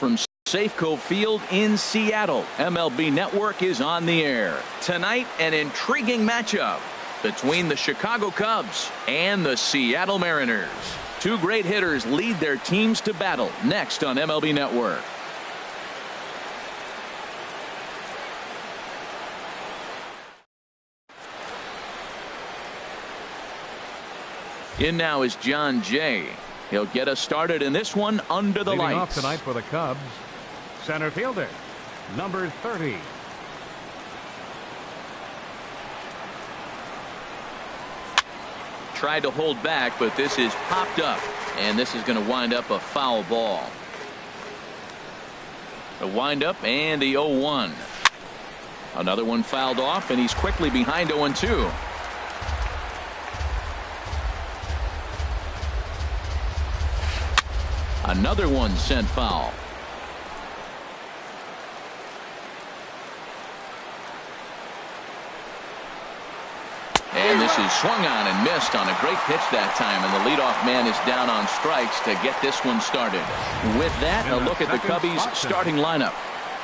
from Safeco Field in Seattle. MLB Network is on the air. Tonight, an intriguing matchup between the Chicago Cubs and the Seattle Mariners. Two great hitters lead their teams to battle next on MLB Network. In now is John Jay. He'll get us started in this one under the lights. Leading off tonight for the Cubs, center fielder, number 30. Tried to hold back, but this is popped up, and this is going to wind up a foul ball. The windup and the 0-1. Another one fouled off, and he's quickly behind 0-2. Another one sent foul. And this is swung on and missed on a great pitch that time, and the leadoff man is down on strikes to get this one started. With that, a look at the Cubbies starting lineup.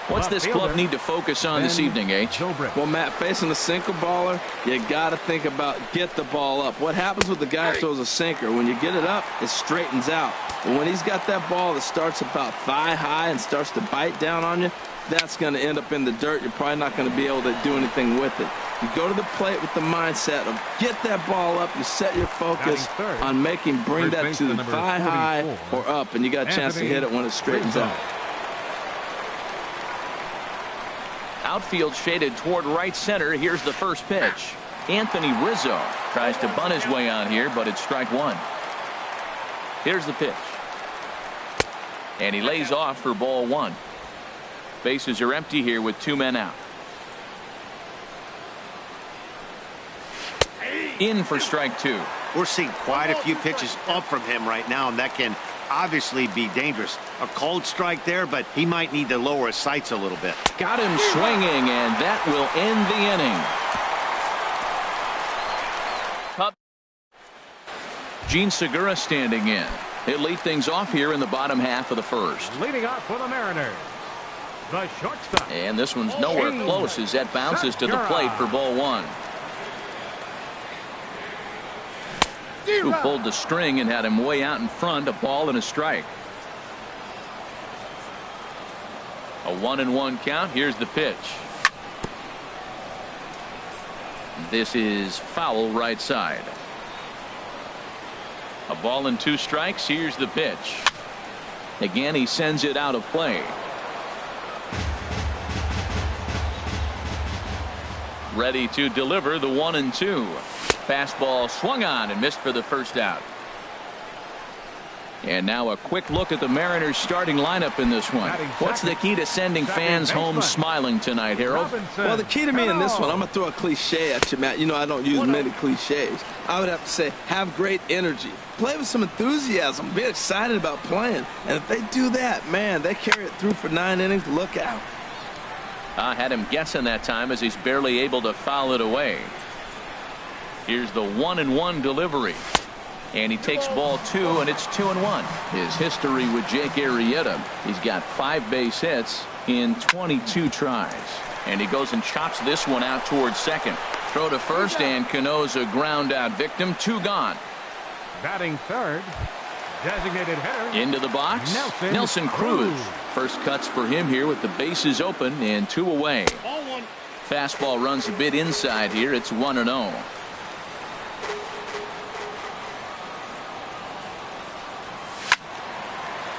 What's this club need to focus on this evening, H? Well, Matt, facing a sinker baller, you got to think about get the ball up. What happens with the guy who throws a sinker? When you get it up, it straightens out. But when he's got that ball that starts about thigh high and starts to bite down on you, that's going to end up in the dirt. You're probably not going to be able to do anything with it. You go to the plate with the mindset of get that ball up. You set your focus on bring that to the thigh high or up, and you got a chance to hit it when it straightens out. Outfield shaded toward right center. Here's the first pitch. Anthony Rizzo tries to bunt his way on here, but it's strike one. Here's the pitch. And he lays off for ball one. Bases are empty here with two men out. In for strike two. We're seeing quite a few pitches up from him right now, and that can obviously be dangerous. A cold strike there, but he might need to lower his sights a little bit. Got him swinging, and that will end the inning. Gene Segura standing in. He'll lead things off here in the bottom half of the first. Leading off for the Mariners, the shortstop. And this one's nowhere close as that bounces to the plate for ball one. Who pulled the string and had him way out in front, a ball and a strike. A 1-1 count. Here's the pitch. This is foul right side. A ball and two strikes. Here's the pitch. Again, he sends it out of play. Ready to deliver the 1-2. Fastball swung on and missed for the first out. And now a quick look at the Mariners starting lineup in this one. What's the key to sending fans home smiling tonight, Harold? Well, the key to me in this one, I'm going to throw a cliche at you, Matt. You know I don't use many cliches. I would have to say have great energy. Play with some enthusiasm. Be excited about playing. And if they do that, man, they carry it through for 9 innings. Look out. I had him guessing that time as he's barely able to foul it away. Here's the 1-1 delivery. And he takes ball two, and it's 2-1. His history with Jake Arrieta. He's got 5 base hits in 22 tries. And he goes and chops this one out towards second. Throw to first, and Cano's a ground out victim. 2 gone. Batting third, designated hitter. Into the box, Nelson Cruz. First cuts for him here with the bases open and 2 away. Fastball runs a bit inside here. It's 1-0.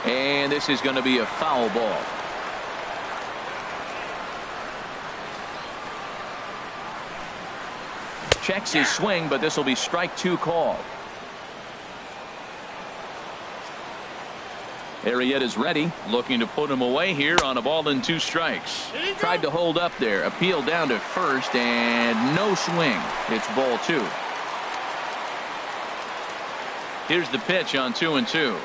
And this is going to be a foul ball. Checks his swing, but this will be strike 2 called. Arrieta's ready, looking to put him away here on a ball and 2 strikes. Tried to hold up there, appeal down to first, and no swing. It's ball 2. Here's the pitch on 2-2.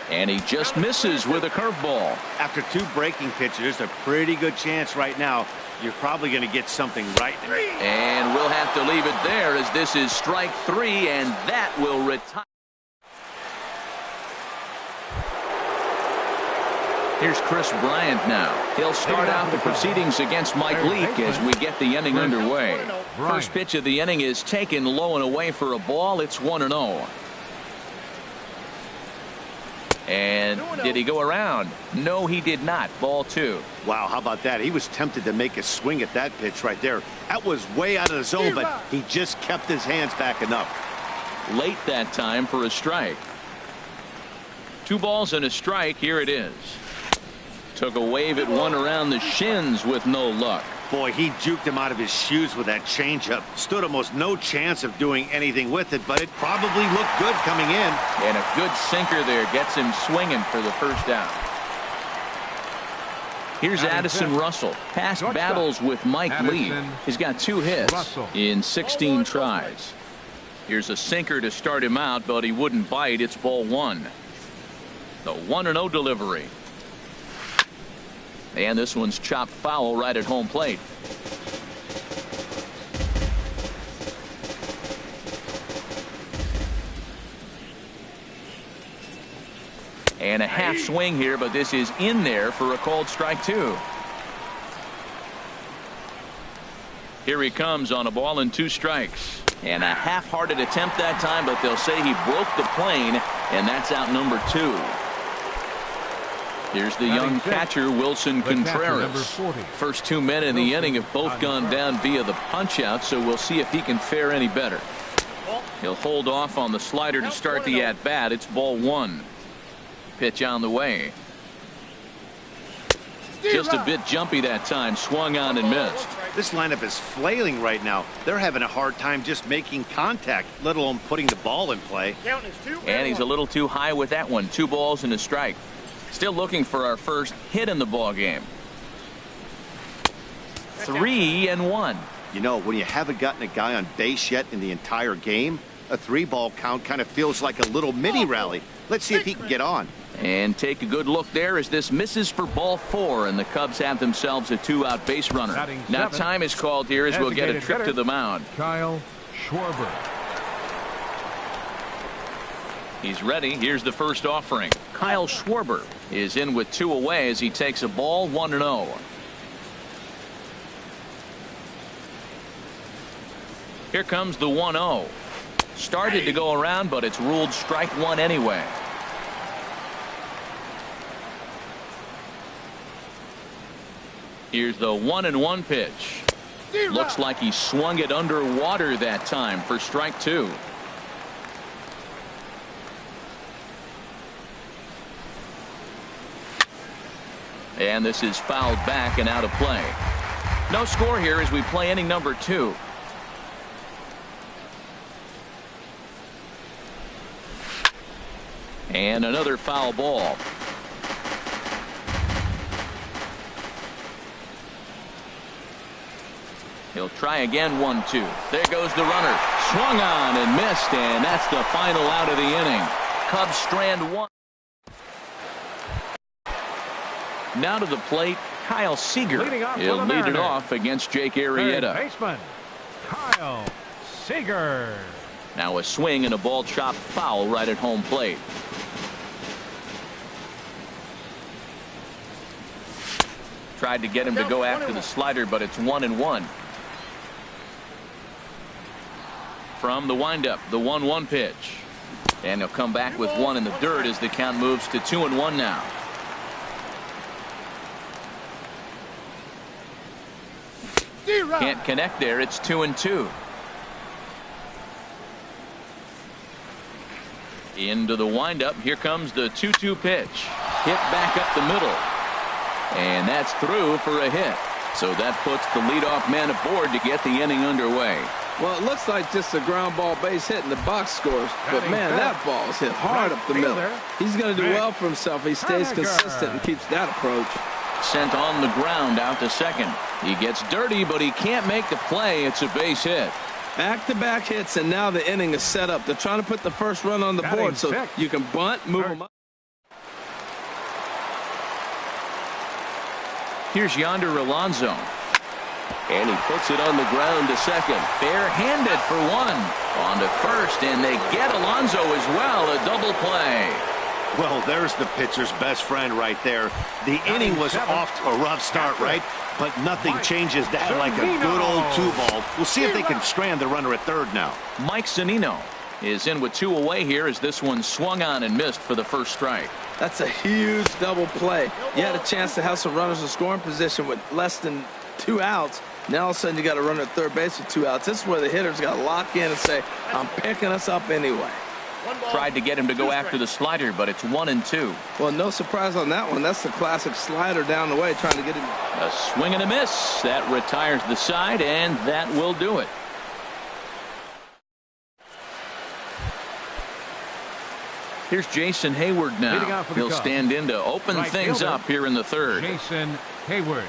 And he just misses with a curveball. After 2 breaking pitches, there's a pretty good chance right now you're probably going to get something right. And we'll have to leave it there as this is strike 3, and that will retire. Here's Chris Bryant now. He'll start out the proceedings against Mike Leake as we get the inning underway. First pitch of the inning is taken low and away for a ball. It's 1-0. And did he go around? No, he did not. Ball 2. Wow, how about that? He was tempted to make a swing at that pitch right there. That was way out of the zone, but he just kept his hands back enough. Late that time for a strike. 2 balls and a strike. Here it is. Took a wave at one around the shins with no luck. Boy, he juked him out of his shoes with that changeup. Stood almost no chance of doing anything with it, but it probably looked good coming in. And a good sinker there gets him swinging for the first out. Here's Addison Russell. Past battles with Mike Lee. He's got 2 hits in 16 tries. Here's a sinker to start him out, but he wouldn't bite. It's ball 1. The 1-0 delivery. And this one's chopped foul right at home plate. And a half swing here, but this is in there for a called strike 2. Here he comes on a ball and 2 strikes. And a half-hearted attempt that time, but they'll say he broke the plane, and that's out number 2. Here's the young catcher, Wilson Contreras. First 2 men in the inning have both gone down via the punch-out, so we'll see if he can fare any better. He'll hold off on the slider to start the at-bat. It's ball 1. Pitch on the way. Just a bit jumpy that time. Swung on and missed. This lineup is flailing right now. They're having a hard time just making contact, let alone putting the ball in play. And he's a little too high with that one. 2 balls and a strike. Still looking for our first hit in the ball game. 3-1. You know, when you haven't gotten a guy on base yet in the entire game, a 3-ball count kind of feels like a little mini rally. Let's see if he can get on. And take a good look there as this misses for ball 4, and the Cubs have themselves a 2-out base runner. Now time is called here as we'll get a trip to the mound. Kyle Schwarber. He's ready. Here's the first offering. Kyle Schwarber is in with 2 away as he takes a ball. 1-0. Here comes the 1-0. Started to go around, but it's ruled strike 1 anyway. Here's the 1-1 pitch. Looks like he swung it underwater that time for strike 2. And this is fouled back and out of play. No score here as we play inning number 2. And another foul ball. He'll try again. 1-2. There goes the runner. Swung on and missed, and that's the final out of the inning. Cubs strand 1. Now to the plate, Kyle Seager. He'll lead it off against Jake Arrieta. Baseman Kyle Seager. Now a swing and a ball chopped foul right at home plate. Tried to get him to go after the slider, but it's 1-1. From the windup, the 1-1 pitch. And he'll come back with 1 in the dirt as the count moves to 2-1 now. Can't connect there. It's 2-2. Into the windup. Here comes the 2-2 pitch. Hit back up the middle. And that's through for a hit. So that puts the leadoff man aboard to get the inning underway. Well, it looks like just a ground ball base hit in the box scores. But, man, that ball is hit hard up the middle. He's going to do well for himself. He stays consistent and keeps that approach. Sent on the ground out to second. He gets dirty, but he can't make the play. It's a base hit. Back-to-back hits, and now the inning is set up. They're trying to put the first run on the board so you can bunt, move them up. Here's Yonder Alonso. And he puts it on the ground to second. Bare-handed for 1. On to first, and they get Alonso as well. A double play. Well, there's the pitcher's best friend right there. The inning was off to a rough start, right? But nothing changes that like a good old 2-ball. We'll see if they can strand the runner at third now. Mike Zunino is in with 2 away here as this one swung on and missed for the first strike. That's a huge double play. You had a chance to have some runners in scoring position with less than 2 outs. Now all of a sudden you got a runner at third base with 2 outs. This is where the hitters got to lock in and say, I'm picking us up anyway. Tried to get him to go after the slider, but it's 1-2. Well, no surprise on that one. That's the classic slider down the way trying to get him. A swing and a miss. That retires the side, and that will do it. Here's Jason Hayward now. He'll stand in to open things up here in the third. Jason Hayward.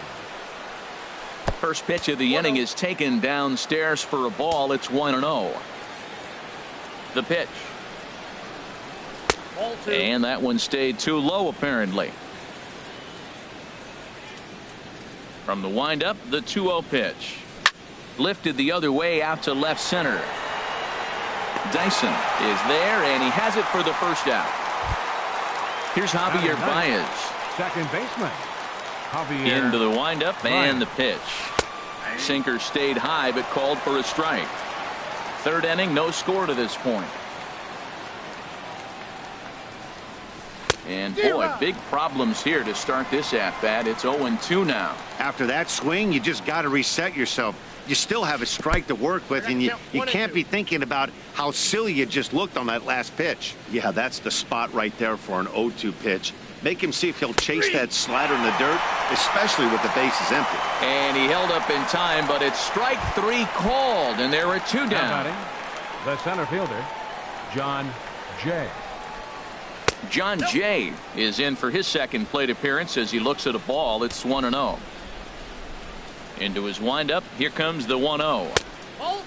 First pitch of the inning is taken downstairs for a ball. It's 1-0. The pitch. And that one stayed too low, apparently. From the windup, the 2-0 pitch. Lifted the other way out to left center. Dyson is there, and he has it for the first out. Here's Javier Baez. Second baseman. Javier. Into the windup and the pitch. Sinker stayed high, but called for a strike. Third inning, no score to this point. And boy, big problems here to start this at-bat. It's 0-2 now. After that swing, you just got to reset yourself. You still have a strike to work with, and you can't be thinking about how silly you just looked on that last pitch. Yeah, that's the spot right there for an 0-2 pitch. Make him see if he'll chase that slider in the dirt, especially with the bases empty. And he held up in time, but it's strike 3 called, and there are 2 down. The center fielder, John Jay. John Jay is in for his second plate appearance as he looks at a ball. It's 1-0. Into his windup. Here comes the 1-0.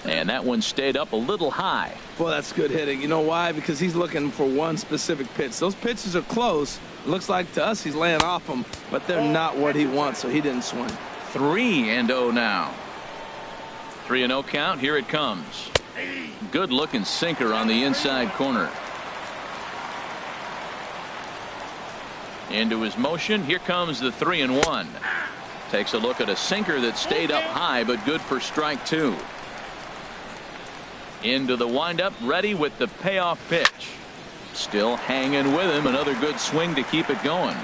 And that one stayed up a little high. Boy, that's good hitting. You know why? Because he's looking for one specific pitch. Those pitches are close. It looks like to us he's laying off them, but they're not what he wants, so he didn't swing. 3-0 now. 3-0 count. Here it comes. Good looking sinker on the inside corner. Into his motion. Here comes the 3-1. Takes a look at a sinker that stayed up high, but good for strike 2. Into the windup, ready with the payoff pitch. Still hanging with him. Another good swing to keep it going.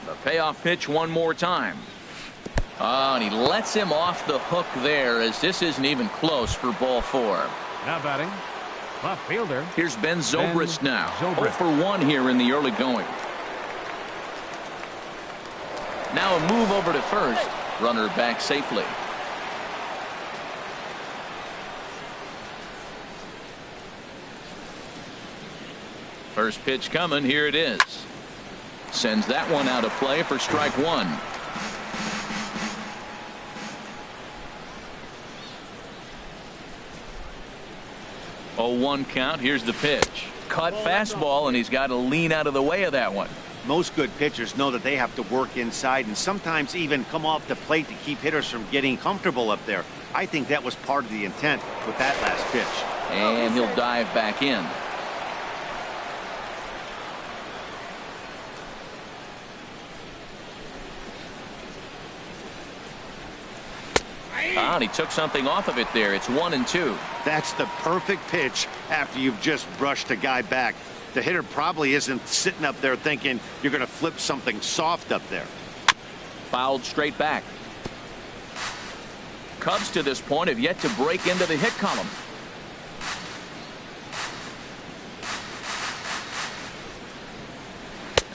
The payoff pitch one more time. Oh, and he lets him off the hook there, as this isn't even close for ball 4. Now batting, left fielder. Here's Ben Zobrist now. 0 for 1 here in the early going. Now a move over to first. Runner back safely. First pitch coming. Here it is. Sends that one out of play for strike 1. Oh, 1 count. Here's the pitch. Cut fastball, and he's got to lean out of the way of that one. Most good pitchers know that they have to work inside and sometimes even come off the plate to keep hitters from getting comfortable up there. I think that was part of the intent with that last pitch. And he'll dive back in. And he took something off of it there. It's 1-2. That's the perfect pitch after you've just brushed a guy back. The hitter probably isn't sitting up there thinking you're going to flip something soft up there. Fouled straight back. Cubs to this point have yet to break into the hit column.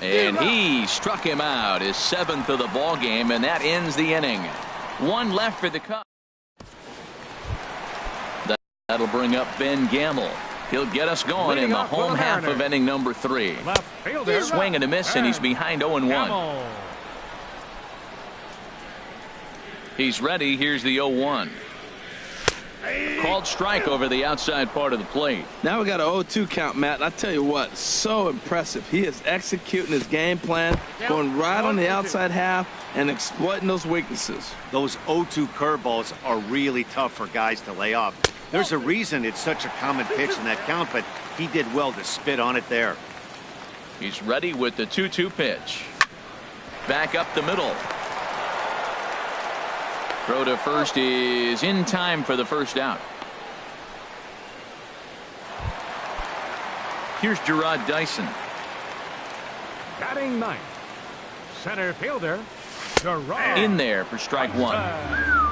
And he struck him out, his 7th of the ball game, and that ends the inning. 1 left for the Cubs. That'll bring up Ben Gamble. He'll get us going in the home half of inning number 3. Swing and a miss, and he's behind 0-1. He's ready. Here's the 0-1. Called strike over the outside part of the plate. Now we got a 0-2 count, Matt. And I tell you what, so impressive. He is executing his game plan, going right on the outside half and exploiting those weaknesses. Those 0-2 curveballs are really tough for guys to lay off. There's a reason it's such a common pitch in that count, but he did well to spit on it there. He's ready with the 2-2 pitch. Back up the middle. Throw to first is in time for the first out. Here's Gerard Dyson. Batting ninth, center fielder, Gerard. In there for strike one.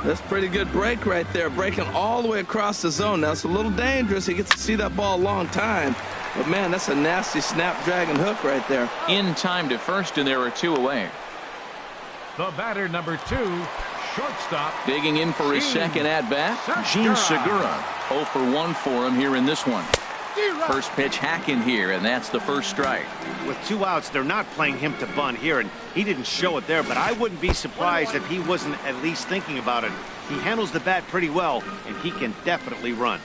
That's pretty good break right there, breaking all the way across the zone. Now it's a little dangerous. He gets to see that ball a long time. But, man, that's a nasty snapdragon hook right there. In time to first, and there are two away. The batter, number 2, shortstop. Digging in for his second at-bat, Gene Segura. 0 for 1 for him here in this one. First pitch hack in here, and that's the first strike. With 2 outs, they're not playing him to bunt here, and he didn't show it there, but I wouldn't be surprised if he wasn't at least thinking about it. He handles the bat pretty well, and he can definitely run.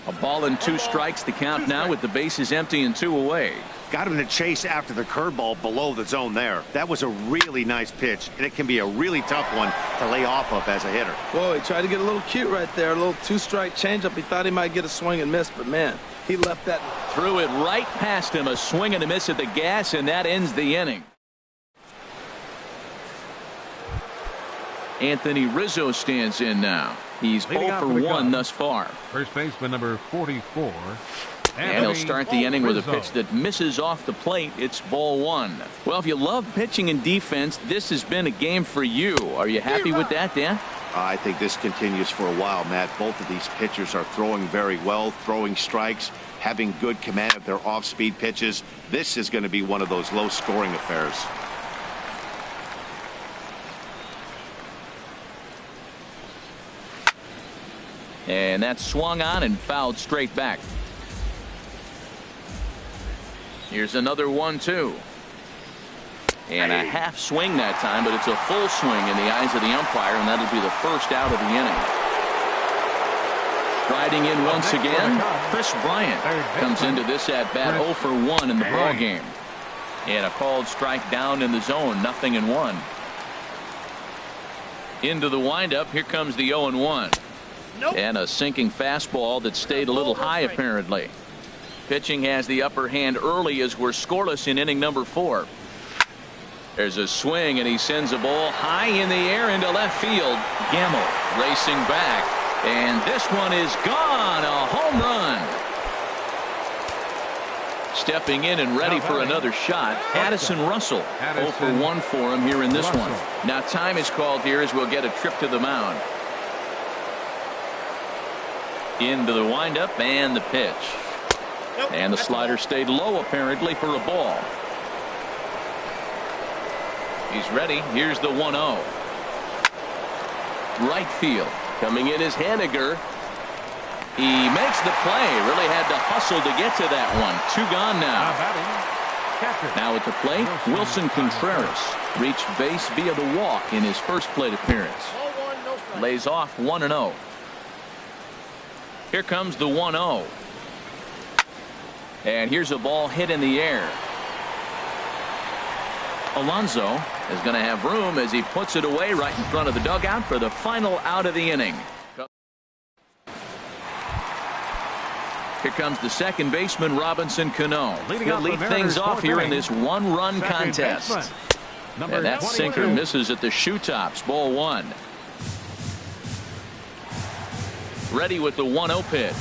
A ball and 2 strikes, the count now with the bases empty and 2 away. Got him to chase after the curveball below the zone there. That was a really nice pitch, and it can be a really tough one to lay off of as a hitter. Whoa, he tried to get a little cute right there. A little 2-strike changeup. He thought he might get a swing and miss, but, man, he left that. Threw it right past him. A swing and a miss at the gas, and that ends the inning. Anthony Rizzo stands in now. He's 0 for 1 thus far. First baseman, number 44. And he'll start the inning with a pitch that misses off the plate. It's ball 1. Well, if you love pitching and defense, this has been a game for you. Are you happy with that, Dan? I think this continues for a while, Matt. Both of these pitchers are throwing very well, throwing strikes, having good command of their off-speed pitches. This is going to be one of those low-scoring affairs. And that's swung on and fouled straight back. Here's another 1-2. And a half swing that time, but it's a full swing in the eyes of the umpire, and that'll be the first out of the inning. Striding in once again, Chris Bryant comes into this at-bat 0 for 1 in the ball game. And a called strike down in the zone, 0-1. Into the windup, here comes the 0-1. And a sinking fastball that stayed a little high apparently. Pitching has the upper hand early as we're scoreless in inning number 4. There's a swing, and he sends a ball high in the air into left field. Gamble racing back, and this one is gone. A home run. Stepping in and ready for another shot, Addison Russell. 0 for 1 for him here in this one. Now time is called here as we'll get a trip to the mound. Into the windup and the pitch. And the slider stayed low apparently for a ball. He's ready. Here's the 1-0. Right field. Coming in is Haniger. He makes the play. Really had to hustle to get to that one. 2 gone now. Now at the plate, Wilson Contreras reached base via the walk in his first plate appearance. Lays off 1-0. Here comes the 1-0. And here's a ball hit in the air. Alonso is going to have room as he puts it away right in front of the dugout for the final out of the inning. Here comes the second baseman, Robinson Cano. He'll lead things off here in this 1-run contest. And that sinker misses at the shoe tops. Ball 1. Ready with the 1-0 pitch.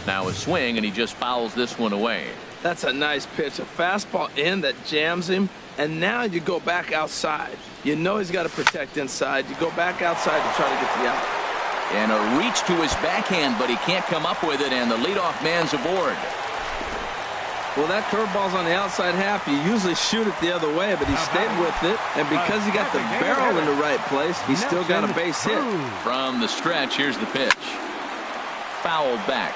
Now a swing, and he just fouls this one away. That's a nice pitch. A fastball in that jams him, and now you go back outside. You know he's got to protect inside. You go back outside to try to get the out. And a reach to his backhand, but he can't come up with it, and the leadoff man's aboard. Well, that curveball's on the outside half. You usually shoot it the other way, but he stayed with it, and because he got the barrel in the right place, he still got a base hit. From the stretch, here's the pitch. Fouled back.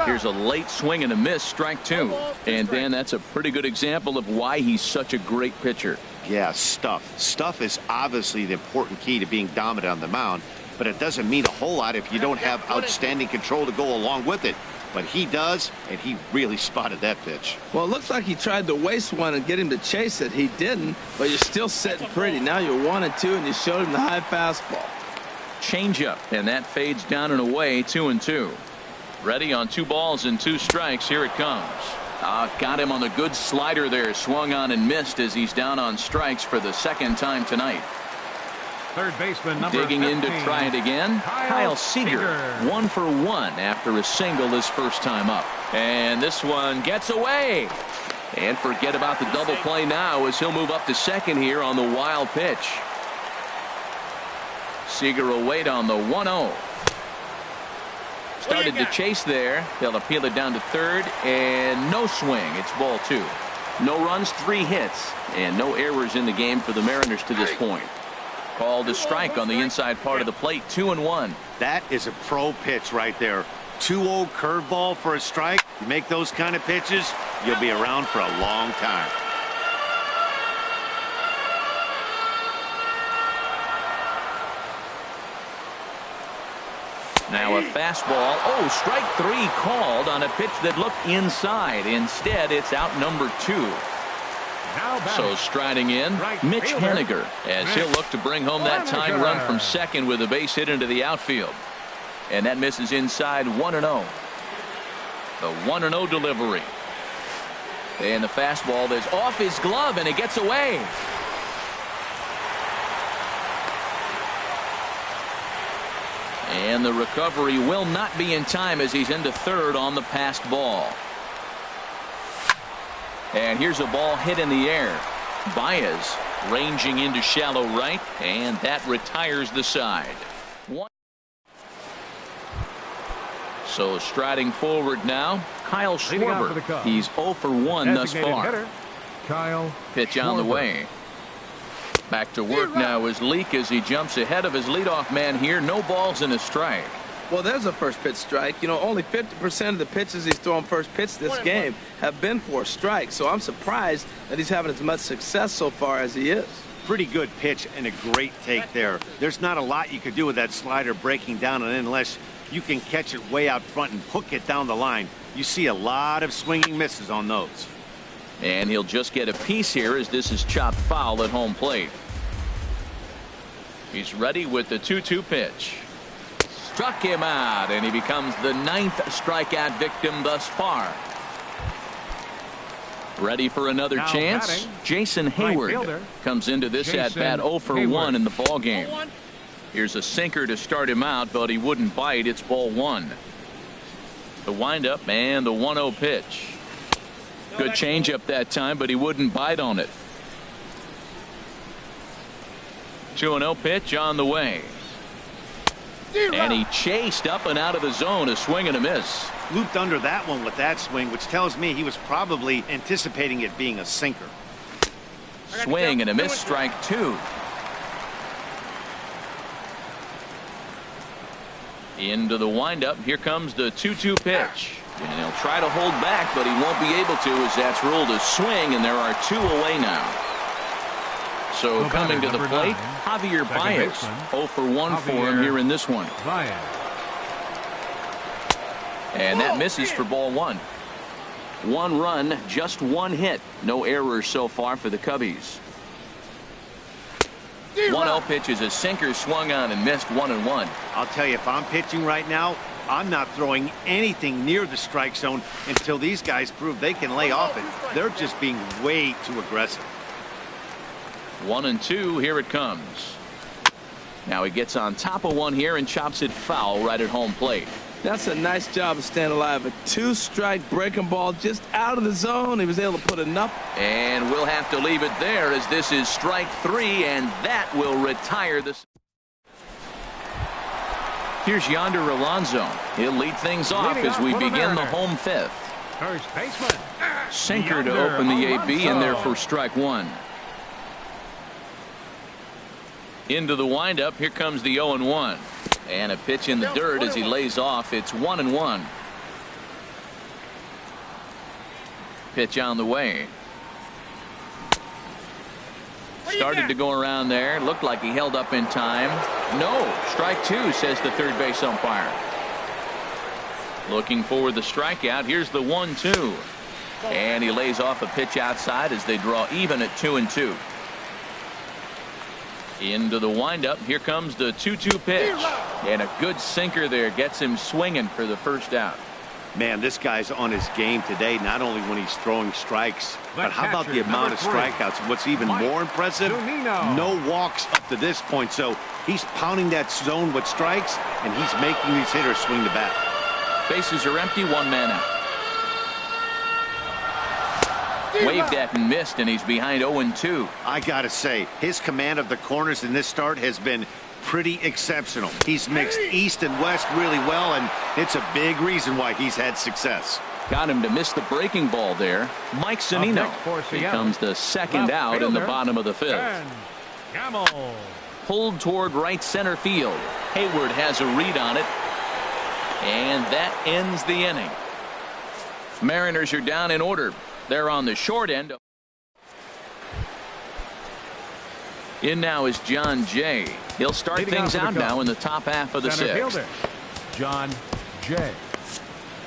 Here's a late swing and a miss, strike 2. And Dan, that's a pretty good example of why he's such a great pitcher. Yeah, stuff. Stuff is obviously the important key to being dominant on the mound, but it doesn't mean a whole lot if you don't have outstanding control to go along with it. but he does, and he really spotted that pitch. Well, it looks like he tried to waste one and get him to chase it. He didn't, but you're still sitting pretty. Now you're 1-2, and you showed him the high fastball. Changeup, and that fades down and away, 2-2. Ready on 2 balls and 2 strikes. Here it comes. Got him on the good slider there. Swung on and missed as he's down on strikes for the 2nd time tonight. Third baseman number Digging 15, in to try it again. Kyle Seager, 1 for 1 after a single his first time up. And this one gets away. And forget about the double play now as he'll move up to second here on the wild pitch. Seager will wait on the 1-0. Started to chase there. They'll appeal it down to third, and no swing. It's ball 2. No runs, 3 hits, and no errors in the game for the Mariners to this point. Called a strike on the inside part of the plate, 2-1. That is a pro pitch right there. 2-0 curveball for a strike. You make those kind of pitches, you'll be around for a long time. Now a fastball. Oh, strike 3 called on a pitch that looked inside. Instead, it's out number 2. So striding in, Mitch Henniger, as he'll look to bring home that tying run from second with a base hit into the outfield. And that misses inside, 1-0. The 1-0 delivery. And the fastball is off his glove, and it gets away. And the recovery will not be in time as he's into third on the passed ball. And here's a ball hit in the air. Baez ranging into shallow right, and that retires the side. So striding forward now, Kyle Schwarber. He's 0 for 1 thus far. Kyle Pitch on the way. Back to work now is Leake as he jumps ahead of his leadoff man here. No balls and a strike. Well, there's a first pitch strike. You know, only 50% of the pitches he's throwing first pitch this game have been for strikes. So I'm surprised that he's having as much success so far as he is. Pretty good pitch and a great take there. There's not a lot you could do with that slider breaking down, and unless you can catch it way out front and hook it down the line, you see a lot of swinging misses on those. And he'll just get a piece here as this is chopped foul at home plate. He's ready with the 2-2 pitch. Struck him out, and he becomes the 9th strikeout victim thus far. Ready for another chance. Batting, Jason Hayward comes into this at bat 0 for 1 in the ball game. Here's a sinker to start him out, but he wouldn't bite. It's ball 1. The windup and the 1-0 pitch. Good changeup that time, but he wouldn't bite on it. 2-0 pitch on the way. And he chased up and out of the zone, a swing and a miss. Looped under that one with that swing, which tells me he was probably anticipating it being a sinker. Swing and a miss, strike 2. Into the windup. Here comes the 2-2 pitch. And he'll try to hold back, but he won't be able to as that's ruled a swing, and there are 2 away now. So coming to the plate, Javier Baez. 0 for 1 for him here in this one. And that misses for ball 1. 1 run, just 1 hit. No errors so far for the Cubbies. 1-0 pitch is a sinker, swung on and missed, 1-1. I'll tell you, if I'm pitching right now, I'm not throwing anything near the strike zone until these guys prove they can lay off it. They're just being way too aggressive. 1-2, here it comes. Now he gets on top of one here and chops it foul right at home plate. That's a nice job of staying alive. A 2-strike breaking ball just out of the zone. He was able to put enough. And we'll have to leave it there as this is strike 3, and that will retire this. Here's Yonder Alonso. He'll lead things off as we begin the home 5th. First baseman. Sinker to open the AB, and there for strike 1. Into the windup. Here comes the 0-1. And a pitch in the dirt as he lays off. It's 1-1. Pitch on the way. Started to go around there. Looked like he held up in time. No. Strike 2, says the third base umpire. Looking for the strikeout. Here's the 1-2. And he lays off a pitch outside as they draw even at 2-2. Into the windup. Here comes the 2-2 pitch. And a good sinker there gets him swinging for the first out. Man, this guy's on his game today, not only when he's throwing strikes, but how about the amount of strikeouts? What's even more impressive, no walks up to this point. So he's pounding that zone with strikes, and he's making these hitters swing the bat. Bases are empty, one man out. Waved at and missed, and he's behind 0-2. I gotta say, his command of the corners in this start has been pretty exceptional. He's mixed east and west really well, and it's a big reason why he's had success. Got him to miss the breaking ball there. Mike Zunino becomes the second out in the bottom of the fifth. Pulled toward right center field. Hayward has a read on it, and that ends the inning. Mariners are down in order. They're on the short end. In now is John Jay. He'll start things out now in the top half of the sixth. John Jay.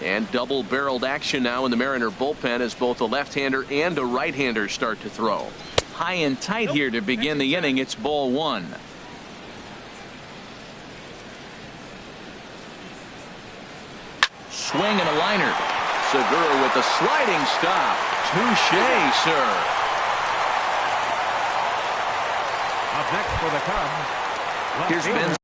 And double-barreled action now in the Mariner bullpen as both a left-hander and a right-hander start to throw. High and tight here to begin the inning. It's ball one. Swing and a liner. Segura with a sliding stop. Touché, sir. Up next for the Cubs. Here's Ben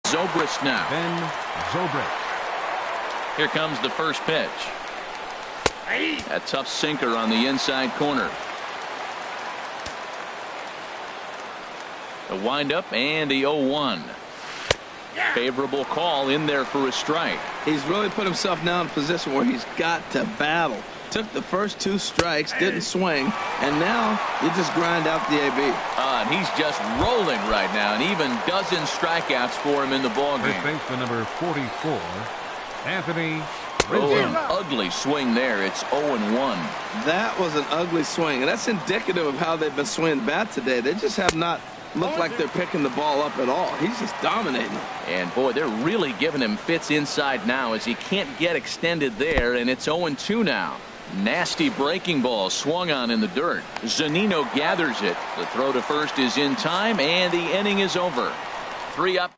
Zobrist now. Ben Zobrist. Here comes the first pitch. A tough sinker on the inside corner. The windup and the 0-1. Favorable call in there for a strike. He's really put himself now in a position where he's got to battle. Took the first two strikes, didn't swing, and now you just grind out the AB. And he's just rolling right now, and even dozen strikeouts for him in the ballgame. First baseman number 44, Anthony. Oh, an ugly swing there. It's 0-1. That was an ugly swing, and that's indicative of how they've been swinging bat today. They just have not looked like they're picking the ball up at all. He's just dominating. And boy, they're really giving him fits inside now as he can't get extended there, and it's 0-2 now. Nasty breaking ball swung on in the dirt. Zunino gathers it. The throw to first is in time, and the inning is over. 3 up.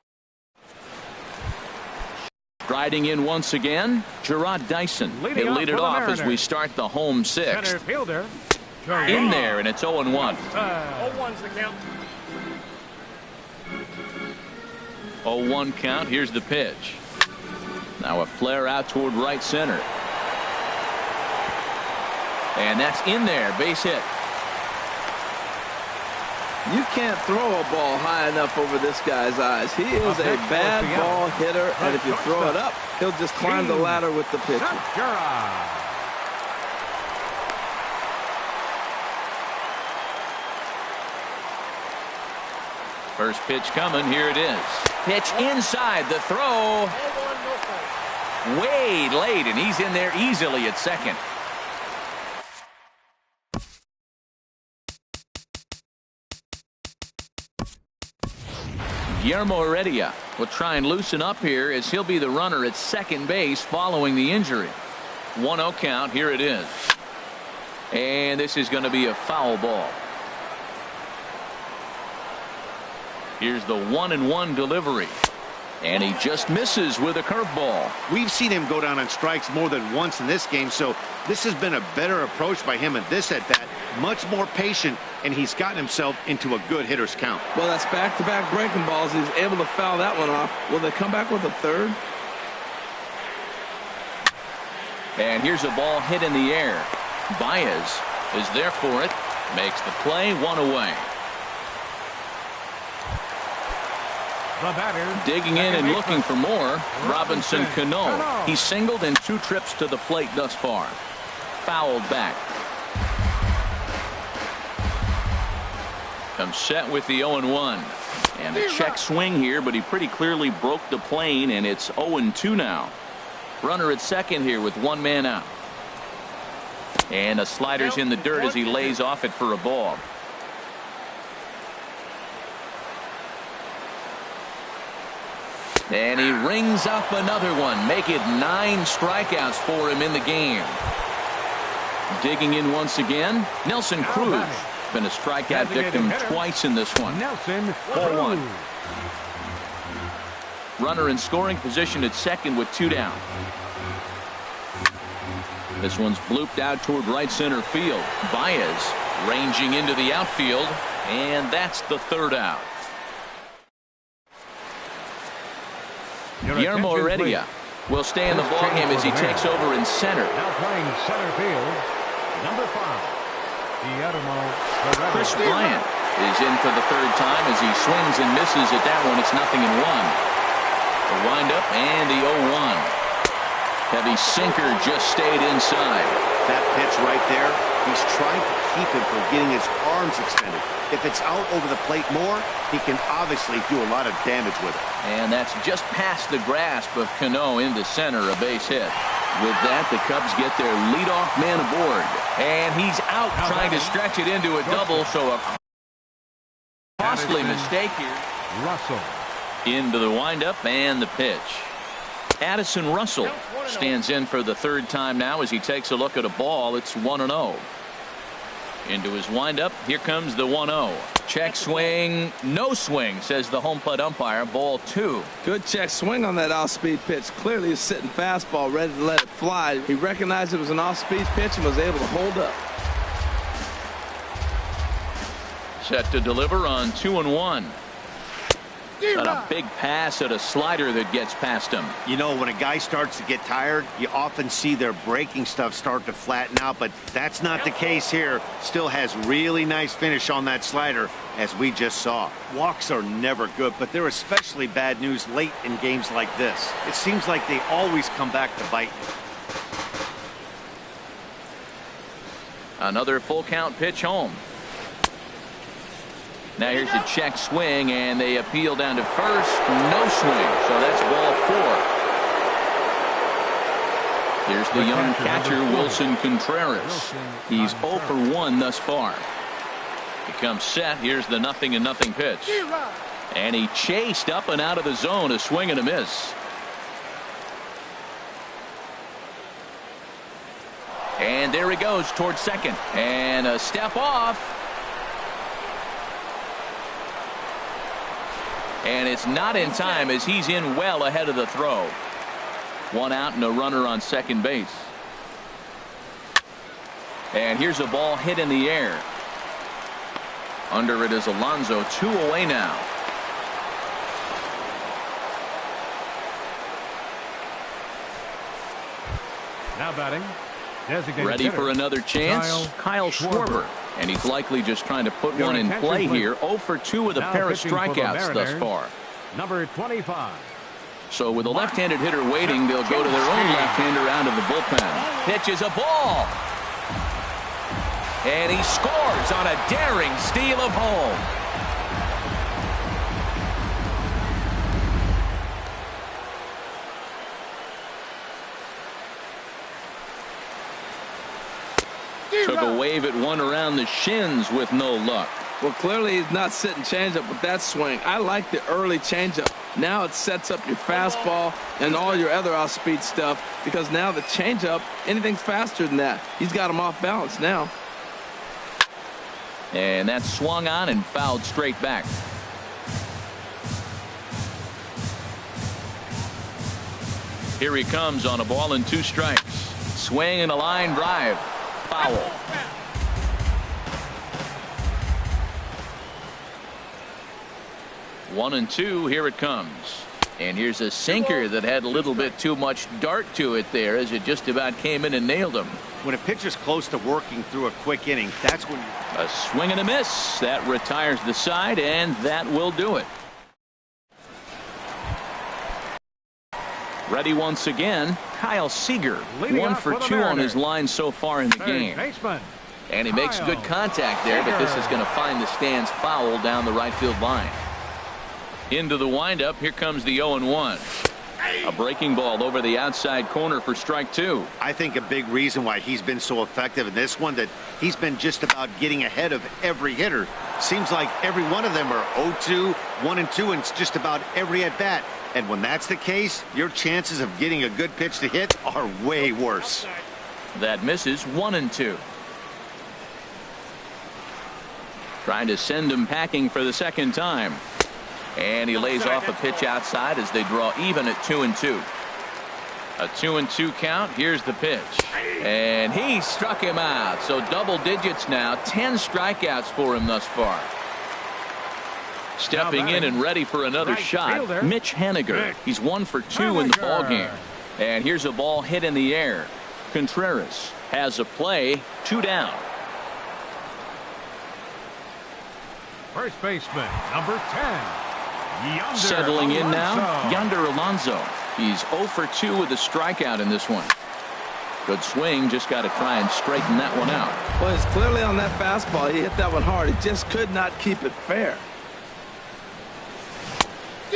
Striding in once again, Gerard Dyson. He'll lead it off as we start the home sixth. Center fielder. In there, and it's 0-1. 0-1's the count. 0-1 count. Here's the pitch. Now a flare out toward right center. And that's in there. Base hit. You can't throw a ball high enough over this guy's eyes. He is a bad ball hitter, and if you throw it up, he'll just climb the ladder with the pitcher. First pitch coming. Here it is. Pitch inside. The throw. Way late, and he's in there easily at second. Guillermo Heredia will try and loosen up here as he'll be the runner at second base following the injury. 1-0 count. Here it is. And this is going to be a foul ball. Here's the 1-1 delivery. And he just misses with a curveball. We've seen him go down on strikes more than once in this game, so this has been a better approach by him at this at-bat. Much more patient, and he's gotten himself into a good hitter's count. Well, that's back-to-back breaking balls. He's able to foul that one off. Will they come back with a third? And here's a ball hit in the air. Baez is there for it. Makes the play. 1 away. Digging in and looking for more. Robinson Cano. He's singled in 2 trips to the plate thus far. Fouled back. Comes set with the 0-1. And a check swing here, but he pretty clearly broke the plane, and it's 0-2 now. Runner at second here with 1 man out. And a slider's in the dirt as he lays off it for a ball. And he rings up another one. Make it 9 strikeouts for him in the game. Digging in once again, Nelson Cruz. Been a strikeout victim twice in this one. Nelson 4-1. Runner in scoring position at second with 2 down. This one's blooped out toward right center field. Baez ranging into the outfield, and that's the 3rd out. Guillermo Heredia will stay in the ballgame as he takes over in center. Now playing center field, number 5, Guillermo Heredia. Chris Bryant is in for the 3rd time as he swings and misses at that one. It's 0-1. The windup and the 0-1. Heavy sinker just stayed inside. That pitch right there, he's trying to keep him from getting his arms extended. If it's out over the plate more, he can obviously do a lot of damage with it. And that's just past the grasp of Cano into center, a base hit. With that, the Cubs get their leadoff man aboard. And he's out trying to stretch it into a double, so a costly mistake here. Russell. Into the windup and the pitch. Addison Russell stands in for the 3rd time now as he takes a look at a ball. It's 1-0. Into his windup. Here comes the 1-0. Check swing. No swing, says the home plate umpire. Ball 2. Good check swing on that off-speed pitch. Clearly a sitting fastball ready to let it fly. He recognized it was an off-speed pitch and was able to hold up. Set to deliver on 2-1. Got a big pass at a slider that gets past him. You know, when a guy starts to get tired, you often see their breaking stuff start to flatten out, but that's not the case here. Still has really nice finish on that slider, as we just saw. Walks are never good, but they're especially bad news late in games like this. It seems like they always come back to bite you. Another full count pitch home. Now here's a check swing, and they appeal down to first. No swing, so that's ball 4. Here's the young catcher, Wilson Contreras. He's 0 for 1 thus far. He comes set. Here's the 0-0 pitch. And he chased up and out of the zone, a swing and a miss. And there he goes towards second. And a step off. And it's not in time as he's in well ahead of the throw. 1 out and a runner on second base. And here's a ball hit in the air. Under it is Alonso. 2 away now. Now batting. Designated Ready hitter, for another chance. Kyle Schwarber. And he's likely just trying to put one in play here. 0 for 2 with a pair of strikeouts thus far. Number 25. So with a left-handed hitter waiting, they'll go to their own left-hander out of the bullpen. Pitches a ball. And he scores on a daring steal of home. Took a wave at one around the shins with no luck. Well, clearly he's not sitting changeup with that swing. I like the early changeup. Now it sets up your fastball and all your other off-speed stuff, because now the changeup, anything's faster than that. He's got him off balance now. And that swung on and fouled straight back. Here he comes on a ball and 2 strikes. Swing and a line drive. Foul. One and 2. Here it comes. And here's a sinker that had a little bit too much dart to it there as it just about came in and nailed him. When a pitcher's close to working through a quick inning, that's when A swing and a miss. That retires the side, and that will do it. Ready once again, Kyle Seager. 1 for 2 on his line so far in the game. And he makes good contact there, but this is going to find the stands foul down the right field line. Into the windup. Here comes the 0-1. A breaking ball over the outside corner for strike 2. I think a big reason why he's been so effective in this one, that he's been just about getting ahead of every hitter. Seems like every one of them are 0-2, 1-2, and it's just about every at bat. And when that's the case, your chances of getting a good pitch to hit are way worse. That misses 1-2. Trying to send him packing for the second time. And he lays off a pitch outside as they draw even at 2-2. A 2-2 count. Here's the pitch. And he struck him out. So double digits now. 10 strikeouts for him thus far. Stepping in and ready for another shot, Mitch Haniger. He's 1 for 2 in the ballgame. And here's a ball hit in the air. Contreras has a play, 2 down. First baseman, number 10. Yonder Settling in now, Alonso. Yonder Alonso. He's 0 for 2 with a strikeout in this one. Good swing, just got to try and straighten that one out. Well, it's clearly on that fastball. He hit that one hard. He just could not keep it fair.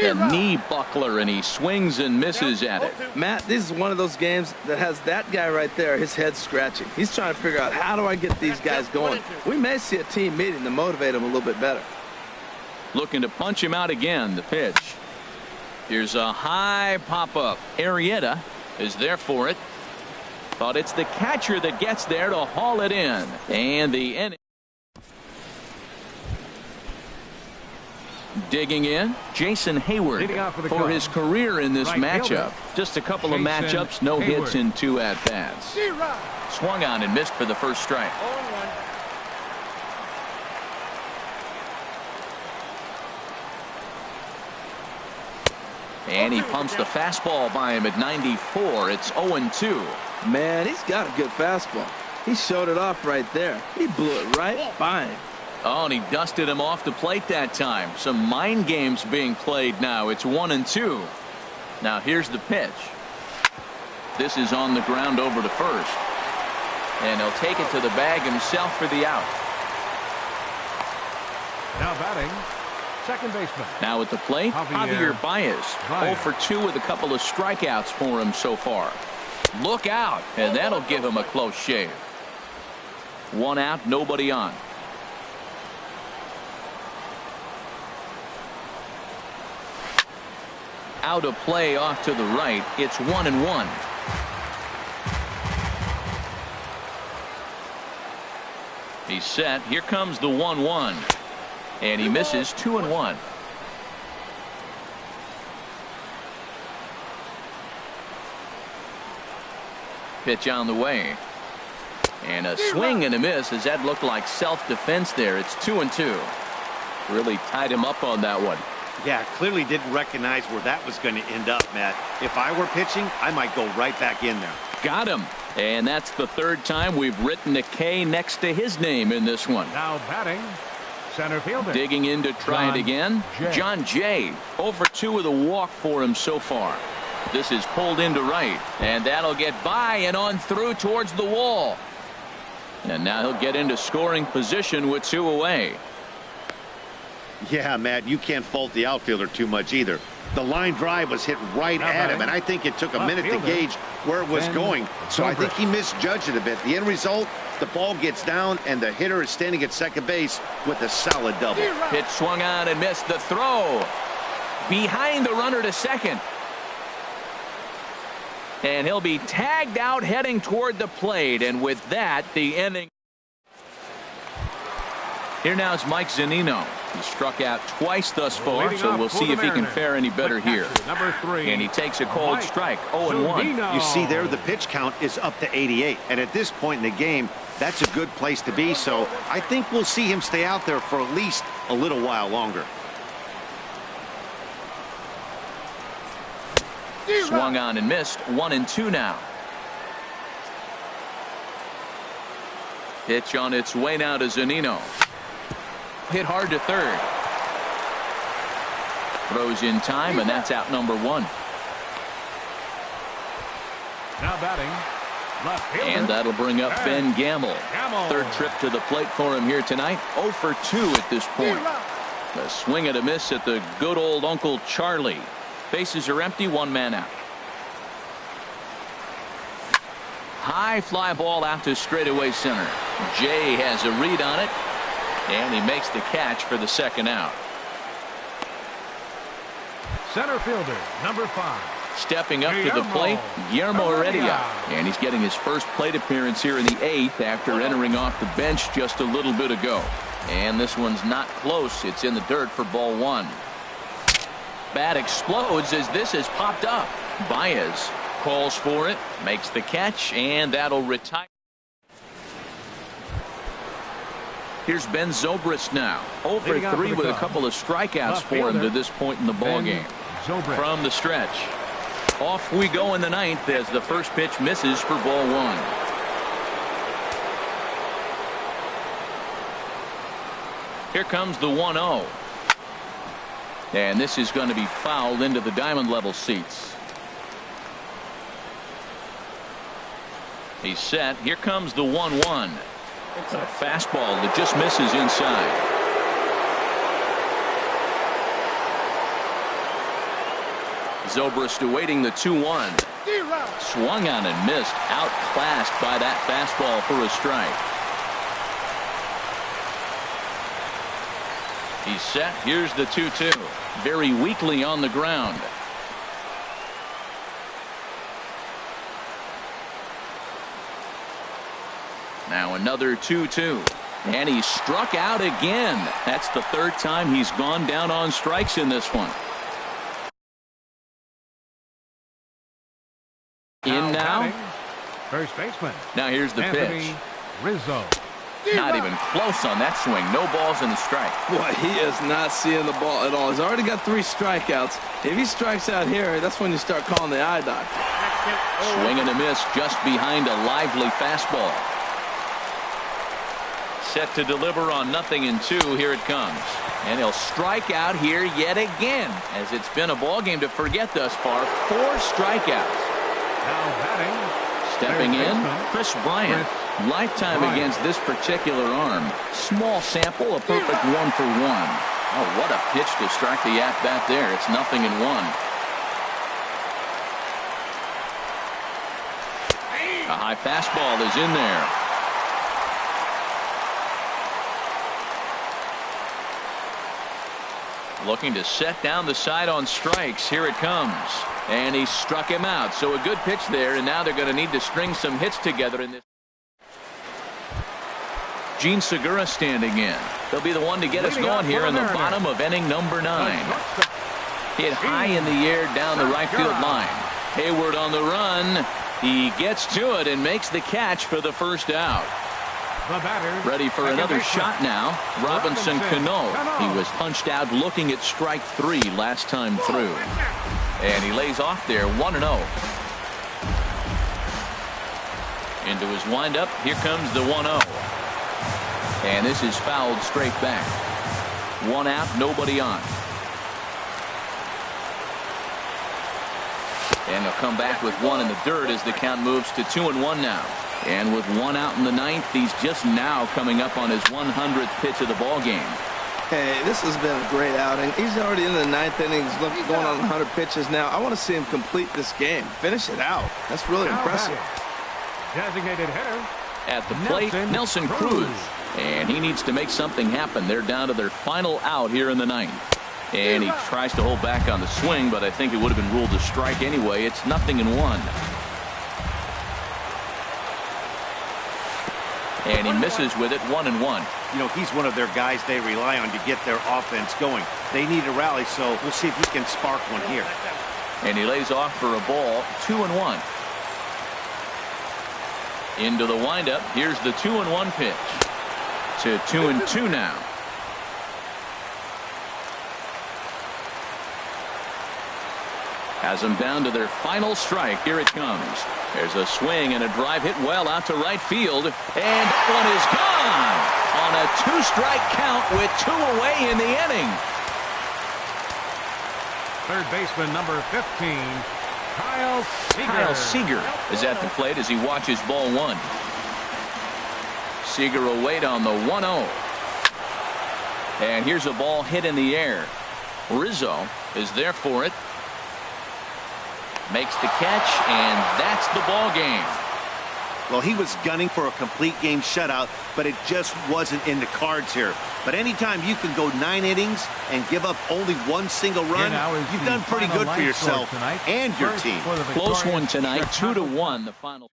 A knee buckler, and he swings and misses at it. Matt, this is one of those games that has that guy right there, his head scratching. He's trying to figure out, how do I get these guys going? We may see a team meeting to motivate them a little bit better. Looking to punch him out again. The pitch. Here's a high pop-up. Arrieta is there for it. But it's the catcher that gets there to haul it in. And the inning. Digging in, Jason Hayward for his career in this matchup. Just a couple of matchups, no hits in 2 at-bats. Swung on and missed for the first strike. And he pumps the fastball by him at 94. It's 0-2. Man, he's got a good fastball. He showed it off right there. He blew it right by him. Oh, and he dusted him off the plate that time. Some mind games being played now. It's 1-2. Now here's the pitch. This is on the ground over to first. And he'll take it to the bag himself for the out. Now batting, second baseman. Now at the plate, Javier Baez. 0 for 2 with a couple of strikeouts for him so far. Look out, and that'll give him a close shave. 1 out, nobody on. Out of play off to the right. It's 1-1. He's set. Here comes the 1-1. And he misses 2-1. Pitch on the way. And a swing and a miss as that looked like self-defense there. It's 2-2. Really tied him up on that one. Yeah, clearly didn't recognize where that was going to end up, Matt. If I were pitching, I might go right back in there. Got him. And that's the 3rd time we've written a K next to his name in this one. Now batting, center fielder. Digging in to try it again. John Jay. 0 for 2 with a walk for him so far. This is pulled into right. And that'll get by and on through towards the wall. And now he'll get into scoring position with 2 away. Yeah, Matt, you can't fault the outfielder too much either. The line drive was hit right at him, and I think it took a minute to gauge where it was going. So I think he misjudged it a bit. The end result, the ball gets down, and the hitter is standing at second base with a solid double. Pitch swung on and missed. The throw behind the runner to second. And he'll be tagged out heading toward the plate. And with that, the inning. Here now is Mike Zunino. He struck out twice thus far, so we'll see if he can fare any better here. Number 3. And he takes a cold strike, 0-1. You see there, the pitch count is up to 88. And at this point in the game, that's a good place to be. So I think we'll see him stay out there for at least a little while longer. Swung on and missed. 1-2 now. Pitch on its way now to Zunino. Hit hard to third. Throws in time, and that's out number 1. Now batting, left fielder. And that'll bring up Ben Gamble. 3rd trip to the plate for him here tonight. 0 for 2 at this point. A swing and a miss at the good old Uncle Charlie. Bases are empty, 1 man out. High fly ball out to straightaway center. Jay has a read on it. And he makes the catch for the 2nd out. Center fielder, number 5. Stepping up to the plate, Guillermo Heredia. And he's getting his first plate appearance here in the 8th after entering off the bench just a little bit ago. And this one's not close. It's in the dirt for ball 1. Bat explodes as this has popped up. Baez calls for it, makes the catch, and that'll retire. Here's Ben Zobrist now. 0 for 3 with a couple of strikeouts for him to this point in the ballgame. From the stretch. Off we go in the 9th as the first pitch misses for ball 1. Here comes the 1-0. And this is going to be fouled into the diamond level seats. He's set. Here comes the 1-1. A fastball that just misses inside. Zobrist awaiting the 2-1. Swung on and missed. Outclassed by that fastball for a strike. He's set. Here's the 2-2. Very weakly on the ground. Now another 2-2. And he struck out again. That's the 3rd time he's gone down on strikes in this one. In now. First baseman. Now here's the pitch. Rizzo. Not even close on that swing. No balls in the strike. Boy, he is not seeing the ball at all. He's already got 3 strikeouts. If he strikes out here, that's when you start calling the eye doctor. Swing and a miss just behind a lively fastball. Set to deliver on 0-2. Here it comes. And he'll strike out here yet again, as it's been a ball game to forget thus far. 4 strikeouts. Now batting. Stepping in, Chris Bryant. Lifetime against this particular arm. Small sample, a perfect 1 for 1. Oh, what a pitch to strike the at-bat there. It's 0-1. A high fastball is in there. Looking to set down the side on strikes. Here it comes. And he struck him out. So a good pitch there, and now they're going to need to string some hits together in this. Gene Segura standing in. He'll be the one to get us going here in the bottom of inning number 9. Hit high in the air down the right field line. Hayward on the run. He gets to it and makes the catch for the first out. Ready for another shot now. Robinson Cano. He was punched out looking at strike 3 last time through. And he lays off there 1-0. Into his windup. Here comes the 1-0. And this is fouled straight back. 1 out, nobody on. And he'll come back with 1 in the dirt as the count moves to 2-1 now. And with 1 out in the 9th, he's just now coming up on his 100th pitch of the ball game. Hey, this has been a great outing. He's already in the 9th inning. He's going on 100 pitches now. I want to see him complete this game. Finish it out. That's really impressive. Designated hitter. At the plate, Nelson Cruz. And he needs to make something happen. They're down to their final out here in the 9th. And he tries to hold back on the swing, but I think it would have been ruled a strike anyway. It's 0-1. And he misses with it 1-1. You know, he's one of their guys they rely on to get their offense going. They need a rally, so we'll see if he can spark one here. And he lays off for a ball. 2-1. Into the windup. Here's the 2-1 pitch. To 2-2 now. Has them down to their final strike. Here it comes. There's a swing and a drive hit well out to right field. And that one is gone on a 2-strike count with 2 away in the inning. Third baseman number 15, Kyle Seager. Kyle Seager is at the plate as he watches ball 1. Seager will wait on the 1-0. And here's a ball hit in the air. Rizzo is there for it. Makes the catch, and that's the ball game. Well, he was gunning for a complete game shutout, but it just wasn't in the cards here. But anytime you can go 9 innings and give up only 1 single run, you've done pretty good for yourself and your team. Close one tonight, 2-1 the final.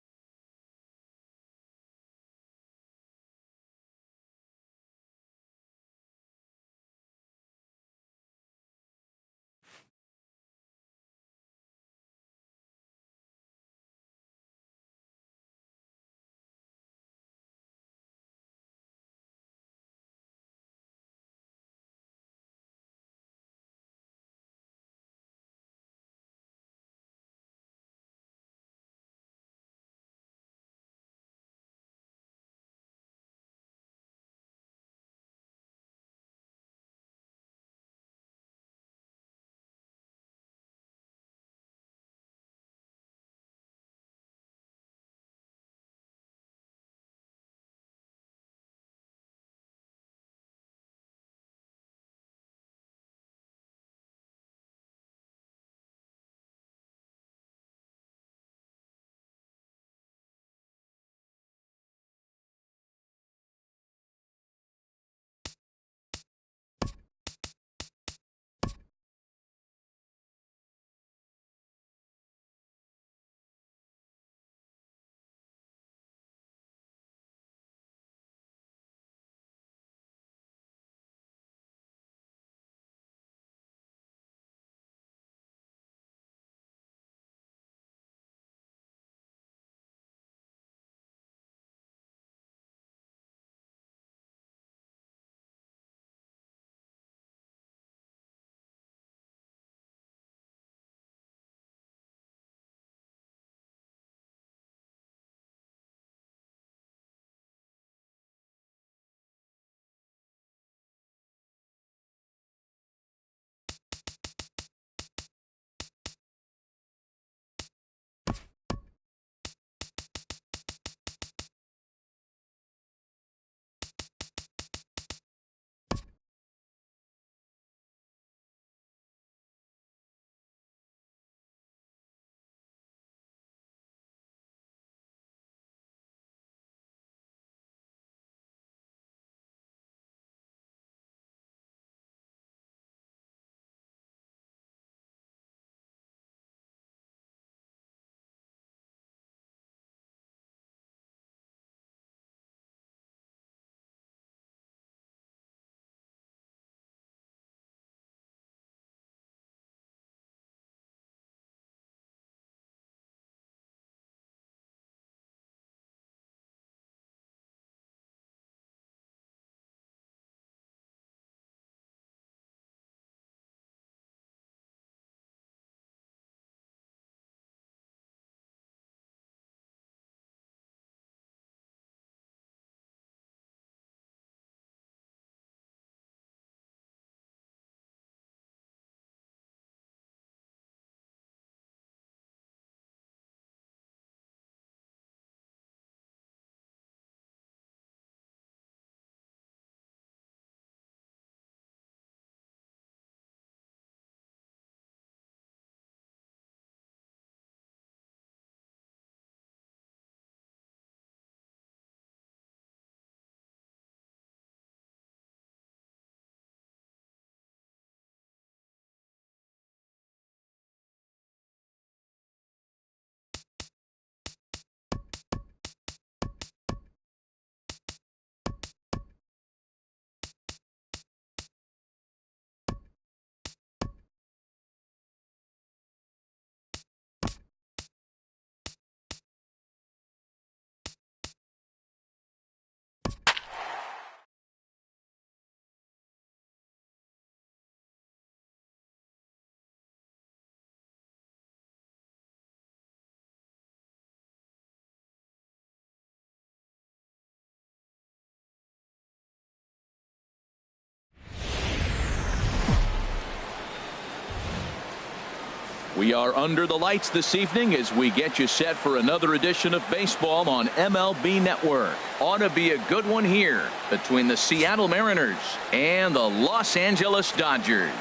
We are under the lights this evening as we get you set for another edition of baseball on MLB Network. Ought to be a good one here between the Seattle Mariners and the Los Angeles Dodgers.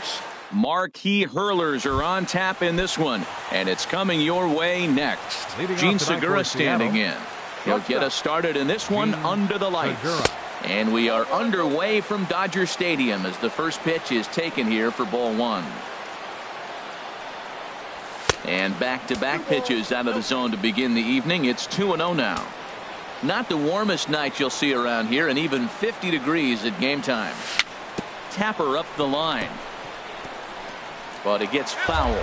Marquee hurlers are on tap in this one, and it's coming your way next. Gene Segura standing in. He'll get us started in this one under the lights. And we are underway from Dodger Stadium as the first pitch is taken here for ball one. And back-to-back pitches out of the zone to begin the evening. It's 2-0 now. Not the warmest night you'll see around here, and even 50 degrees at game time. Tapper up the line. But it gets foul.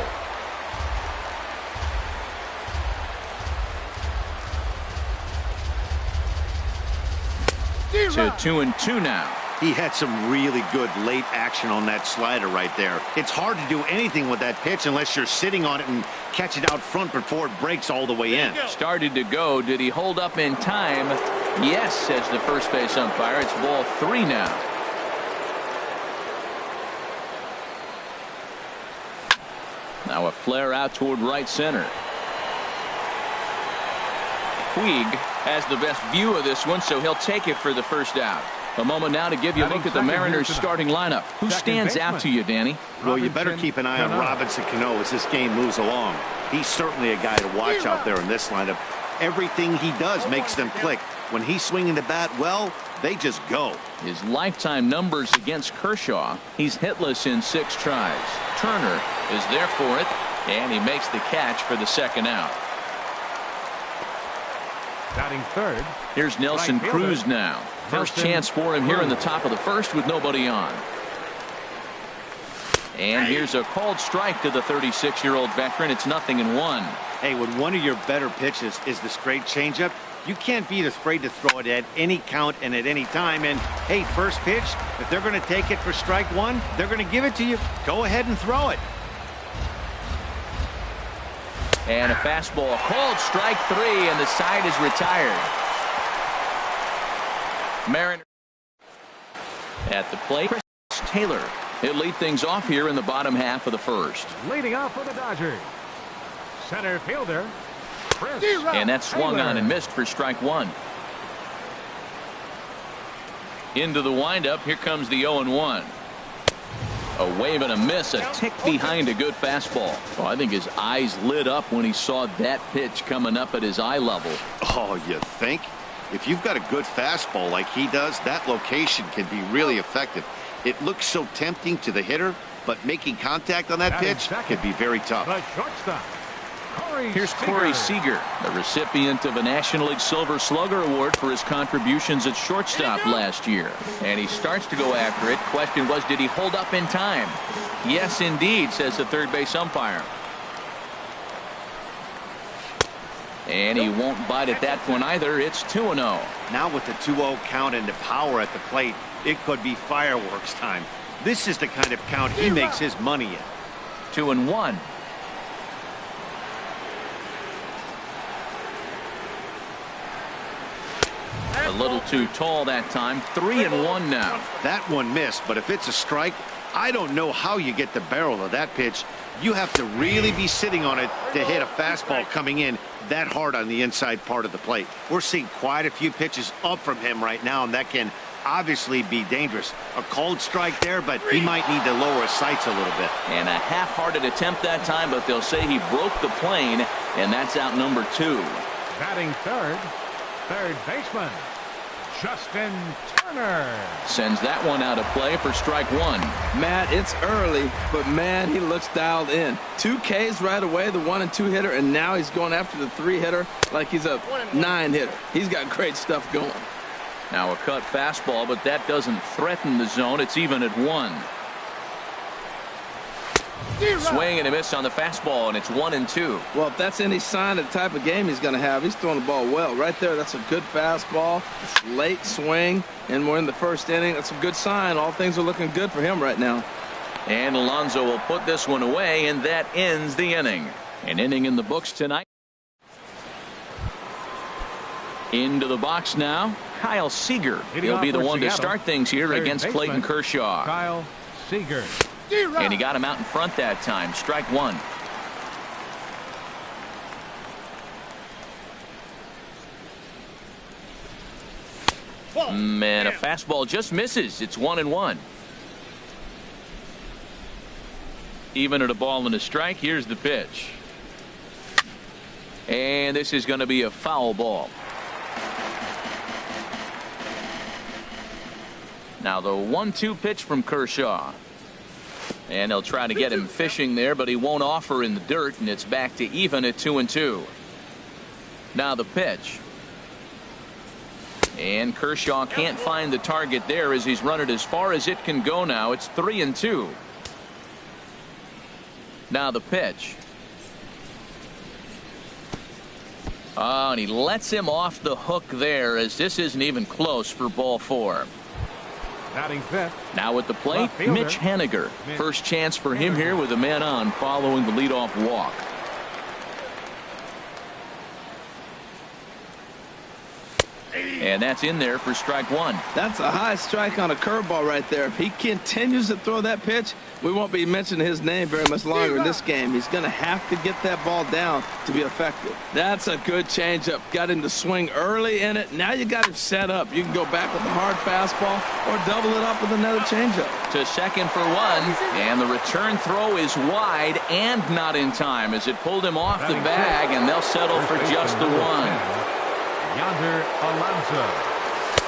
To 2-2 now. He had some really good late action on that slider right there. It's hard to do anything with that pitch unless you're sitting on it and catch it out front before it breaks all the way in. Started to go. Did he hold up in time? Yes, says the first base umpire. It's ball 3 now. Now a flare out toward right center. Puig has the best view of this one, so he'll take it for the first out. A moment now to give you a look at the Mariners starting lineup. Who stands out to you, Danny? Well, you better keep an eye on Robinson Cano as this game moves along. He's certainly a guy to watch out there in this lineup. Everything he does makes them click. When he's swinging the bat, well, they just go. His lifetime numbers against Kershaw. He's hitless in 6 tries. Turner is there for it, and he makes the catch for the second out. Batting third. Here's Nelson Cruz now. First chance for him here in the top of the first with nobody on. And here's a called strike to the 36-year-old veteran. It's 0-1. Hey, when one of your better pitches is the straight changeup, you can't be afraid to throw it at any count and at any time. And, hey, first pitch, if they're going to take it for strike one, they're going to give it to you. Go ahead and throw it. And a fastball called strike 3, and the side is retired. Mariners at the plate. Chris Taylor. He'll lead things off here in the bottom half of the first. Leading off for the Dodgers, center fielder Chris. And that swung on and missed for strike 1. Into the windup. Here comes the 0-1. A wave and a miss, a tick behind a good fastball. Oh, I think his eyes lit up when he saw that pitch coming up at his eye level. Oh, you think? If you've got a good fastball like he does, that location can be really effective. It looks so tempting to the hitter, but making contact on that pitch could be very tough. The shortstop, Here's Corey Seager, the recipient of a National League Silver Slugger Award for his contributions at shortstop last year. And he starts to go after it. Question was, did he hold up in time? Yes, indeed, says the third base umpire. And he won't bite at that one either. It's 2-0. Now with the 2-0 count and the power at the plate, it could be fireworks time. This is the kind of count he makes his money in. 2-1. A little too tall that time. 3-1 now. That one missed, but if it's a strike, I don't know how you get the barrel of that pitch. You have to really be sitting on it to hit a fastball coming in that hard on the inside part of the plate. We're seeing quite a few pitches up from him right now, and that can obviously be dangerous. A cold strike there, but he might need to lower his sights a little bit. And a half-hearted attempt that time, but they'll say he broke the plane, and that's out number 2. batting third baseman Justin Turner. Sends that one out of play for strike 1. Matt, it's early, but man, he looks dialed in. 2 Ks right away, the 1 and 2 hitter, and now he's going after the 3 hitter like he's a 9 hitter. He's got great stuff going. Now a cut fastball, but that doesn't threaten the zone. It's even at 1. Swing and a miss on the fastball, and it's 1-2. Well, if that's any sign of the type of game he's going to have, he's throwing the ball well. Right there, that's a good fastball. It's late swing, and we're in the first inning. That's a good sign. All things are looking good for him right now. And Alonso will put this one away, and that ends the inning. An inning in the books tonight. Into the box now, Kyle Seager. He'll be the one to start things here against Clayton Kershaw. Kyle Seager. And he got him out in front that time. Strike 1. Man, a fastball just misses. It's 1-1. Even at a ball and a strike. Here's the pitch. And this is going to be a foul ball. Now the 1-2 pitch from Kershaw. And they'll try to get him fishing there, but he won't offer in the dirt, and it's back to even at 2-2. Now the pitch. And Kershaw can't find the target there as he's run it as far as it can go now. It's 3-2. Now the pitch. Oh, and he lets him off the hook there as this isn't even close for ball 4. Batting fifth. Now at the plate, Mitch Haniger. First chance for him here with a man on following the leadoff walk. And that's in there for strike 1. That's a high strike on a curveball right there. If he continues to throw that pitch, we won't be mentioning his name very much longer in this game. He's going to have to get that ball down to be effective. That's a good changeup. Got him to swing early in it. Now you got him set up. You can go back with a hard fastball or double it up with another changeup. To second for 1, and the return throw is wide and not in time as it pulled him off the bag, and they'll settle for just the 1.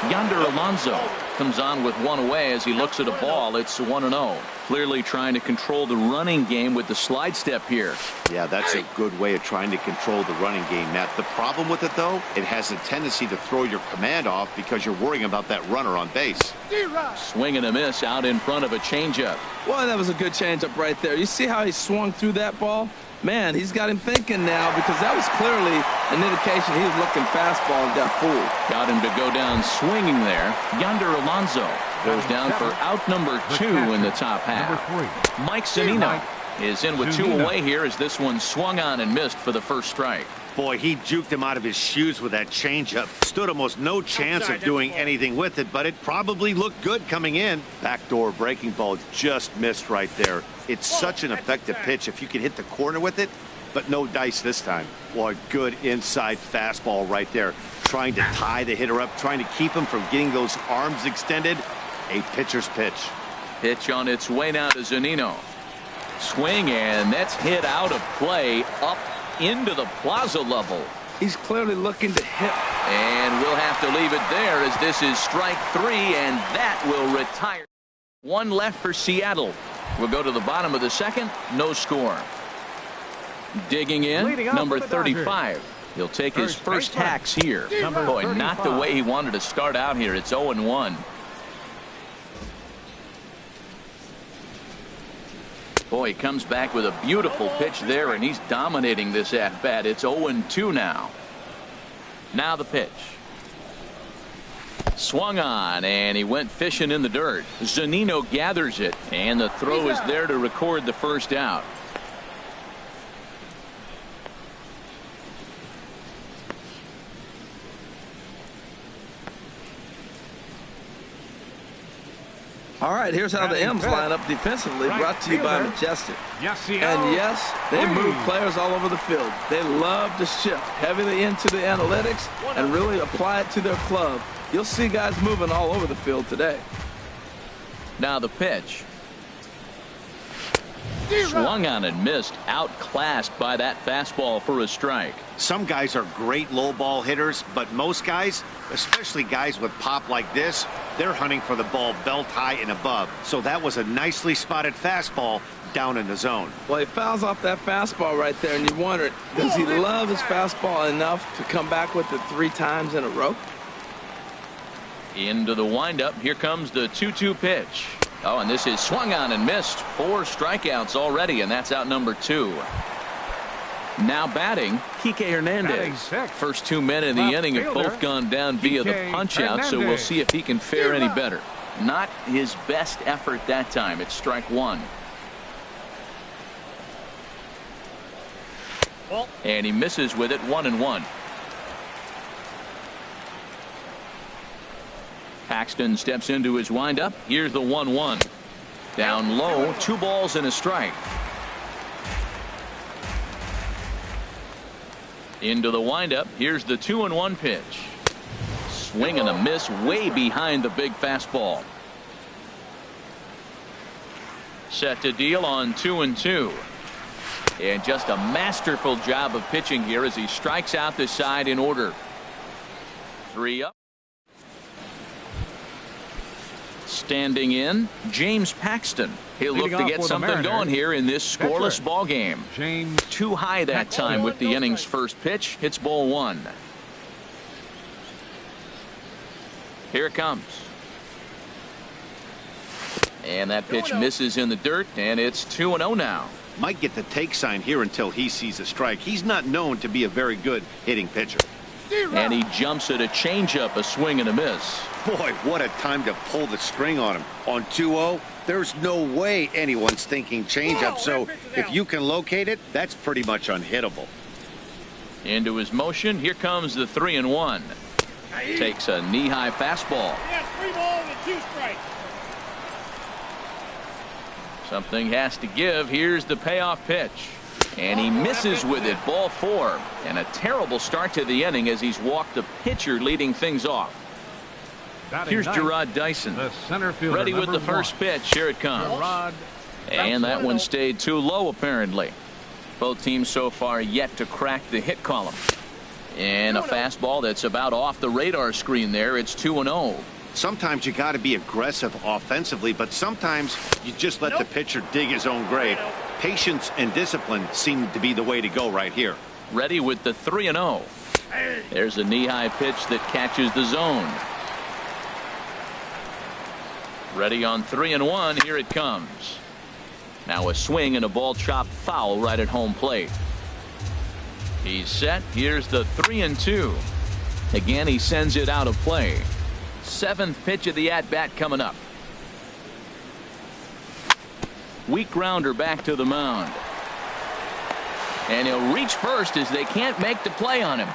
Yonder Alonso comes on with 1 away as he looks at a ball. It's 1-0. Clearly trying to control the running game with the slide step here. Yeah, that's a good way of trying to control the running game, Matt. The problem with it, though, it has a tendency to throw your command off because you're worrying about that runner on base. Swing and a miss out in front of a changeup. Well, that was a good changeup right there. You see how he swung through that ball? Man, he's got him thinking now because that was clearly an indication he was looking fastball and got fooled. Got him to go down swinging there. Yonder Alonso goes down for out number 2 in the top half. Mike Zunino is in with 2 away here as this one swung on and missed for the first strike. Boy, he juked him out of his shoes with that changeup. Stood almost no chance of doing anything with it, but it probably looked good coming in. Backdoor breaking ball just missed right there. It's such an effective pitch if you can hit the corner with it, but no dice this time. Boy, good inside fastball right there. Trying to tie the hitter up, trying to keep him from getting those arms extended. A pitcher's pitch. Pitch on its way now to Zunino. Swing, and that's hit out of play up into the plaza level. He's clearly looking to hit. And we'll have to leave it there as this is strike 3, and that will retire. 1 left for Seattle. We'll go to the bottom of the second. No score. Digging in, number 35. He'll take his first hacks here. Boy, not the way he wanted to start out here. It's 0-1. Boy, he comes back with a beautiful pitch there, and he's dominating this at-bat. It's 0-2 now. Now the pitch. Swung on, and he went fishing in the dirt. Zunino gathers it, and the throw is there to record the first out. All right, here's how the M's line up defensively, brought to you by Majestic. And yes, they move players all over the field. They love to shift heavily into the analytics and really apply it to their club. You'll see guys moving all over the field today. Now the pitch. Swung on and missed, outclassed by that fastball for a strike. Some guys are great low ball hitters, but most guys, especially guys with pop like this, they're hunting for the ball belt high and above. So that was a nicely spotted fastball down in the zone. Well, he fouls off that fastball right there, and you wonder, does he love his fastball enough to come back with it 3 times in a row? Into the windup. Here comes the 2-2 pitch. Oh, and this is swung on and missed. 4 strikeouts already, and that's out number 2. Now batting, Kike Hernandez. First 2 men in the inning have both gone down via the punch-out, so we'll see if he can fare any better. Not his best effort that time. It's strike 1. And he misses with it, 1-1. Paxton steps into his windup. Here's the 1-1. Down low, 2 balls and a strike. Into the windup. Here's the 2-1 pitch. Swing and a miss way behind the big fastball. Set to deal on 2-2. And just a masterful job of pitching here as he strikes out the side in order. 3 up. Standing in, James Paxton. He'll look Leading to off get for the something Mariners, going here in this scoreless veteran ball game. James Too high that time with the inning's first pitch. Hits ball one. Here it comes. And that pitch misses in the dirt, and it's 2-0 now. Might get the take sign here until he sees a strike. He's not known to be a very good hitting pitcher. And he jumps at a changeup, a swing and a miss. Boy, what a time to pull the string on him. On 2-0, there's no way anyone's thinking changeup. So if you can locate it, that's pretty much unhittable. Into his motion. Here comes the 3-1. Takes a knee-high fastball. Yeah, 3 balls and 2 strikes. Something has to give. Here's the payoff pitch. And he misses with it. Ball 4. And a terrible start to the inning as he's walked the pitcher leading things off. Here's Gerard Dyson. The center fielder, ready with the number first 1. pitch. Here it comes. Gerard. And that one stayed too low apparently. Both teams so far yet to crack the hit column. And a fastball that's about off the radar screen there. It's 2-0. Sometimes you got to be aggressive offensively, but sometimes you just let the pitcher dig his own grave. Patience and discipline seem to be the way to go right here. Ready with the 3-0. There's a knee-high pitch that catches the zone. Ready on 3-1. Here it comes. Now a swing and a ball chopped foul right at home plate. He's set. Here's the 3-2. Again, he sends it out of play. 7th pitch of the at-bat coming up. Weak grounder back to the mound. And he'll reach first as they can't make the play on him.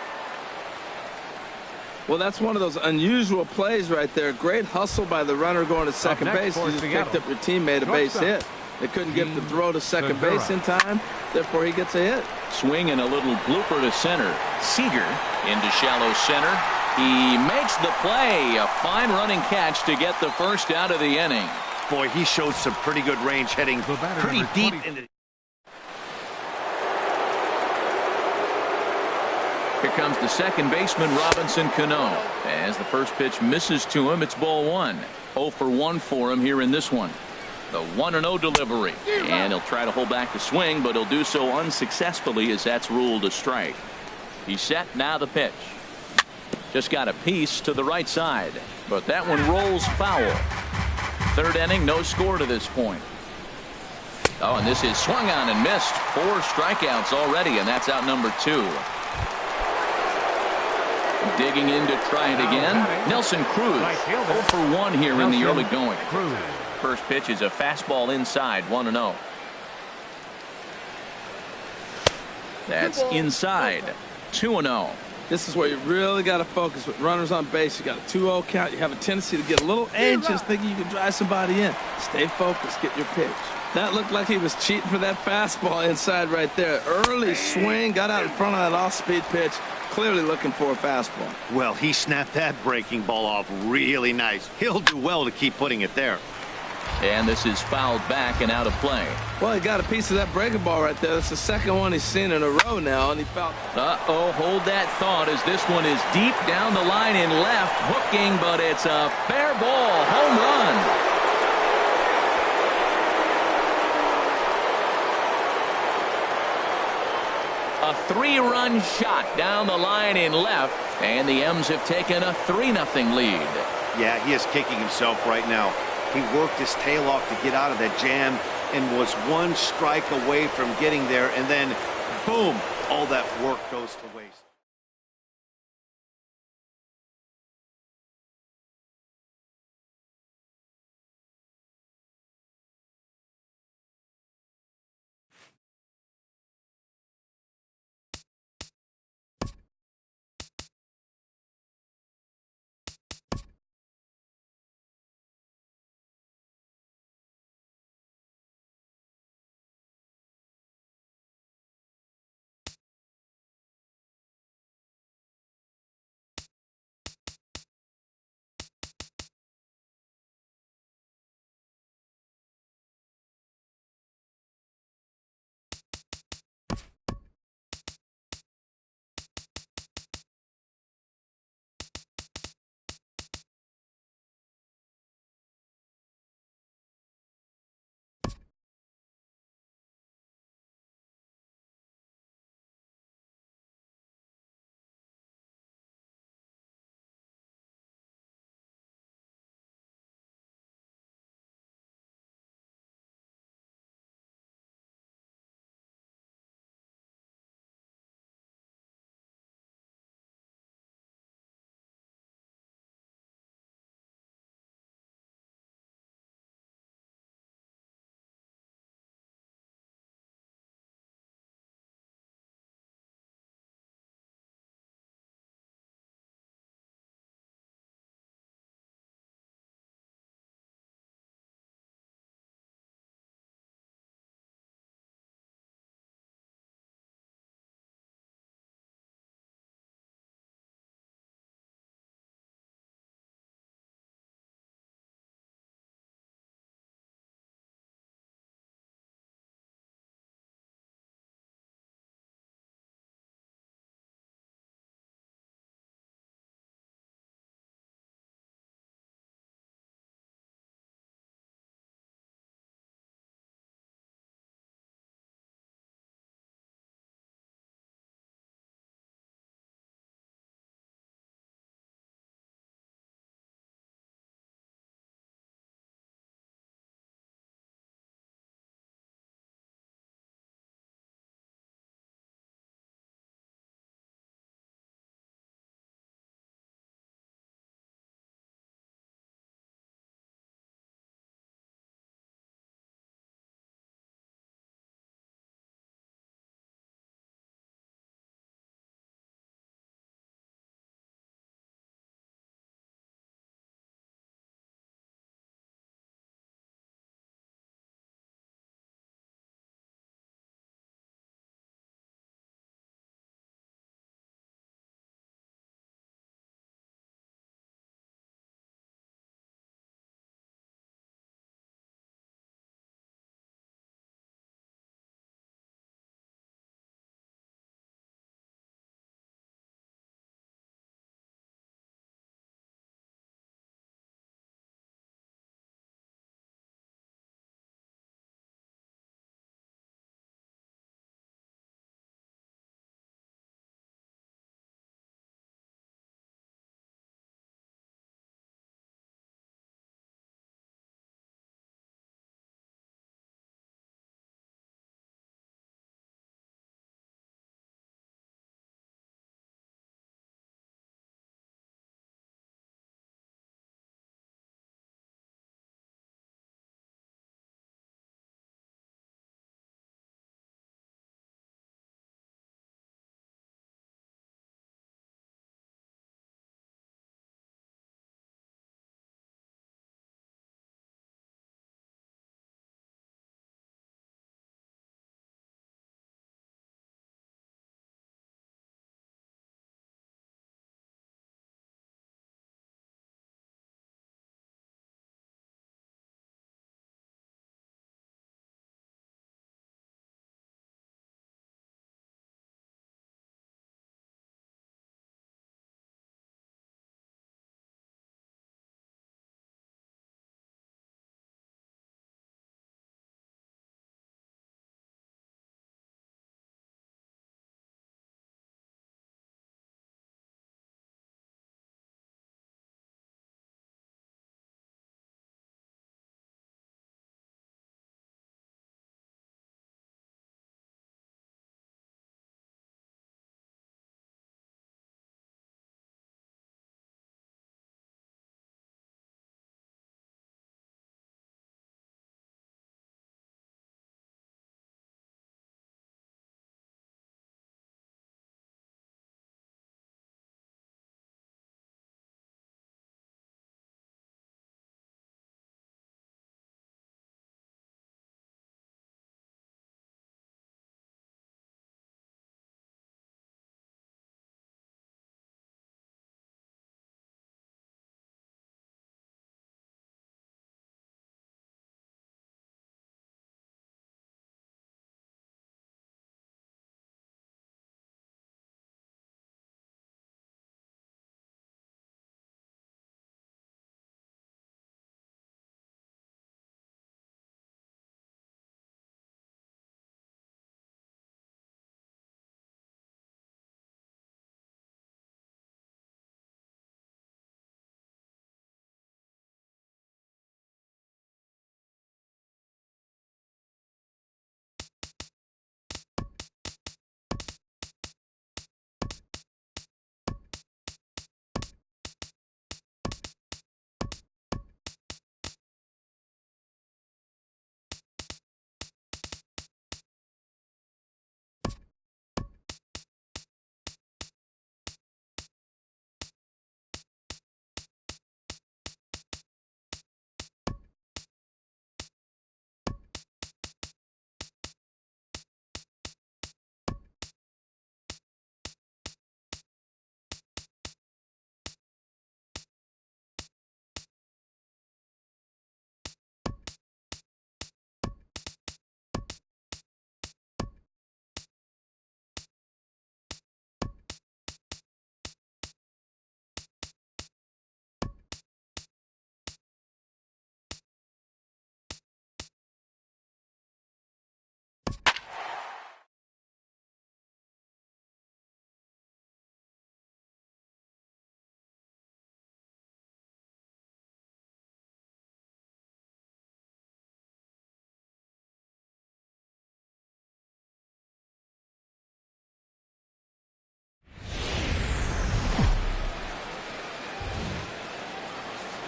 Well, that's one of those unusual plays right there. Great hustle by the runner going to second base. You just picked up your teammate a base hit. They couldn't get the throw to second base in time. Therefore, he gets a hit. Swing and a little blooper to center. Seager into shallow center. He makes the play. A fine running catch to get the first out of the inning. Boy, he showed some pretty good range heading pretty deep into. Here comes the second baseman, Robinson Cano. As the first pitch misses to him, it's ball 1. 0 for 1 for him here in this one. The 1-0 delivery. And he'll try to hold back the swing, but he'll do so unsuccessfully as that's ruled a strike. He's set. Now the pitch. Just got a piece to the right side, but that one rolls foul. 3rd inning, no score to this point. Oh, and this is swung on and missed. 4 strikeouts already, and that's out number 2. Digging in to try it again. Nelson Cruz 0 for 1 here in the early going. First pitch is a fastball inside. 1-0. That's inside. 2-0. This is where you really got to focus with runners on base. You got a 2-0 count. You have a tendency to get a little anxious thinking you can drive somebody in. Stay focused. Get your pitch. That looked like he was cheating for that fastball inside right there. Early swing. Got out in front of that off-speed pitch. Clearly looking for a fastball. Well, he snapped that breaking ball off really nice. He'll do well to keep putting it there. And this is fouled back and out of play. Well, he got a piece of that breaking ball right there. That's the second one he's seen in a row now, and he felt. Uh-oh, hold that thought as this one is deep down the line in left, hooking, but it's a fair ball. Home run. A 3-run shot down the line in left, and the M's have taken a 3-0 lead. Yeah, he is kicking himself right now. He worked his tail off to get out of that jam and was 1 strike away from getting there, and then boom, all that work goes to waste.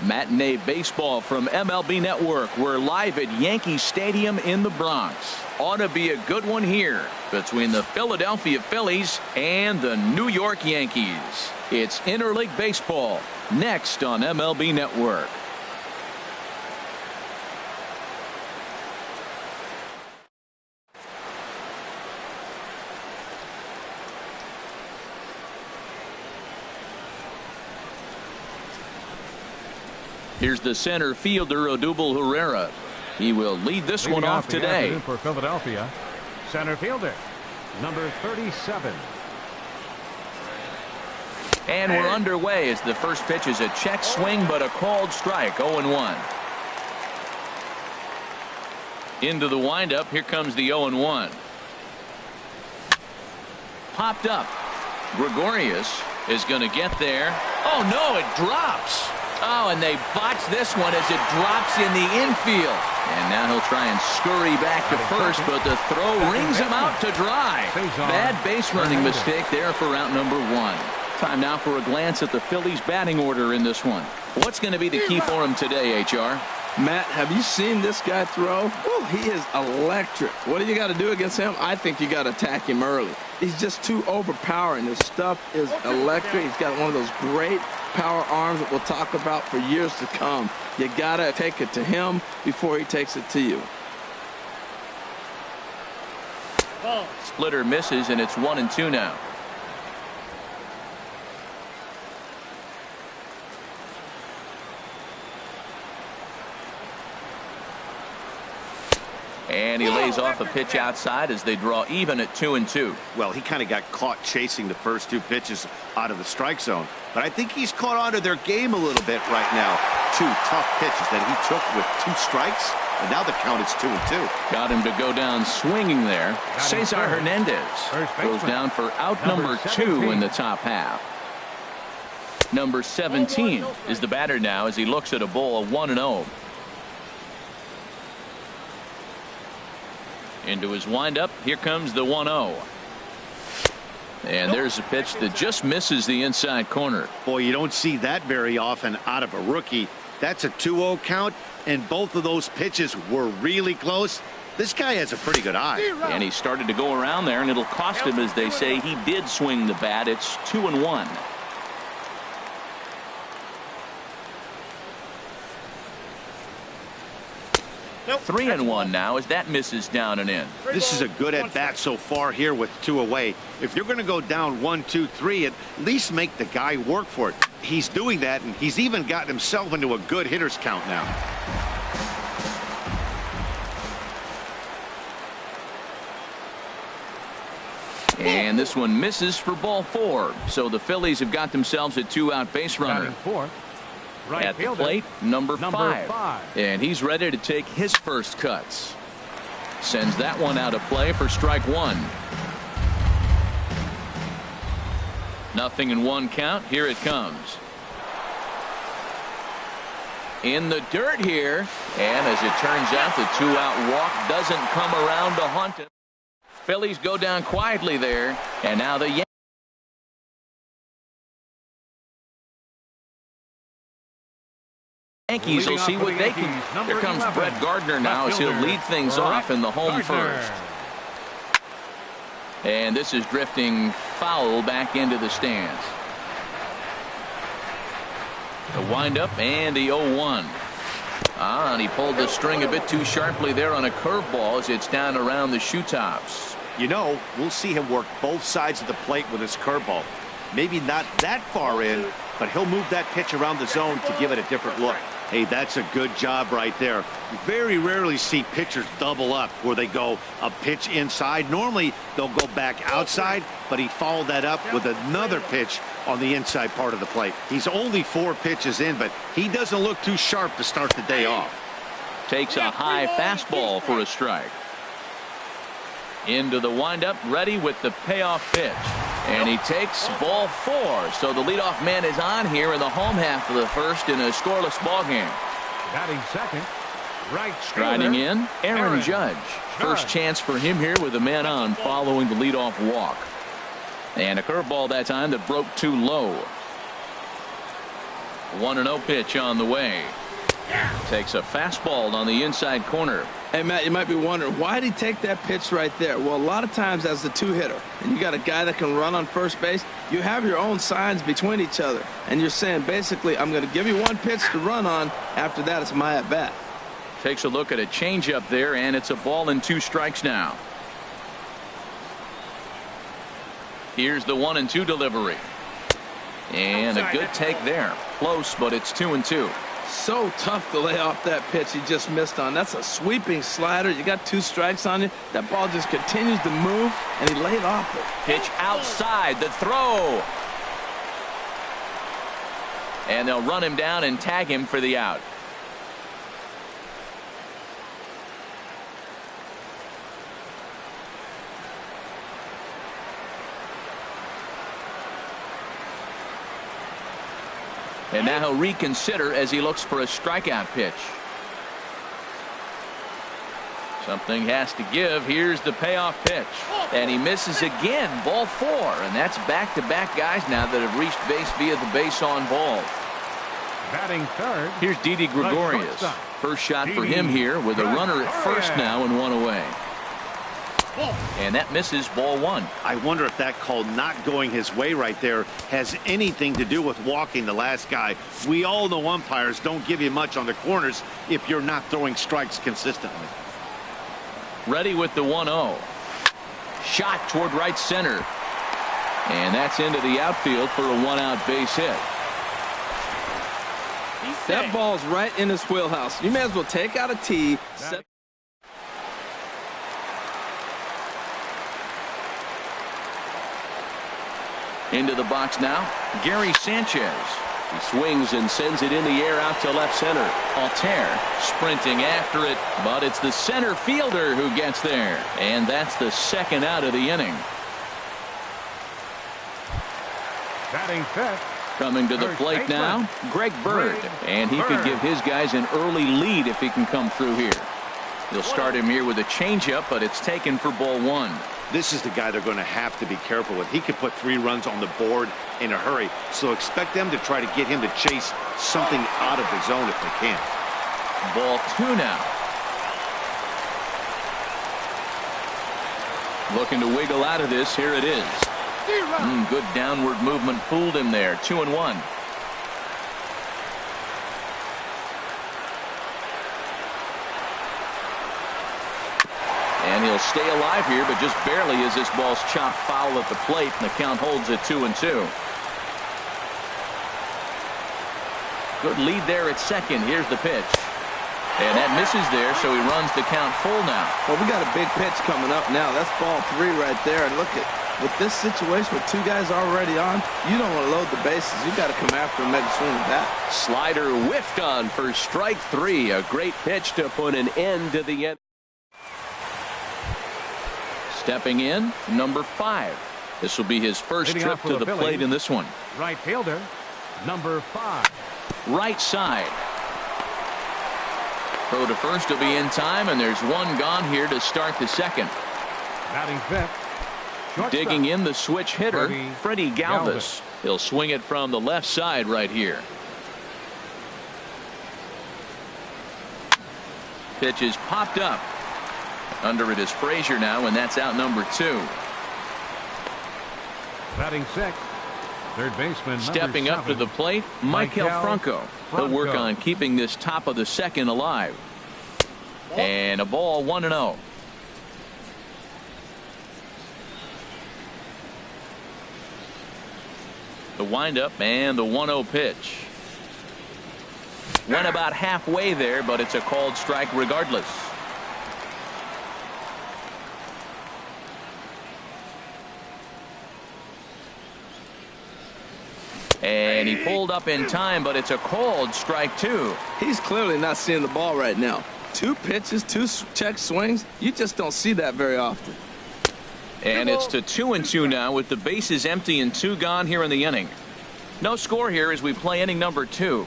Matinee baseball from MLB Network. We're live at Yankee Stadium in the Bronx. Ought to be a good one here between the Philadelphia Phillies and the New York Yankees. It's interleague baseball next on MLB Network. Here's the center fielder, Odubel Herrera. He will lead this one off today. For Philadelphia, center fielder, number 37. And we're underway as the first pitch is a check swing, but a called strike, 0-1. Into the windup, here comes the 0-1. Popped up. Gregorius is going to get there. Oh, no, it drops. Oh, and they botch this one as it drops in the infield. And now he'll try and scurry back to first, but the throw rings him out to dry. Bad base running mistake there for out number 1. Time now for a glance at the Phillies batting order in this one. What's going to be the key for him today, HR? Matt, have you seen this guy throw? Ooh, he is electric. What do you got to do against him? I think you got to attack him early. He's just too overpowering. His stuff is electric. He's got one of those great power arms that we'll talk about for years to come. You got to take it to him before he takes it to you. Splitter misses, and it's 1-2 now. And he lays off a pitch outside as they draw even at 2-2. Well, he kind of got caught chasing the first 2 pitches out of the strike zone. But I think he's caught on to their game a little bit right now. 2 tough pitches that he took with 2 strikes. And now the count is 2-2. Got him to go down swinging there. Cesar Hernandez goes down for out number 2 in the top half. Number 17 is the batter now as he looks at a ball of 1-0. Into his windup. Here comes the 1-0. And there's a pitch that just misses the inside corner. Boy, you don't see that very often out of a rookie. That's a 2-0 count, and both of those pitches were really close. This guy has a pretty good eye. And he started to go around there, and it'll cost him, as they say. He did swing the bat. It's 2-1. 3-1 now as that misses down and in. This is a good at bat so far here with 2 away. If you're going to go down 1, 2, 3, at least make the guy work for it. He's doing that, and he's even gotten himself into a good hitter's count now. And this one misses for ball 4. So the Phillies have got themselves a 2-out base runner. Right at the fielder, plate, number 5. And he's ready to take his first cuts. Sends that one out of play for strike 1. 0-1 count. Here it comes. In the dirt here. And as it turns out, the 2-out walk doesn't come around to haunt him. Phillies go down quietly there. And now the Yankees will see what they can. Here comes Brett Gardner now as he'll lead things off in the home first. And this is drifting foul back into the stands. The windup and the 0-1. And he pulled the string a bit too sharply there on a curveball as it's down around the shoe tops. You know, we'll see him work both sides of the plate with his curveball. Maybe not that far in, but he'll move that pitch around the zone to give it a different look. Hey, that's a good job right there. You very rarely see pitchers double up where they go a pitch inside. Normally, they'll go back outside, but he followed that up with another pitch on the inside part of the plate. He's only 4 pitches in, but he doesn't look too sharp to start the day off. Takes a high fastball for a strike. Into the windup, ready with the payoff pitch. And he takes ball 4. So the leadoff man is on here in the home half of the first in a scoreless ball game. Batting second, right striding in, Aaron Judge. First chance for him here with a man on following the leadoff walk. And a curveball that time that broke too low. 1-0 pitch on the way. Takes a fastball on the inside corner. Hey, Matt, you might be wondering, why did he take that pitch right there? Well, a lot of times as the two-hitter, and you got a guy that can run on first base, you have your own signs between each other. And you're saying, basically, I'm going to give you one pitch to run on. After that, it's my at-bat. Takes a look at a changeup there, and it's a ball and 2 strikes now. Here's the 1-2 delivery. And a good take there. Close, but it's 2-2. So tough to lay off that pitch he just missed on. That's a sweeping slider. You got 2 strikes on you. That ball just continues to move, and he laid off it. Pitch outside, the throw. And they'll run him down and tag him for the out. And now he'll reconsider as he looks for a strikeout pitch. Something has to give. Here's the payoff pitch. And he misses again. Ball 4. And that's back-to-back guys now that have reached base via the base on ball. Batting third. Here's Didi Gregorius. First shot for him here with a runner at first now and 1 away. And that misses, ball 1. I wonder if that call not going his way right there has anything to do with walking the last guy. We all know umpires don't give you much on the corners if you're not throwing strikes consistently. Ready with the 1-0. Shot toward right center. And that's into the outfield for a 1-out base hit. That ball's right in his wheelhouse. You may as well take out a tee. Into the box now, Gary Sanchez. He swings and sends it in the air out to left center. Altair sprinting after it, but it's the center fielder who gets there. And that's the 2nd out of the inning. Batting fifth. Coming to the plate now, Greg Bird. And he could give his guys an early lead if he can come through here. They'll start him here with a changeup, but it's taken for ball 1. This is the guy they're going to have to be careful with. He could put 3 runs on the board in a hurry, so expect them to try to get him to chase something out of the zone if they can. Ball 2 now. Looking to wiggle out of this. Here it is. Good downward movement fooled him there. 2-1. And he'll stay alive here, but just barely as this ball's chopped foul at the plate, and the count holds at 2-2. Good lead there at second. Here's the pitch. And that misses there, so he runs the count full now. Well, we got a big pitch coming up now. That's ball 3 right there. And look at, with this situation with 2 guys already on, you don't want to load the bases. You got to come after him, make a swing at that. Slider whiffed on for strike 3. A great pitch to put an end to the end. Stepping in, number 5. This will be his first trip to the plate in this one. Right fielder, number 5. Right side. Throw to first will be in time, and there's 1 gone here to start the 2nd. Batting fifth. Shortstop. Digging in the switch hitter, Freddie Galvis. He'll swing it from the left side right here. Pitch is popped up. Under it is Frazier now, and that's out number 2. Batting sixth. Third baseman. Stepping up to the plate, Michael Franco. He'll work on keeping this top of the 2nd alive. And a ball 1-0. The windup and the 1-0 pitch. Went about halfway there, but it's a called strike regardless. And he pulled up in time, but it's a called strike 2. He's clearly not seeing the ball right now. 2 pitches, 2 check swings. You just don't see that very often. And it's to 2-2 now with the bases empty and 2 gone here in the inning. No score here as we play inning number 2.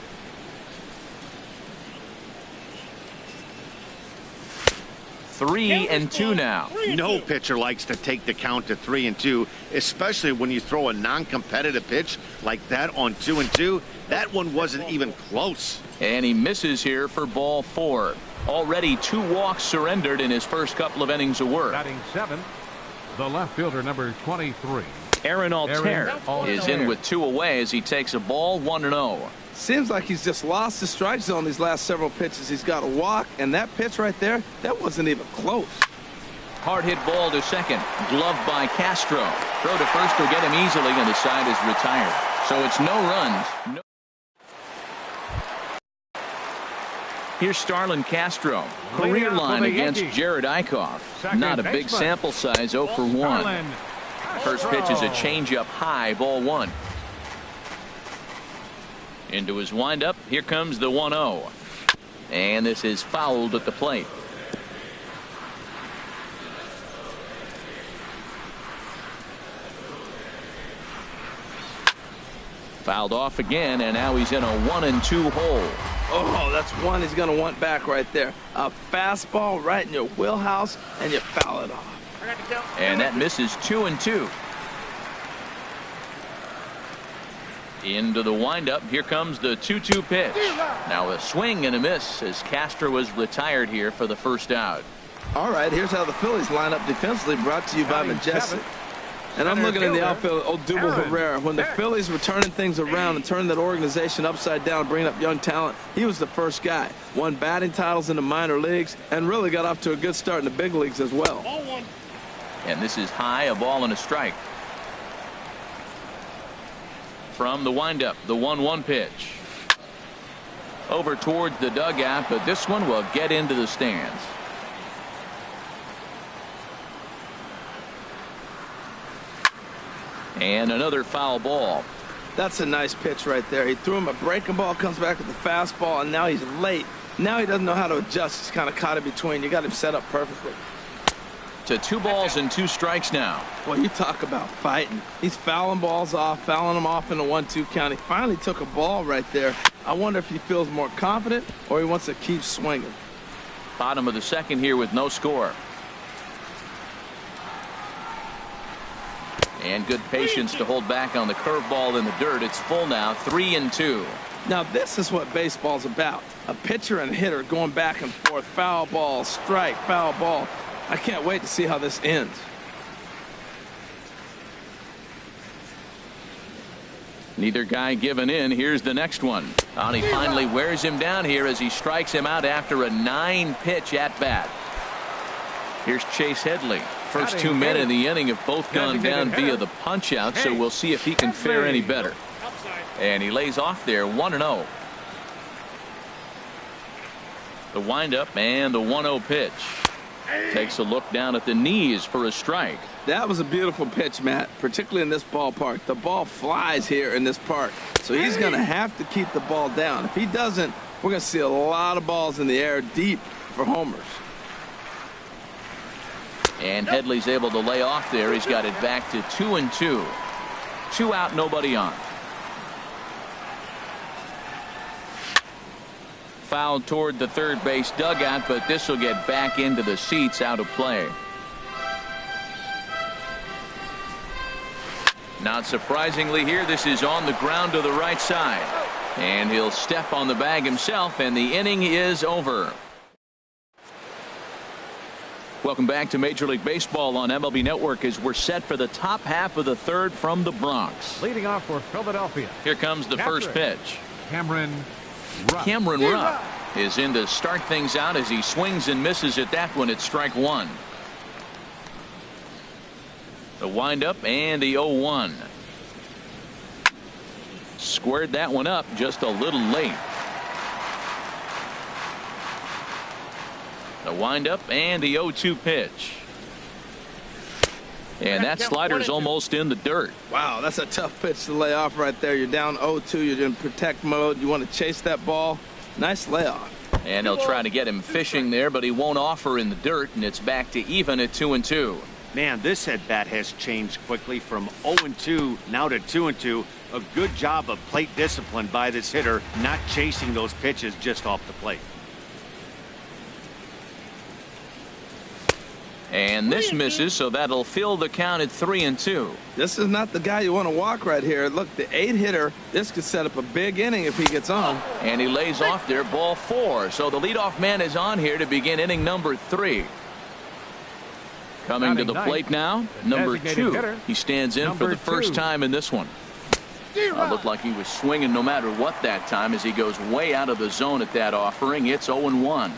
3-2 now. No pitcher likes to take the count to 3-2, especially when you throw a non-competitive pitch like that on 2-2. That one wasn't even close. And he misses here for ball 4. Already 2 walks surrendered in his first couple of innings of work. Batting 7th, the left fielder, number 23. Aaron Altair is in with 2 away as he takes a ball 1-0. Seems like he's just lost the strike zone these last several pitches. He's got a walk, and that pitch right there, that wasn't even close. Hard hit ball to second. Gloved by Castro. Throw to first will get him easily, and the side is retired. So it's no runs. Here's Starlin Castro. Career line against Jared Eichhoff. Not a big sample size, 0 for 1. First pitch is a changeup high, ball 1. Into his windup. Here comes the 1-0. And this is fouled at the plate. Fouled off again, and now he's in a 1-2 hole. Oh, that's one he's going to want back right there. A fastball right in your wheelhouse, and you foul it off. And that misses 2-2. Into the windup. Here comes the 2-2 pitch. Now a swing and a miss as Castro was retired here for the first out. All right, here's how the Phillies line up defensively, brought to you by Majestic. And I'm looking in the outfield, Odubel Herrera. When the Phillies were turning things around and turning that organization upside down, bringing up young talent, he was the first guy. Won batting titles in the minor leagues and really got off to a good start in the big leagues as well. And this is high, a ball and a strike. From the windup, the 1-1 pitch. Over towards the dugout, but this one will get into the stands. And another foul ball. That's a nice pitch right there. He threw him a breaking ball, comes back with the fastball, and now he's late. Now he doesn't know how to adjust. He's kind of caught in between. You got him set up perfectly. To 2 balls and 2 strikes now. Well, you talk about fighting. He's fouling balls off, fouling them off in the 1-2 count. He finally took a ball right there. I wonder if he feels more confident or he wants to keep swinging. Bottom of the second here with no score. And good patience to hold back on the curveball in the dirt. It's full now, 3-2. Now this is what baseball's about. A pitcher and hitter going back and forth. Foul ball, strike, foul ball. I can't wait to see how this ends. Neither guy giving in. Here's the next one. And he finally wears him down here as he strikes him out after a 9-pitch at bat. Here's Chase Headley. First 2 men in the inning have both gone down via the punch out, so we'll see if he can fare any better. And he lays off there, 1-0. The windup and the 1-0 pitch. Takes a look down at the knees for a strike. That was a beautiful pitch, Matt, particularly in this ballpark. The ball flies here in this park, so he's going to have to keep the ball down. If he doesn't, we're going to see a lot of balls in the air deep for homers. And Headley's able to lay off there. He's got it back to 2-2. 2 out, nobody on. Fouled toward the third base dugout, but this will get back into the seats, out of play. Not surprisingly here, this is on the ground to the right side. And he'll step on the bag himself, and the inning is over. Welcome back to Major League Baseball on MLB Network as we're set for the top half of the third from the Bronx. Leading off for Philadelphia. Here comes the first pitch. Cameron Rupp is in to start things out as he swings and misses at that one at strike 1. The windup and the 0-1. Squared that one up just a little late. The windup and the 0-2 pitch. And that slider's almost in the dirt. Wow, that's a tough pitch to lay off right there. You're down 0-2. You're in protect mode. You want to chase that ball. Nice layoff. And they'll try to get him fishing there, but he won't offer in the dirt, and it's back to even at 2-2. Man, this at-bat has changed quickly from 0-2 now to 2-2. A good job of plate discipline by this hitter, not chasing those pitches just off the plate. And this misses, so that'll fill the count at 3-2. This is not the guy you want to walk right here. Look, the 8-hitter, this could set up a big inning if he gets on. And he lays off there, ball 4. So the leadoff man is on here to begin inning number 3. Coming to the plate now, number 2. He stands in for the first time in this one. Looked like he was swinging no matter what that time as he goes way out of the zone at that offering. It's 0-1.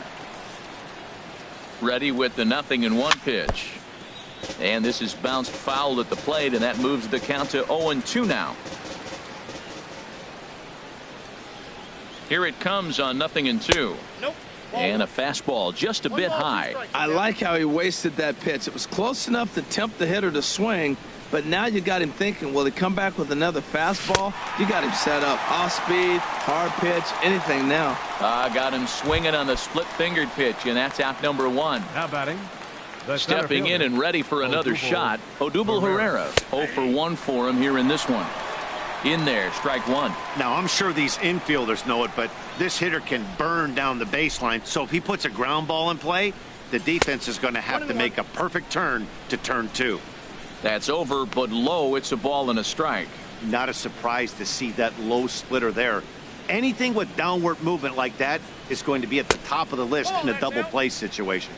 Ready with the 0-1 pitch. And this is bounced foul at the plate, and that moves the count to 0-2 now. Here it comes on 0-2. Nope. And a fastball just a bit high. I like how he wasted that pitch. It was close enough to tempt the hitter to swing, but now you got him thinking, will he come back with another fastball? You got him set up. Off speed, hard pitch, anything now. Got him swinging on the split-fingered pitch, and that's out number 1. Now batting. The Stepping in and ready for another shot, Odubel Herrera. 0 for 1 for him here in this one. In there, strike 1. Now, I'm sure these infielders know it, but this hitter can burn down the baseline. So if he puts a ground ball in play, the defense is going to have to make a perfect turn to turn 2. That's over, but low. It's a ball and a strike. Not a surprise to see that low splitter there. Anything with downward movement like that is going to be at the top of the list in a double play situation.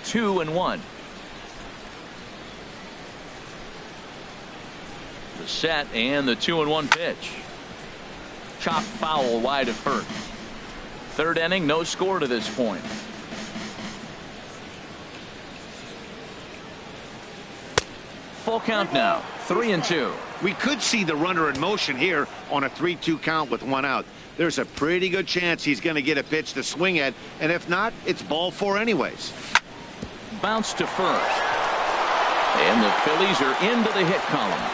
2-1. The set and the 2-1 pitch. Chopped foul wide of first. Third inning, no score to this point. Full count now, 3-2. We could see the runner in motion here on a 3-2 count with 1 out. There's a pretty good chance he's going to get a pitch to swing at, and if not, it's ball 4 anyways. Bounce to first. And the Phillies are into the hit column.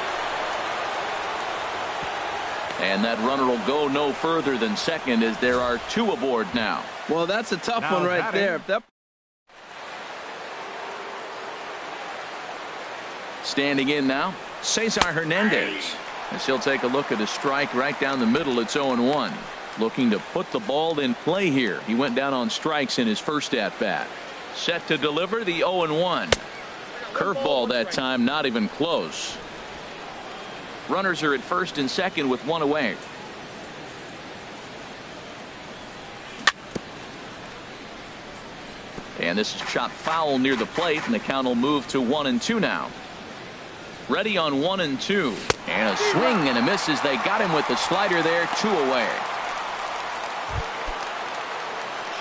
And that runner will go no further than second as there are 2 aboard now. Well, that's a tough one right there. Standing in now, Cesar Hernandez. As he'll take a look at a strike right down the middle. It's 0-1. Looking to put the ball in play here. He went down on strikes in his first at-bat. Set to deliver the 0-1. Curveball that time, not even close. Runners are at first and second with 1 away. And this is chopped foul near the plate, and the count will move to 1-2 now. Ready on 1-2. And a swing and a miss as they got him with the slider there. 2 away.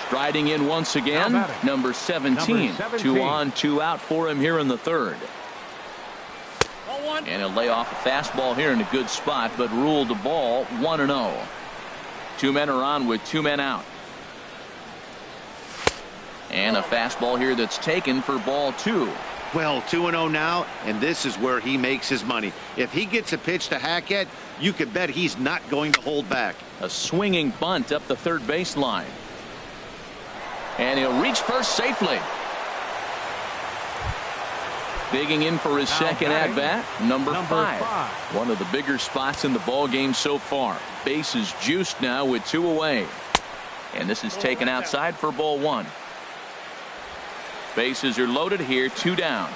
Striding in once again, number 17. 2 on, 2 out for him here in the third. And he'll lay off a fastball here in a good spot, but ruled the ball 1-0. 2 men are on with 2 men out. And a fastball here that's taken for ball 2. Well, 2-0 now, and this is where he makes his money. If he gets a pitch to hack at, you could bet he's not going to hold back. A swinging bunt up the third baseline. And he'll reach first safely. Digging in for his second at bat, number 5. One of the bigger spots in the ball game so far. Base is juiced now with 2 away. And this is taken outside for ball 1. Bases are loaded here, 2 down.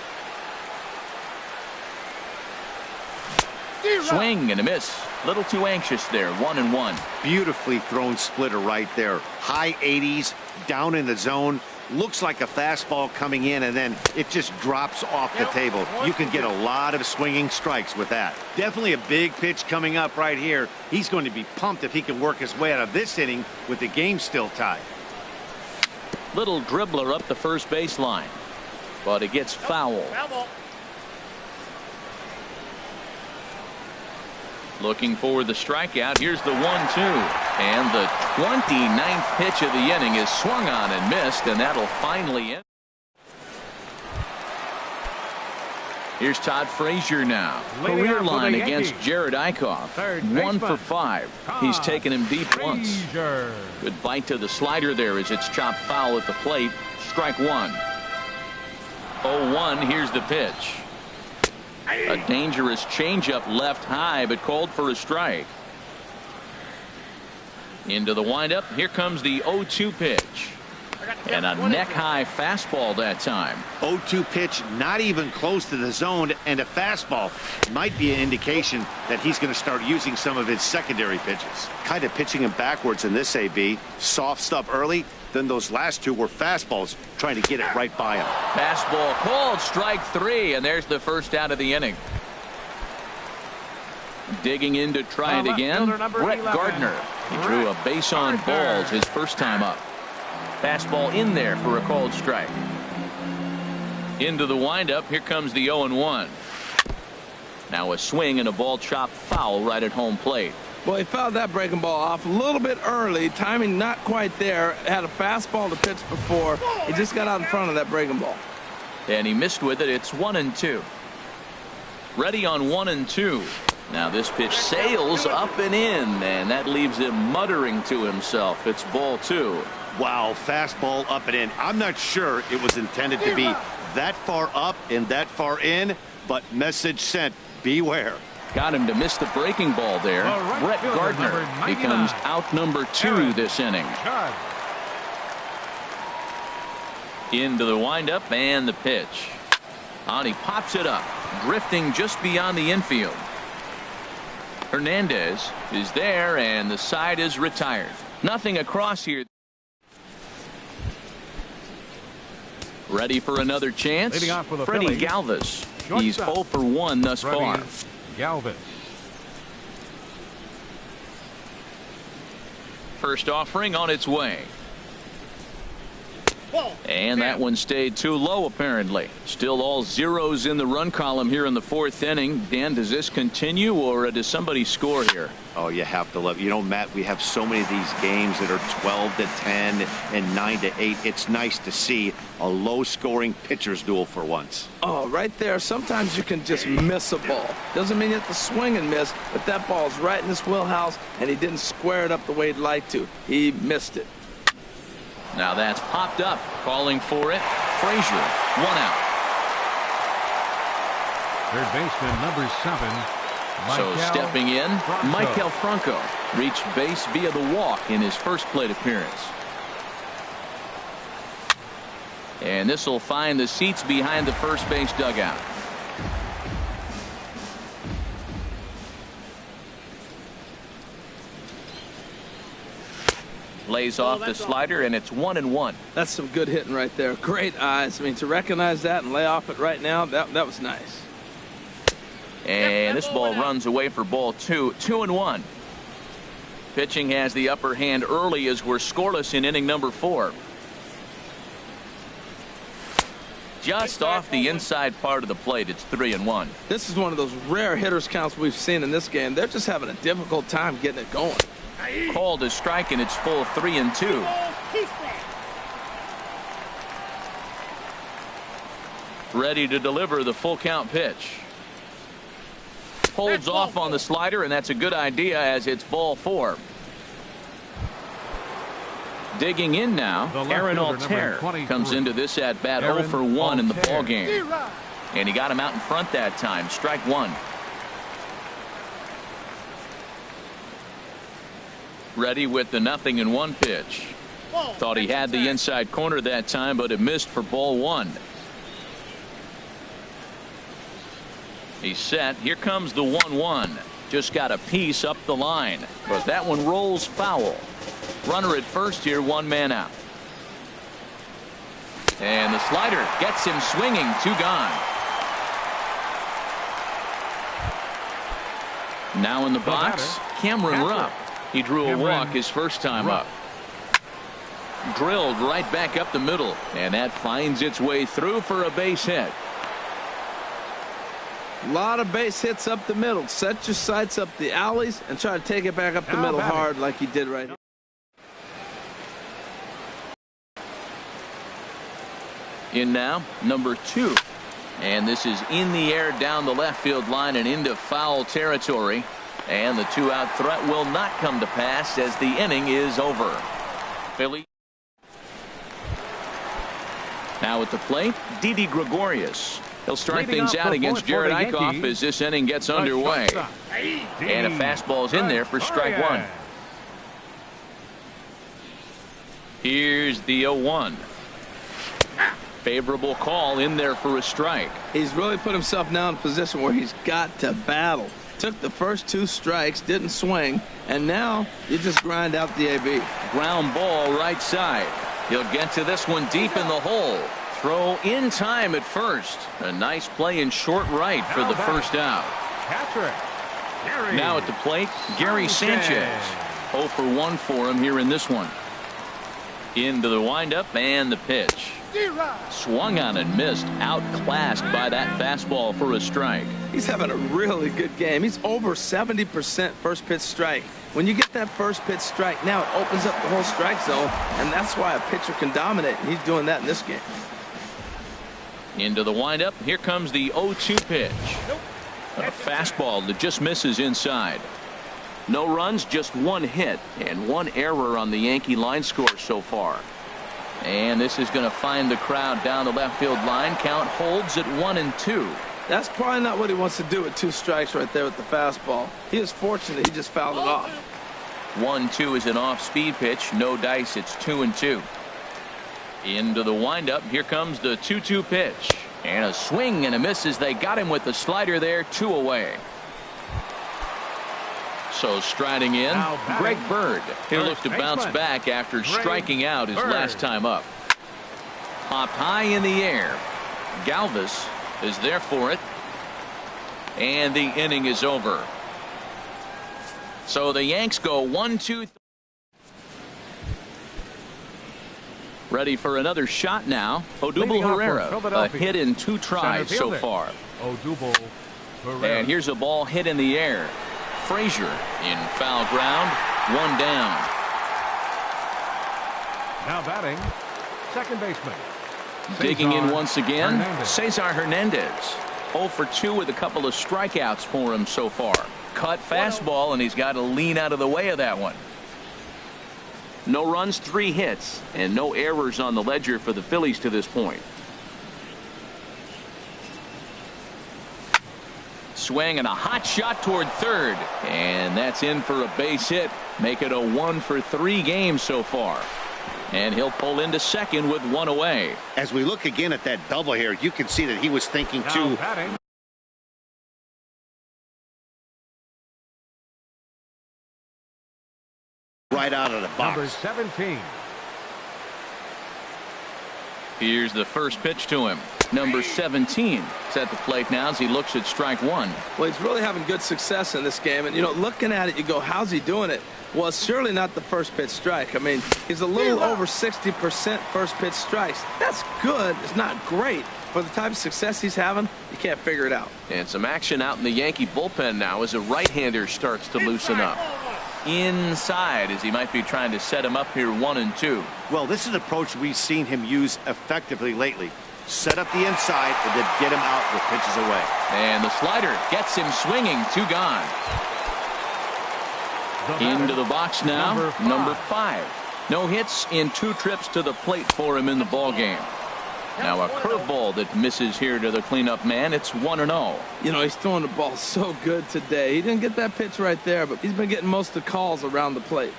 Swing and a miss. Little too anxious there. 1-1. Beautifully thrown splitter right there. High 80s, down in the zone. Looks like a fastball coming in, and then it just drops off the table. You can get a lot of swinging strikes with that. Definitely a big pitch coming up right here. He's going to be pumped if he can work his way out of this inning with the game still tied. Little dribbler up the first baseline, but it gets foul. Looking for the strikeout. Here's the 1-2. And the 29th pitch of the inning is swung on and missed, and that'll finally end. Here's Todd Frazier now. Career line against Jared Eichhoff. 1 for 5. He's taken him deep once. Good bite to the slider there as it's chopped foul at the plate. Strike 1. 0-1. Here's the pitch. A dangerous changeup left high, but called for a strike. Into the windup. Here comes the 0-2 pitch. And a neck-high fastball that time. 0-2 pitch, not even close to the zone, and a fastball might be an indication that he's going to start using some of his secondary pitches. Kind of pitching him backwards in this AB. Soft stuff early, then those last two were fastballs, trying to get it right by him. Fastball called, strike 3, and there's the first out of the inning. Digging in to try it again, Brett Gardner. He drew a base on balls his first time up. Fastball in there for a called strike. Into the windup. Here comes the 0-1. Now a swing and a ball chopped foul right at home plate. Well, he fouled that breaking ball off a little bit early. Timing not quite there. Had a fastball to pitch before. He just got out in front of that breaking ball. And he missed with it. It's 1-2. Ready on 1-2. Now this pitch sails up and in, and that leaves him muttering to himself. It's ball 2. Wow, fastball up and in. I'm not sure it was intended to be that far up and that far in, but message sent, beware. Got him to miss the breaking ball there. Brett Gardner becomes out number 2 this inning. Into the windup and the pitch. On, he pops it up, drifting just beyond the infield. Hernandez is there, and the side is retired. Nothing across here. Ready for another chance? Freddie Galvis. He's 0 for 1 thus far. Galvis. First offering on its way. And that one stayed too low, apparently. Still all zeros in the run column here in the 4th inning. Dan, does this continue, or does somebody score here? Oh, you have to love. You know, Matt, we have so many of these games that are 12-10 and 9-8. It's nice to see a low-scoring pitcher's duel for once. Oh, right there. Sometimes you can just miss a ball. Doesn't mean you have to swing and miss, but that ball's right in his wheelhouse, and he didn't square it up the way he'd like to. He missed it. Now that's popped up. Calling for it. Frazier. 1 out. Third baseman number 7. So stepping in, Maikel Franco reached base via the walk in his first plate appearance. And this will find the seats behind the first base dugout. Lays off the slider, and it's 1-1. That's some good hitting right there. Great eyes. I mean, to recognize that and lay off it right now, that was nice. And this ball runs away for ball 2. 2-1. Pitching has the upper hand early as we're scoreless in inning number 4. Just off the inside part of the plate. It's 3-1. This is one of those rare hitters counts we've seen in this game. They're just having a difficult time getting it going. Called a strike, and it's full 3-2. Ready to deliver the full count pitch. Holds off on the slider, and that's a good idea as it's ball 4. Digging in now, Aaron Altair comes into this at bat 0 for 1 in the ball game. And he got him out in front that time. Strike 1. Ready with the 0-1 pitch. Thought he had the inside corner that time, but it missed for ball 1. He's set. Here comes the 1-1. Just got a piece up the line, but that one rolls foul. Runner at first here, 1 man out. And the slider gets him swinging. 2 gone. Now in the box, Cameron Rupp. He drew a walk his first time up. Drilled right back up the middle, and that finds its way through for a base hit. A lot of base hits up the middle. Set your sights up the alleys and try to take it back up the middle hard like he did right here. In now, number 2. And this is in the air down the left field line and into foul territory. And the 2-out threat will not come to pass as the inning is over. Philly. Now at the plate, Didi Gregorius. He'll start things out against Jared Eichhoff as this inning gets underway. And a fastball's in there for strike 1. Here's the 0-1. Favorable call in there for a strike. He's really put himself now in a position where he's got to battle. Took the first 2 strikes, didn't swing, and now you just grind out the AB. Ground ball right side. He'll get to this one deep in the hole. Throw in time at first. A nice play in short right for the first out. Now at the plate, Gary Sanchez. 0 for 1 for him here in this one. Into the windup and the pitch. Swung on and missed. Outclassed by that fastball for a strike. He's having a really good game. He's over 70% first pitch strike. When you get that first pitch strike, now it opens up the whole strike zone, and that's why a pitcher can dominate. And he's doing that in this game. Into the windup. Here comes the 0-2 pitch. A fastball that just misses inside. No runs, just 1 hit, and 1 error on the Yankee line score so far. And this is going to find the crowd down the left field line. Count holds at 1-2. That's probably not what he wants to do with 2 strikes right there with the fastball. He is fortunate he just fouled it off. 1-2 is an off-speed pitch. No dice. It's 2-2. Into the windup. Here comes the 2-2 pitch. And a swing and a miss as they got him with the slider there. 2 away. So striding in, Greg Bird. He'll look to bounce back after striking out his last time up. Popped high in the air. Galvis is there for it. And the inning is over. So the Yanks go 1-2. Ready for another shot now. Odubel Herrera, a hit in 2 tries so far. And here's a ball hit in the air. Frazier in foul ground. 1 down. Now batting, second baseman. Digging in once again, Cesar Hernandez. 0 for 2 with a couple of strikeouts for him so far. Cut fastball, and he's got to lean out of the way of that one. No runs, 3 hits, and no errors on the ledger for the Phillies to this point. Swing and a hot shot toward third, and that's in for a base hit. Make it a 1 for 3 games so far. And he'll pull into second with 1 away. As we look again at that double here, you can see that he was thinking too. Right out of the box. Number 17. Here's the first pitch to him. Number 17 is at the plate now as he looks at strike 1. Well, he's really having good success in this game. And, you know, looking at it, you go, how's he doing it? Well, it's surely not the first pitch strike. I mean, he's a little over 60% first pitch strikes. That's good. It's not great. For the type of success he's having, you can't figure it out. And some action out in the Yankee bullpen now as a right-hander starts to loosen up. Inside as he might be trying to set him up here 1-2. Well, this is an approach we've seen him use effectively lately. Set up the inside and then get him out with pitches away. And the slider gets him swinging. 2 gone. Into the box now. Number 5. No hits in 2 trips to the plate for him in the ball game. Now a curveball that misses here to the cleanup man. It's 1-0. You know, he's throwing the ball so good today. He didn't get that pitch right there, but he's been getting most of the calls around the plate.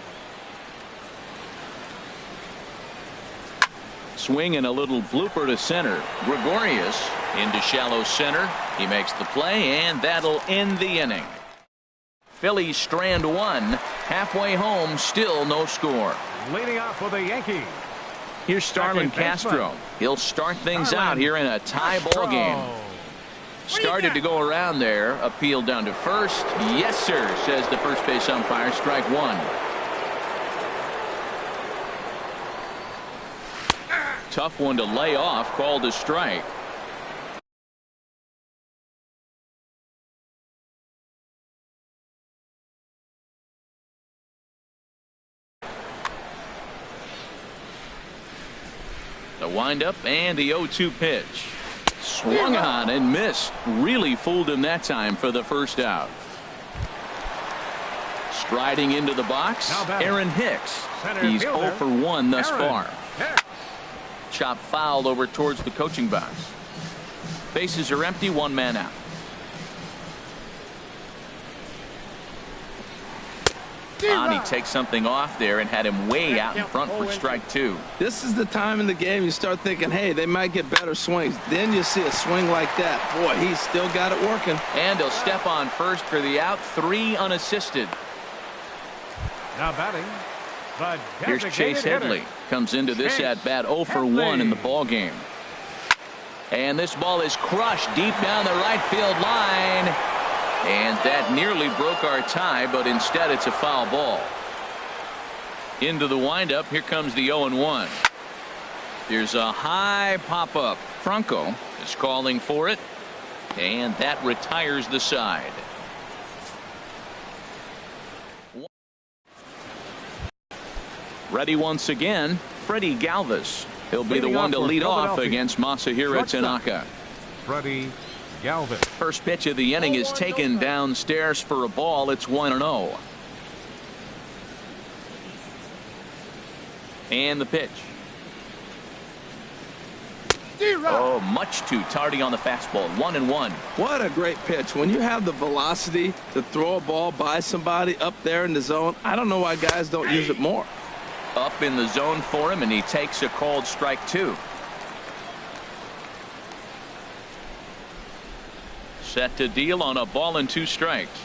Swing and a little blooper to center. Gregorius into shallow center. He makes the play, and that'll end the inning. Phillies strand 1. Halfway home, still no score. Leading off for the Yankees. Here's Starlin Castro. He'll start things out here in a tie ball game. Started to go around there. Appeal down to first. Yes, sir, says the first base umpire. Strike 1. Tough one to lay off. Called a strike. The windup and the 0-2 pitch. Swung on and missed. Really fooled him that time for the first out. Striding into the box, Aaron Hicks. He's 0 for 1 thus far. Chop foul over towards the coaching box. Bases are empty, 1 man out. And he takes something off there and had him way out in front for strike 2. This is the time in the game you start thinking, hey, they might get better swings. Then you see a swing like that. Boy, he's still got it working. And he'll step on first for the out, 3 unassisted. Now batting. Here's Chase Headley. Comes into this at bat 0 for 1 in the ball game. And this ball is crushed deep down the right field line. And that nearly broke our tie, but instead it's a foul ball. Into the windup. Here comes the 0-1. There's a high pop-up. Franco is calling for it. And that retires the side. Ready once again, Freddie Galvis. He'll be the one to lead off against Masahiro Tanaka. Freddie Galvis. First pitch of the inning is taken downstairs for a ball. It's 1-0. And the pitch. Oh, much too tardy on the fastball. 1-1. What a great pitch. When you have the velocity to throw a ball by somebody up there in the zone, I don't know why guys don't use it more. Up in the zone for him, and he takes a called strike 2. Set to deal on a ball and 2 strikes.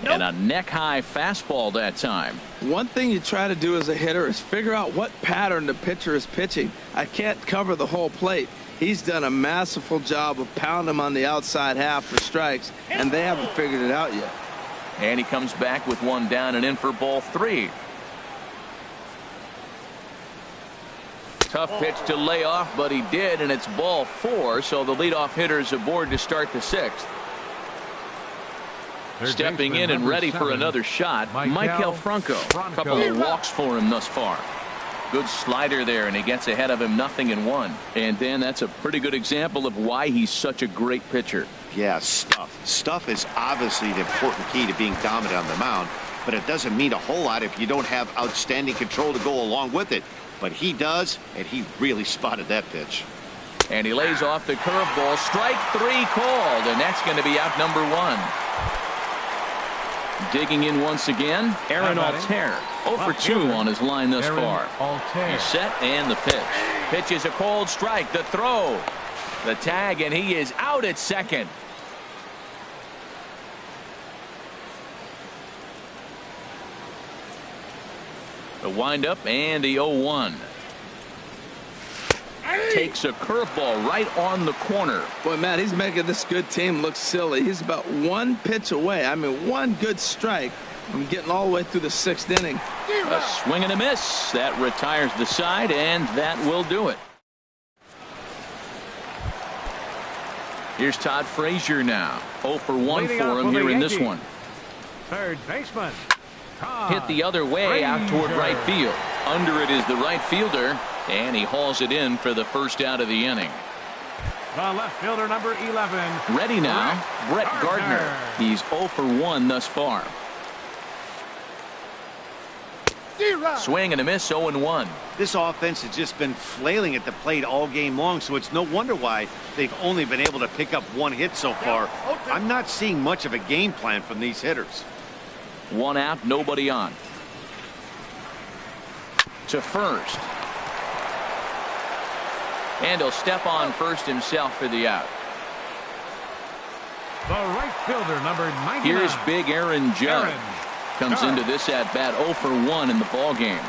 And a neck-high fastball that time. One thing you try to do as a hitter is figure out what pattern the pitcher is pitching. I can't cover the whole plate. He's done a masterful job of pounding him on the outside half for strikes, and they haven't figured it out yet. And he comes back with 1 down and in for ball 3. Tough pitch to lay off, but he did, and it's ball 4, so the leadoff hitter is aboard to start the 6th. Stepping in and ready for another shot, Maikel Franco. A couple of walks for him thus far. Good slider there, and he gets ahead of him 0-1. And then that's a pretty good example of why he's such a great pitcher. Yeah, stuff. Stuff is obviously the important key to being dominant on the mound, but it doesn't mean a whole lot if you don't have outstanding control to go along with it. But he does, and he really spotted that pitch. And he lays off the curveball. Strike 3 called, and that's going to be out number 1. Digging in once again, Aaron Altair. 0 for 2 on his line thus far. He's set, and the pitch. Pitch is a cold strike. The throw. The tag, and he is out at second. The windup and the 0-1. Takes a curveball right on the corner. Boy, Matt, he's making this good team look silly. He's about 1 pitch away. I mean, 1 good strike from getting all the way through the 6th inning. A swing and a miss. That retires the side, and that will do it. Here's Todd Frazier now. 0 for 1 for him here in this one. Third baseman. Hit the other way out toward right field. Under it is the right fielder, and he hauls it in for the first out of the inning. The left fielder, number 11. Ready now, Brett Gardner. He's 0 for 1 thus far. Swing and a miss, 0-1. This offense has just been flailing at the plate all game long, so it's no wonder why they've only been able to pick up 1 hit so far. I'm not seeing much of a game plan from these hitters. 1 out, nobody on. To first. And he'll step on first himself for the out. The right fielder, number 99. Here's big Aaron Judge. Comes into this at bat 0 for 1 in the ball game.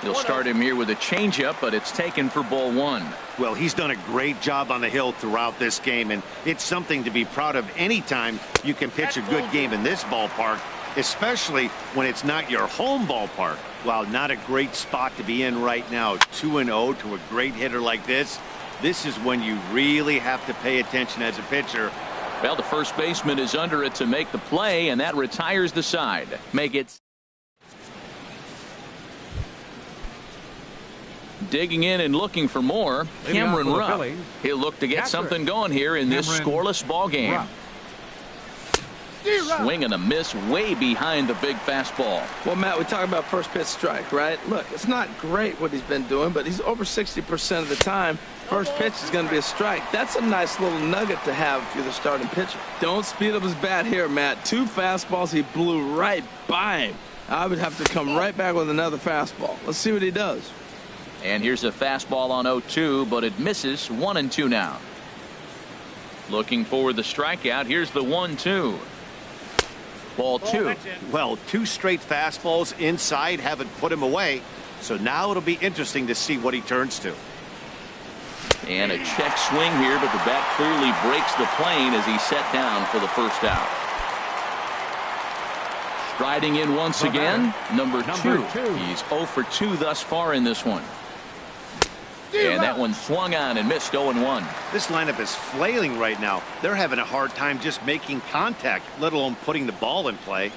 He'll start him here with a changeup, but it's taken for ball 1. Well, he's done a great job on the hill throughout this game, and it's something to be proud of anytime you can pitch a good game in this ballpark, especially when it's not your home ballpark. Well, not a great spot to be in right now. 2-0 to a great hitter like this. This is when you really have to pay attention as a pitcher. Well, the first baseman is under it to make the play, and that retires the side. Make it. Digging in and looking for more, Cameron Rupp. He'll look to get something going here in this scoreless ball game. Swing and a miss way behind the big fastball. Well, Matt, we talk about first pitch strike, right? Look, it's not great what he's been doing, but he's over 60% of the time. First pitch is going to be a strike. That's a nice little nugget to have if you're the starting pitcher. Don't speed up his bat here, Matt. 2 fastballs, he blew right by him. I would have to come right back with another fastball. Let's see what he does. And here's a fastball on 0-2, but it misses. 1-2 now. Looking for the strikeout. Here's the 1-2. Ball 2. Well, 2 straight fastballs inside haven't put him away. So now it'll be interesting to see what he turns to. And a check swing here, but the bat clearly breaks the plane as he's set down for the first out. Striding in once again, number 2. He's 0 for 2 thus far in this one. And that one swung on and missed. 0-1. This lineup is flailing right now. They're having a hard time just making contact, let alone putting the ball in play.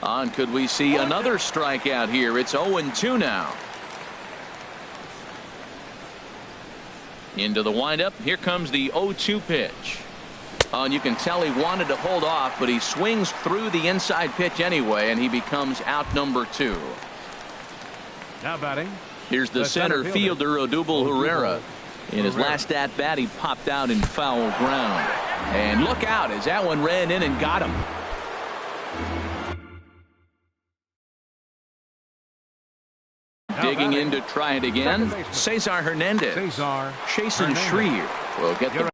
On, could we see another strikeout here? It's 0-2 now. Into the windup. Here comes the 0-2 pitch. And you can tell he wanted to hold off, but he swings through the inside pitch anyway, and he becomes out number 2. Now batting. Here's the center fielder, Odubel Herrera. In his last at-bat, he popped out in foul ground. And look out as that one ran in and got him. Digging in to try it again. Cesar Hernandez. Chasen Shreer will get the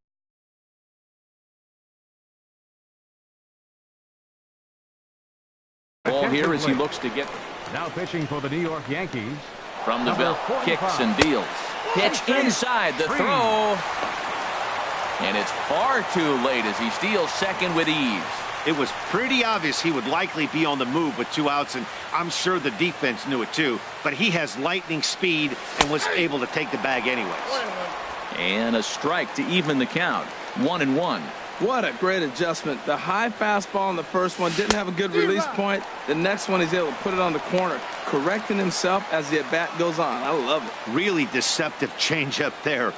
ball here as he looks to get. Now pitching for the New York Yankees. From the belt, kicks and deals. Pitch inside the throw. And it's far too late as he steals second with ease. It was pretty obvious he would likely be on the move with 2 outs, and I'm sure the defense knew it too. But he has lightning speed and was able to take the bag anyways. And a strike to even the count. 1-1. What a great adjustment. The high fastball in the first one didn't have a good release point. The next one he's able to put it on the corner, correcting himself as the at-bat goes on. I love it. Really deceptive changeup there.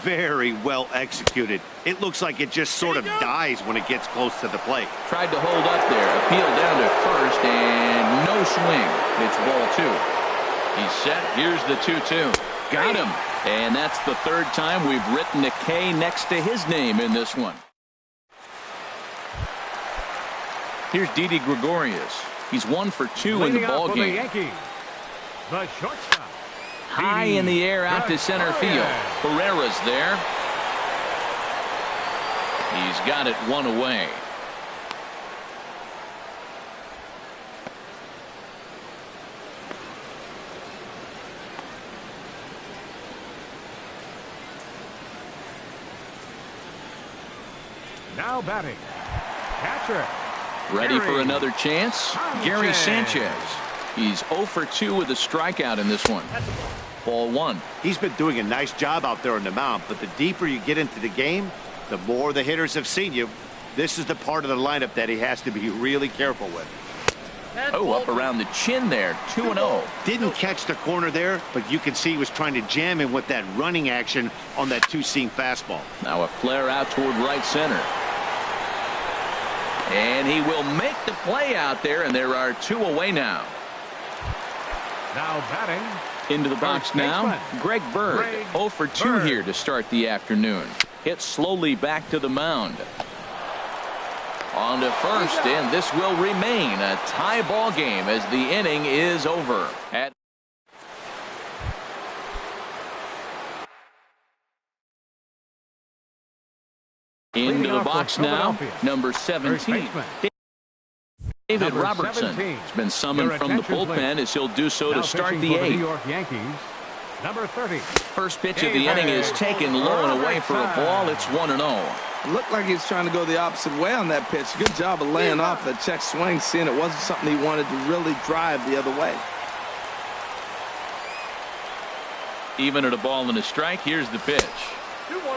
Very well executed. It looks like it just sort of dies when it gets close to the plate. Tried to hold up there. Appealed down to first, and no swing. It's ball 2. He's set. Here's the 2-2. Got him. And that's the 3rd time we've written a K next to his name in this one. Here's Didi Gregorius. He's 1 for 2 in the ball game. The shortstop. High in the air out to center field. Pereira's there. He's got it 1 away. Now batting. Catcher. Ready for another chance? Gary Sanchez. He's 0 for 2 with a strikeout in this one. Ball 1. He's been doing a nice job out there on the mound, but the deeper you get into the game, the more the hitters have seen you. This is the part of the lineup that he has to be really careful with. Oh, up around the chin there. 2-0. Didn't catch the corner there, but you can see he was trying to jam him with that running action on that 2-seam fastball. Now a flare out toward right center. And he will make the play out there, and there are 2 away now. Now batting. Into the box now, Greg Bird. 0 for 2 here to start the afternoon. Hit slowly back to the mound. On to first, and this will remain a tie ball game as the inning is over. Into the box now, number 17. David Robertson has been summoned from the bullpen as he'll do so to start the 8th. New York Yankees, number 30. First pitch of the inning is taken low and away for a ball. It's 1-0. Looked like he was trying to go the opposite way on that pitch. Good job of laying off that check swing, seeing it wasn't something he wanted to really drive the other way. Even at a ball and a strike, here's the pitch.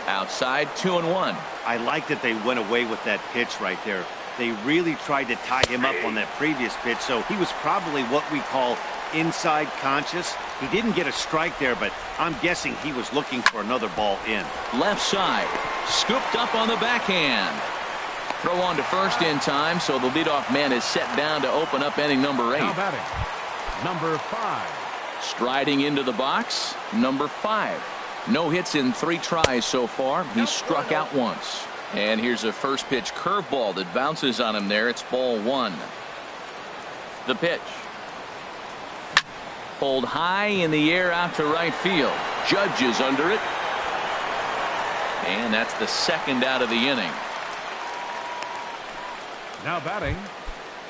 Outside, 2-1. I like that they went away with that pitch right there. They really tried to tie him up on that previous pitch, so he was probably what we call inside conscious. He didn't get a strike there, but I'm guessing he was looking for another ball in. Left side, scooped up on the backhand. Throw on to first in time, so the leadoff man is set down to open up inning number 8. Now batting, number 5. Striding into the box, number 5. No hits in 3 tries so far. He's struck out once. And here's a first pitch curveball that bounces on him there. It's ball 1. The pitch. Pulled high in the air out to right field. Judge is under it. And that's the second out of the inning. Now batting,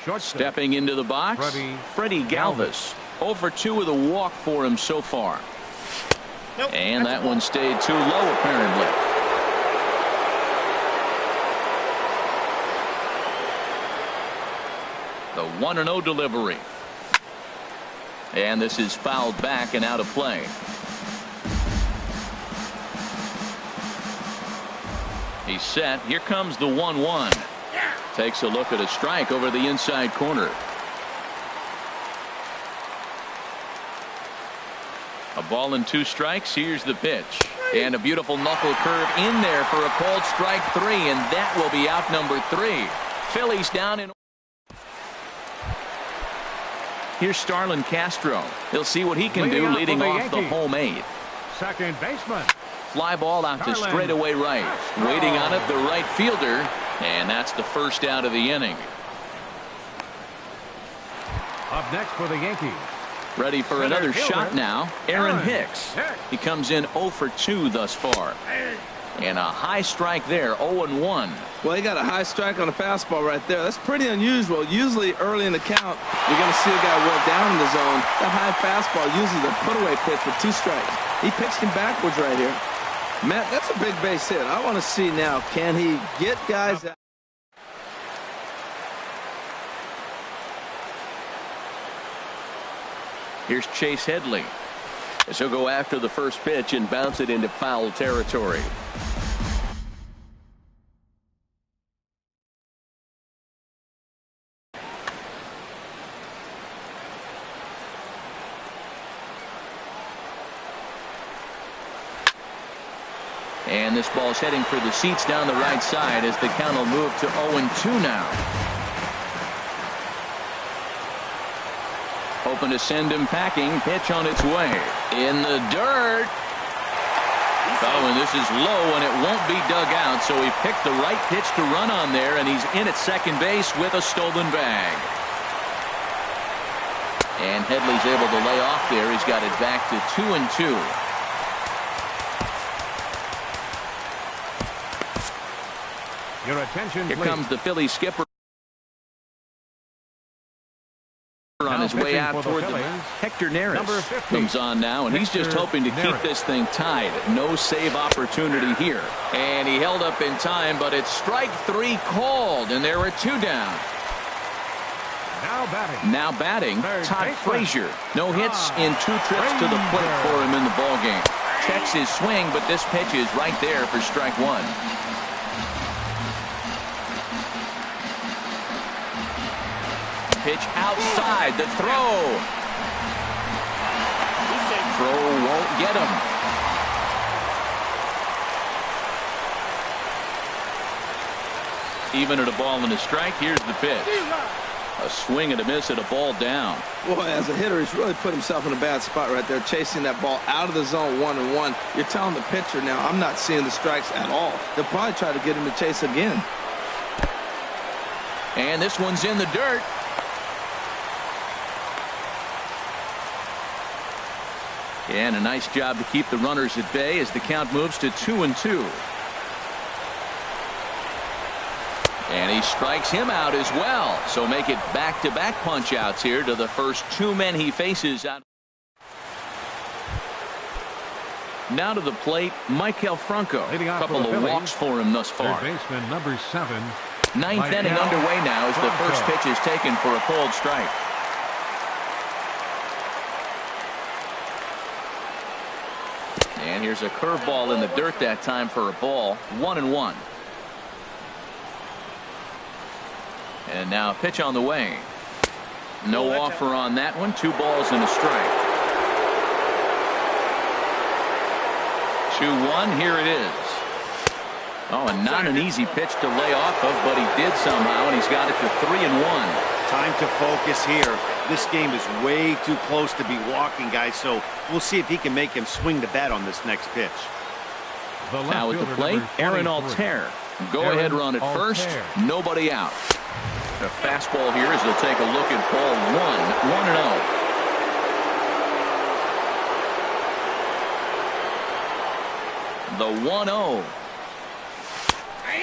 shortstop. Stepping into the box, Freddie Galvis. 0 for 2 with a walk for him so far. Nope, and that one stayed too low apparently. The 1-0 delivery. And this is fouled back and out of play. He's set. Here comes the 1-1. Takes a look at a strike over the inside corner. A ball and 2 strikes. Here's the pitch. And a beautiful knuckle curve in there for a called strike 3. And that will be out number 3. Phillies down in. Here's Starlin Castro. He'll see what he can do leading off the home 8. Second baseman. Fly ball out to straightaway right. Waiting on it, the right fielder. And that's the first out of the inning. Up next for the Yankees. Ready for another shot now. Aaron Hicks. He comes in 0 for 2 thus far. And a high strike there, 0-1. Well, he got a high strike on a fastball right there. That's pretty unusual. Usually early in the count, you're going to see a guy well down in the zone. That high fastball usually the put-away pitch with 2 strikes. He pitched him backwards right here. Matt, that's a big base hit. I want to see now, can he get guys out? Here's Chase Headley. As he'll go after the first pitch and bounce it into foul territory. And this ball's heading for the seats down the right side as the count will move to 0-2 now. Hoping to send him packing. Pitch on its way. In the dirt. Oh, and this is low, and it won't be dug out, so he picked the right pitch to run on there, and he's in at second base with a stolen bag. And Headley's able to lay off there. He's got it back to 2-2. Your attention, Here please. comes the Philly skipper on his way out toward the Hector Neris comes on now, and he's just hoping to keep this thing tied. No save opportunity here, and he held up in time, but it's strike 3 called, and there are 2 down. Now batting Todd Frazier. No hits in 2 trips to the plate for him in the ball game. Checks his swing, but this pitch is right there for strike 1. Pitch outside, the throw. Throw won't get him. Even at a ball and a strike, here's the pitch. A swing and a miss at a ball down. Boy, as a hitter, he's really put himself in a bad spot right there, chasing that ball out of the zone 1-1. You're telling the pitcher now, I'm not seeing the strikes at all. They'll probably try to get him to chase again. And this one's in the dirt. And a nice job to keep the runners at bay as the count moves to 2-2. And he strikes him out as well. So make it back-to-back punch-outs here to the first 2 men he faces out. Now to the plate, Maikel Franco. A couple of walks for him thus far. Third baseman number 7. 9th inning underway now as the first pitch is taken for a cold strike. And here's a curveball in the dirt that time for a ball. 1-1. And now a pitch on the way. No offer on that one. 2 balls and a strike. 2-1. Here it is. Oh, and not an easy pitch to lay off of, but he did somehow, and he's got it to 3-1. Time to focus here. This game is way too close to be walking, guys, so we'll see if he can make him swing the bat on this next pitch. Now at the plate, Aaron Altair. Go-ahead run at first, nobody out. The fastball here as they'll take a look at ball 1, 1-0. The 1-0.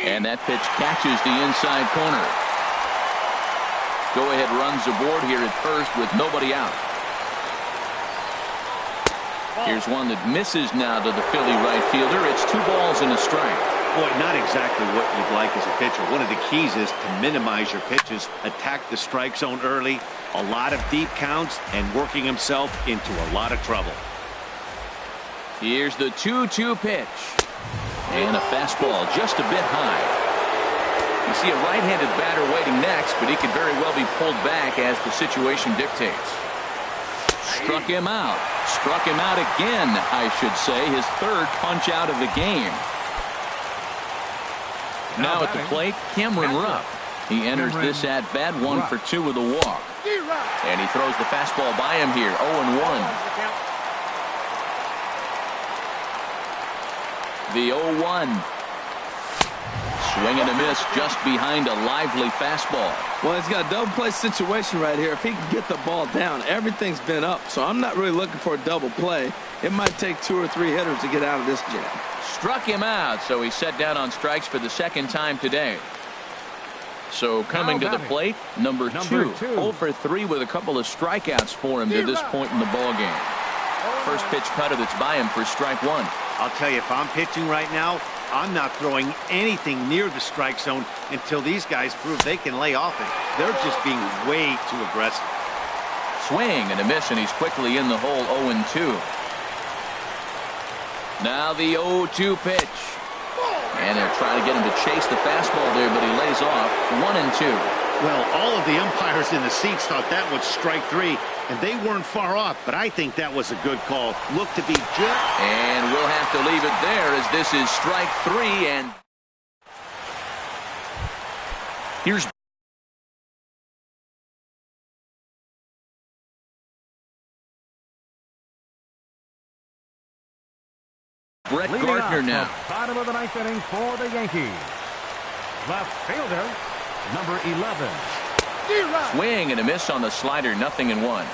And that pitch catches the inside corner. Go-ahead runs aboard here at first with nobody out. Here's one that misses now to the Philly right fielder. It's 2 balls and a strike. Boy, not exactly what you'd like as a pitcher. One of the keys is to minimize your pitches, attack the strike zone early, a lot of deep counts, and working himself into a lot of trouble. Here's the 2-2 pitch. And a fastball just a bit high. You see a right-handed batter waiting next, but he could very well be pulled back as the situation dictates. Struck him out. Struck him out again, I should say. His 3rd punch out of the game. Now at the plate, Cameron Rupp. He enters this at-bat 1 for 2 with a walk. And he throws the fastball by him here, 0-1. The 0-1. Swing and a miss just behind a lively fastball. Well, he's got a double play situation right here. If he can get the ball down, everything's been up. So I'm not really looking for a double play. It might take 2 or 3 hitters to get out of this jam. Struck him out, so he's set down on strikes for the 2nd time today. So coming to the plate, number 2. 0 for 3 with a couple of strikeouts for him to this point in the ball game. First pitch cutter that's by him for strike 1. I'll tell you, if I'm pitching right now, I'm not throwing anything near the strike zone until these guys prove they can lay off it. They're just being way too aggressive. Swing and a miss, and he's quickly in the hole, 0-2. Now the 0-2 pitch. And they're trying to get him to chase the fastball there, but he lays off, 1-2. Well, all of the umpires in the seats thought that was strike 3, and they weren't far off, but I think that was a good call. Look to be just... And we'll have to leave it there as this is strike 3, and here's Brett Gardner now. Bottom of the 9th inning for the Yankees. Left fielder, number 11. Swing and a miss on the slider, 0-1.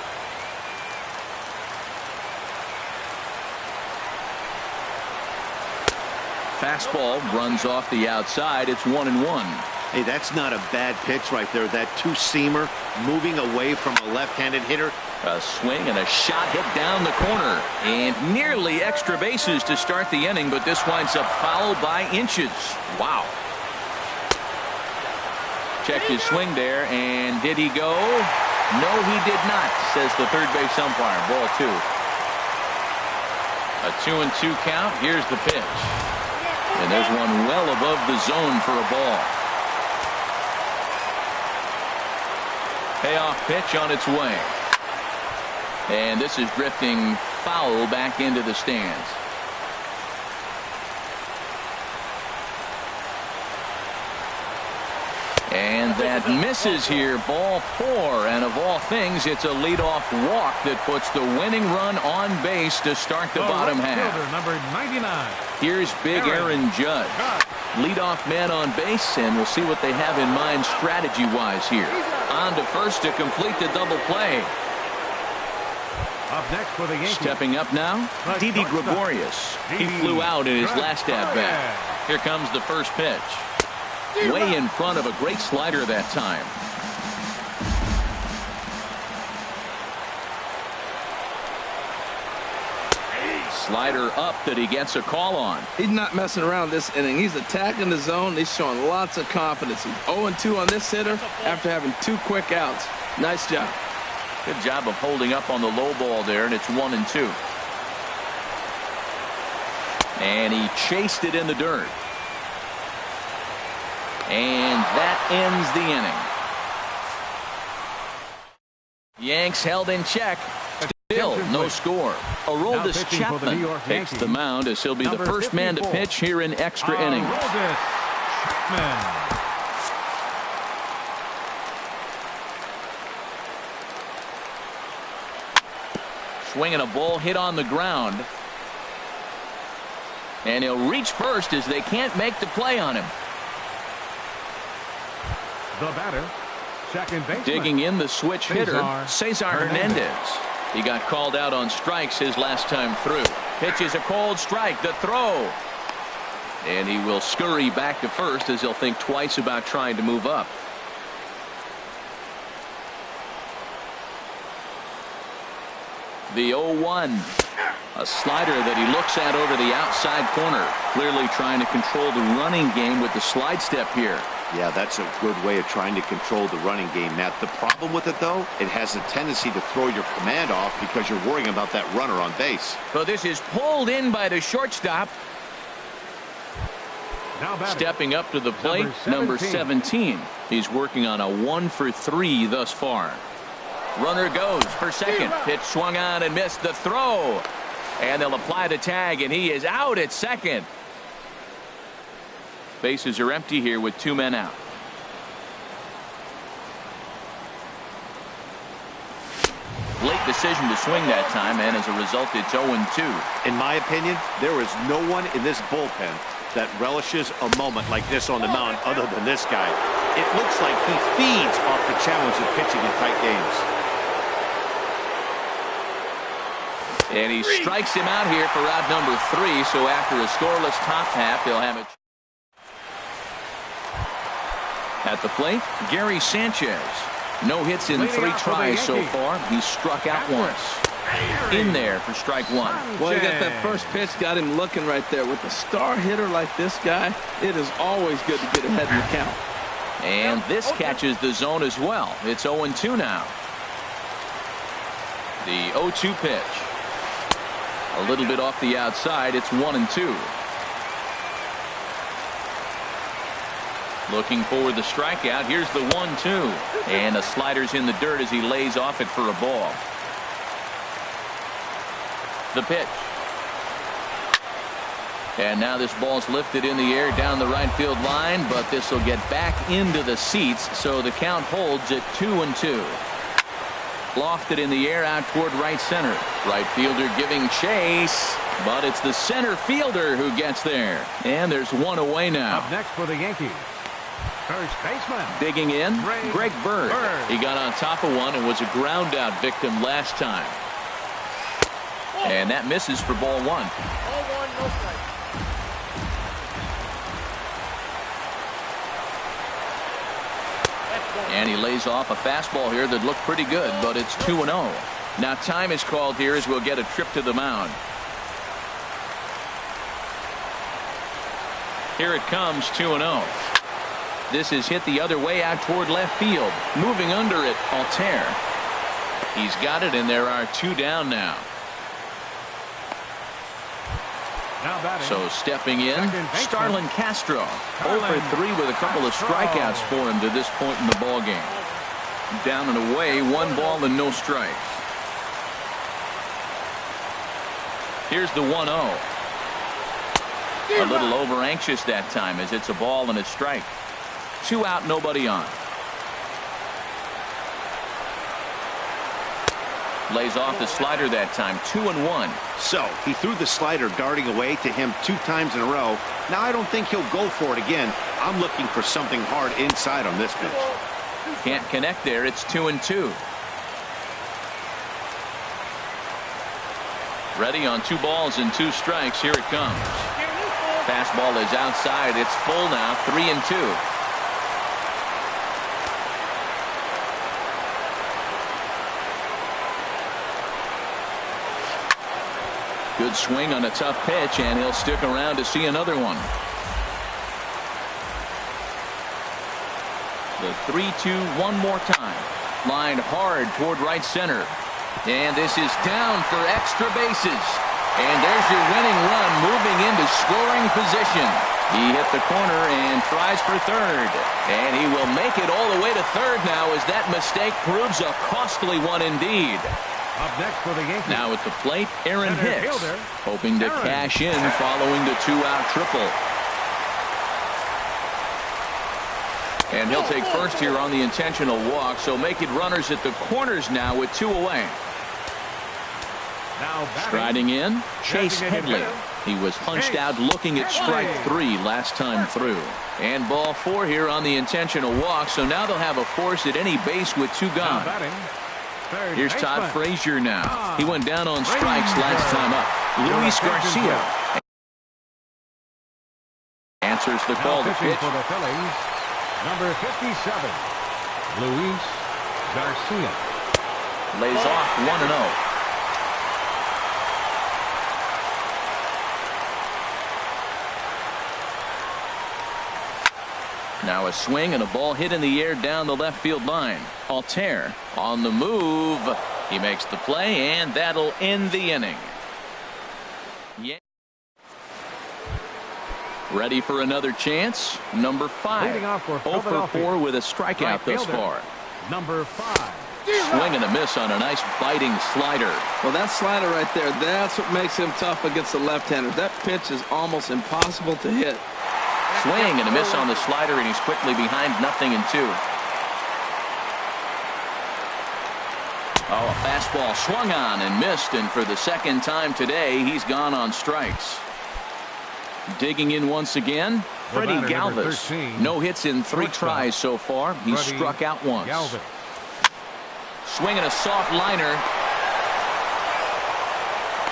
Fastball runs off the outside. It's 1-1. Hey, that's not a bad pitch right there. That 2-seamer moving away from a left-handed hitter. A swing and a shot hit down the corner. And nearly extra bases to start the inning, but this winds up foul by inches. Wow. Checked his swing there, and did he go? No, he did not, says the third base umpire. Ball 2. A 2-2 count. Here's the pitch. And there's one well above the zone for a ball. Payoff pitch on its way. And this is drifting foul back into the stands. And that misses here, ball 4. And of all things, it's a leadoff walk that puts the winning run on base to start the bottom half. Number 99. Here's big Aaron Judge. Leadoff man on base, and we'll see what they have in mind strategy-wise here. On to first to complete the double play. Up next for the Yankees. Stepping up now, Didi Gregorius. He flew out in his last at-bat. Here comes the first pitch. Way in front of a great slider that time. Slider up that he gets a call on. He's not messing around this inning. He's attacking the zone. He's showing lots of confidence. He's 0-2 on this hitter after having 2 quick outs. Nice job. Good job of holding up on the low ball there, and it's 1-2. And he chased it in the dirt. And that ends the inning. Yanks held in check. Still Attention, no please. score. Now Aroldis pitching for the New Chapman York takes the Yankees. mound as he'll be the Number first man to 54. pitch here in extra innings. Aroldis Chapman. Swinging a ball hit on the ground. And he'll reach first as they can't make the play on him. The batter, second baseman. Digging in the switch hitter, Cesar Hernandez. Hernandez. He got called out on strikes his last time through. Pitches a cold strike. The throw. And he will scurry back to first as he'll think twice about trying to move up. The 0-1. A slider that he looks at over the outside corner. Clearly trying to control the running game with the slide step here. Yeah, that's a good way of trying to control the running game, Matt. The problem with it, though, it has a tendency to throw your command off because you're worrying about that runner on base. So this is pulled in by the shortstop. Now batting. Stepping up to the plate, number 17. He's working on a 1-for-3 thus far. Runner goes for second. Pitch swung on and missed. The throw. And they'll apply the tag, and he is out at second. Bases are empty here with 2 men out. Late decision to swing that time, and as a result, it's 0-2. In my opinion, there is no one in this bullpen that relishes a moment like this on the mound other than this guy. It looks like he feeds off the challenge of pitching in tight games. And he strikes him out here for out number 3, so after a scoreless top half, they'll have it. At the plate, Gary Sanchez. No hits in 3 tries so far. He's struck out once. In there for strike 1. Well, he got that first pitch, got him looking right there. With a star hitter like this guy, it is always good to get ahead in the count. And this catches the zone as well. It's 0-2 now. The 0-2 pitch. A little bit off the outside. It's 1-2. Looking for the strikeout. Here's the 1-2. And the slider's in the dirt as he lays off it for a ball. The pitch. And now this ball's lifted in the air down the right field line, but this will get back into the seats, so the count holds at 2-2. Lofted in the air out toward right center. Right fielder giving chase, but it's the center fielder who gets there. And there's one away now. Up next for the Yankees, first baseman. Digging in, Greg Bird. He got on top of one and was a ground out victim last time. And that misses for ball 1. Ball 1, no strike. And he lays off a fastball here that looked pretty good, but it's 2-0. Now time is called here as we'll get a trip to the mound. Here it comes, 2-0. This is hit the other way out toward left field. Moving under it, Altair. He's got it, and there are 2 down now. Now batting. So stepping in, Second baseman. Starlin Castro. 0 for 3 with a couple of strikeouts for him to this point in the ball game. Down and away, 1 ball and no strikes. Here's the 1-0. A little over anxious that time as it's a ball and a strike. 2 out, nobody on. Lays off the slider that time. 2-1. So he threw the slider darting away to him 2 times in a row. Now I don't think he'll go for it again. I'm looking for something hard inside on this pitch. Can't connect there. It's 2-2. Ready on 2 balls and 2 strikes. Here it comes. Fastball is outside. It's full now. 3-2. Good swing on a tough pitch, and he'll stick around to see another one. The 3-2 one more time. Lined hard toward right center. And this is down for extra bases. And there's your winning run moving into scoring position. He hit the corner and tries for third. And he will make it all the way to third now as that mistake proves a costly one indeed. Up next for the Yankees. Now at the plate, Aaron Center Hicks, fielder, hoping to Aaron. cash in following the two-out triple. And he'll take first here on the intentional walk, so make it runners at the corners now with two away. Now batting, Striding in, Chase designated Headley. hitter, He was punched Chase out looking at strike Headley. 3 last time through. And ball 4 here on the intentional walk, so now they'll have a force at any base with two Now gone. batting, third Here's Todd baseman. Frazier now. He went down on strikes last time up. Luis Garcia answers the call to Now pitching pitch. for the Phillies, number 57, Luis Garcia. Lays off 1-0. Now a swing and a ball hit in the air down the left field line. Altair on the move. He makes the play, and that'll end the inning. Yeah. Ready for another chance. Number 5. Leading off for 0 for Philadelphia. 4 with a strikeout Right thus fielder, far. number 5. Swing and a miss on a nice biting slider. Well, that slider right there, that's what makes him tough against the left-handers. That pitch is almost impossible to hit. Swing and a miss on the slider, and he's quickly behind 0-2. Oh, a fastball swung on and missed, and for the second time today, he's gone on strikes. Digging in once again, Freddie batter, number Galvis. 13, No hits in 3 shortstop, tries so far. He's Freddie struck out once. Galvis. Swinging a soft liner.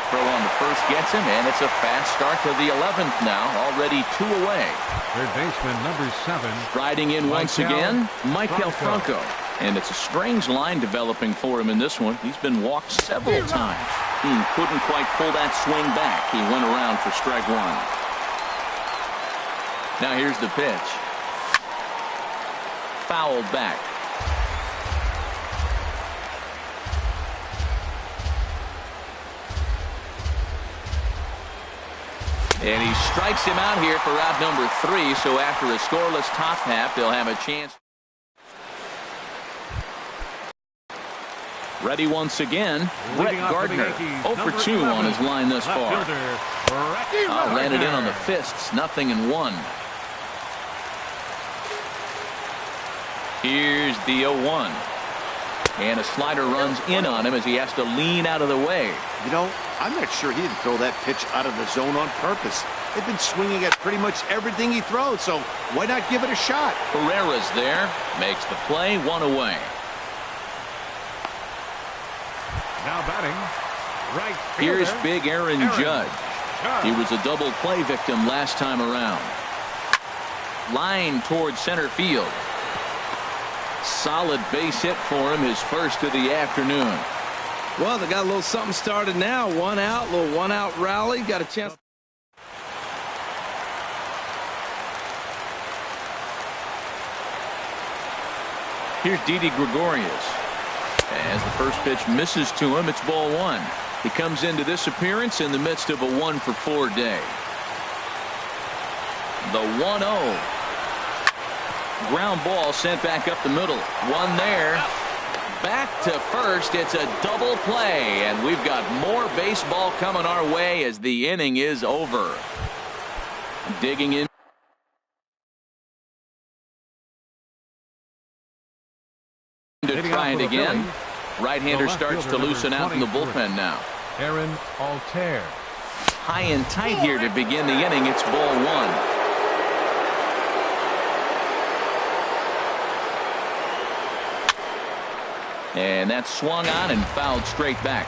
Throw on the first gets him, and it's a fast start to the 11th now. Already 2 away. Third baseman, number 7. Riding in once again, Michael Franco. Franco. And it's a strange line developing for him in this one. He's been walked several times. He couldn't quite pull that swing back. He went around for strike 1. Now here's the pitch. Fouled back. And he strikes him out here for out number 3. So after a scoreless top half, they'll have a chance. Ready once again, Brett Leading off for the Gardner. Yankees, 0 for number 2 on 11, his line thus left far. fielder, Brett Ran it in on the Gardner. fists. 0-1. Here's the 0-1. And a slider runs in on him as he has to lean out of the way. You know, I'm not sure he didn't throw that pitch out of the zone on purpose. They've been swinging at pretty much everything he throws, so why not give it a shot? Herrera's there. Makes the play. 1 away. Now batting, right fielder, Here's big Aaron Judge. He was a double play victim last time around. Line towards center field. Solid base hit for him, his first of the afternoon. Well, they got a little something started now. 1 out, little 1-out rally. Got a chance. Here's Didi Gregorius. As the first pitch misses to him, it's ball 1. He comes into this appearance in the midst of a 1 for 4 day. The 1-0. Ground ball sent back up the middle. 1 there. Back to first. It's a double play, and we've got more baseball coming our way as the inning is over. Digging in. To try it again. Right-hander starts to loosen out in the bullpen now. Aaron Altair. High and tight here to begin the inning. It's ball 1. And that's swung on and fouled straight back.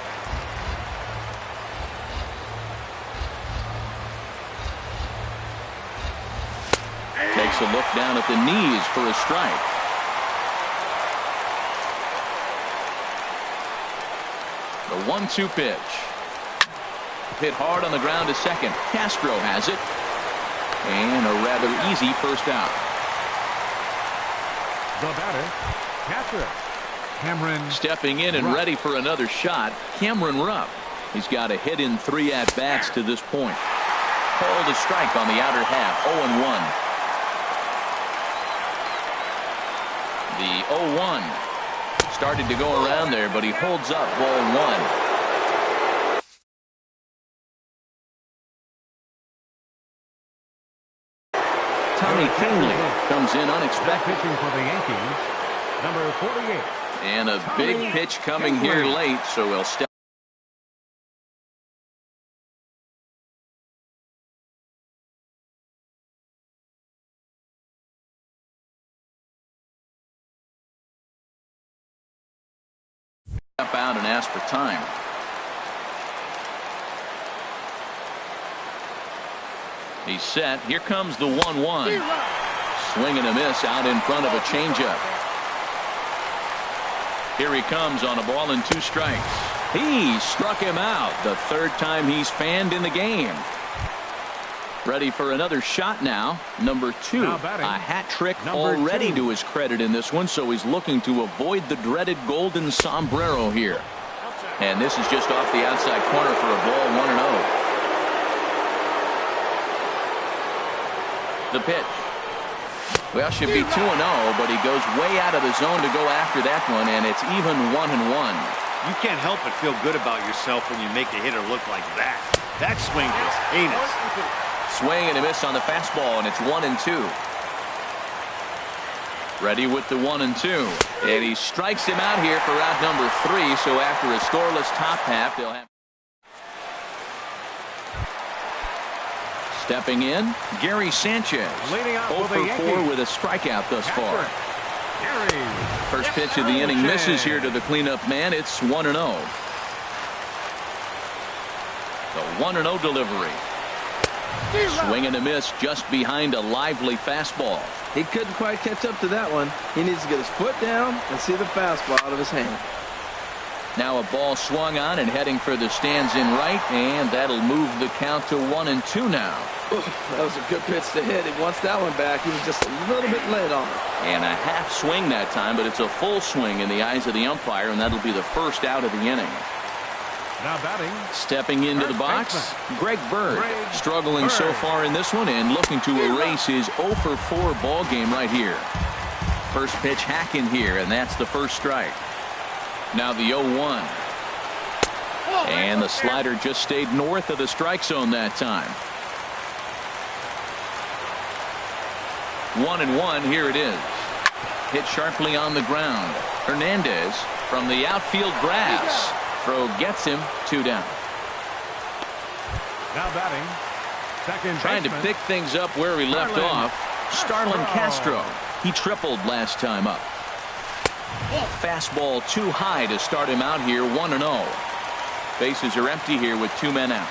Takes a look down at the knees for a strike. The 1-2 pitch. Hit hard on the ground to second. Castro has it. And a rather easy first out. The batter, catcher, Cameron. Stepping in and Rupp. ready for another shot, Cameron Rupp. He's got a hit in 3 at-bats to this point. Called a strike on the outer half, 0-1. The 0-1. Started to go around there, but he holds up ball one. Tommy Kingley comes in unexpected. Pitching for the Yankees, number 48. And a big pitch coming here late, so he'll step out and ask for time. He's set. Here comes the 1-1. Swing and a miss out in front of a changeup. Here he comes on a ball and 2 strikes. He struck him out. The 3rd time he's fanned in the game. Ready for another shot now. Number 2. A hat trick already to his credit in this one, so he's looking to avoid the dreaded golden sombrero here. And this is just off the outside corner for a ball, 1-0. The pitch. Well, should be 2-0, but he goes way out of the zone to go after that one, and it's even 1-1. You can't help but feel good about yourself when you make a hitter look like that. That swing is heinous. Swing and a miss on the fastball, and it's 1-2. Ready with the 1-2, and he strikes him out here for out number 3. So after a scoreless top half, they'll have. Stepping in, Gary Sanchez. 0 for 4 with a strikeout thus far. First pitch of the inning misses here to the cleanup man. It's 1-0. The 1-0 delivery. Swing and a miss just behind a lively fastball. He couldn't quite catch up to that one. He needs to get his foot down and see the fastball out of his hand. Now a ball swung on and heading for the stands in right, and that'll move the count to 1-2 now. Ooh, that was a good pitch to hit. He wants that one back. He was just a little bit late on it. And a half swing that time, but it's a full swing in the eyes of the umpire, and that'll be the first out of the inning. Now batting. Stepping into the box, Greg Bird. Struggling so far in this one and looking to erase his 0 for 4 ball game right here. First pitch hacking here, and that's the first strike. Now the 0-1. And the slider just stayed north of the strike zone that time. 1-1, here it is. Hit sharply on the ground. Hernandez from the outfield grass. Throw gets him, 2 down. Now batting. Second Trying to pick things up where he left off. Starlin Castro. He tripled last time up. Fastball too high to start him out here, 1-0. Bases are empty here with 2 men out.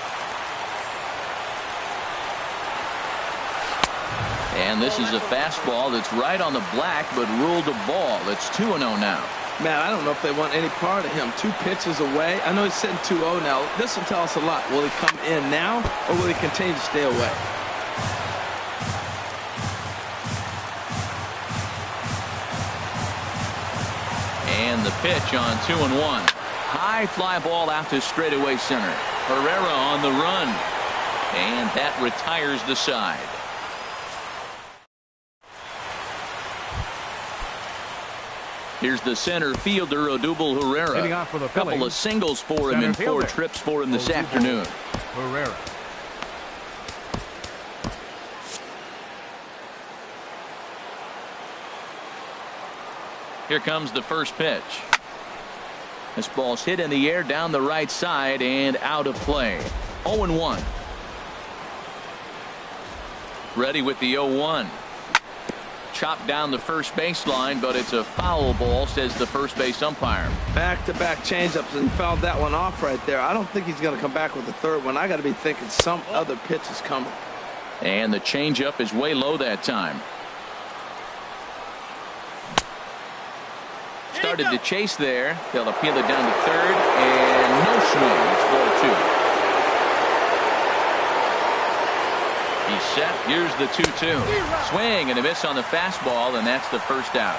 And this is a fastball that's right on the black, but ruled a ball. It's 2-0 now. Man, I don't know if they want any part of him. 2 pitches away. I know he's sitting 2-0 now. This will tell us a lot. Will he come in now, or will he continue to stay away? And the pitch on 2-1. High fly ball out to straightaway center. Herrera on the run. And that retires the side. Here's the center fielder, Odubel Herrera. A couple of singles for him and 4 trips for him this afternoon. Herrera. Here comes the first pitch. This ball's hit in the air down the right side and out of play. 0-1. Ready with the 0-1. Chopped down the first baseline, but it's a foul ball, says the first base umpire. Back-to-back changeups, and fouled that one off right there. I don't think he's going to come back with the third one. I got to be thinking some other pitch is coming. And the changeup is way low that time. Started to chase there. They'll appeal it down to third, and no swing. It's ball 2. He's set. Here's the 2-2. Swing and a miss on the fastball, and that's the first out.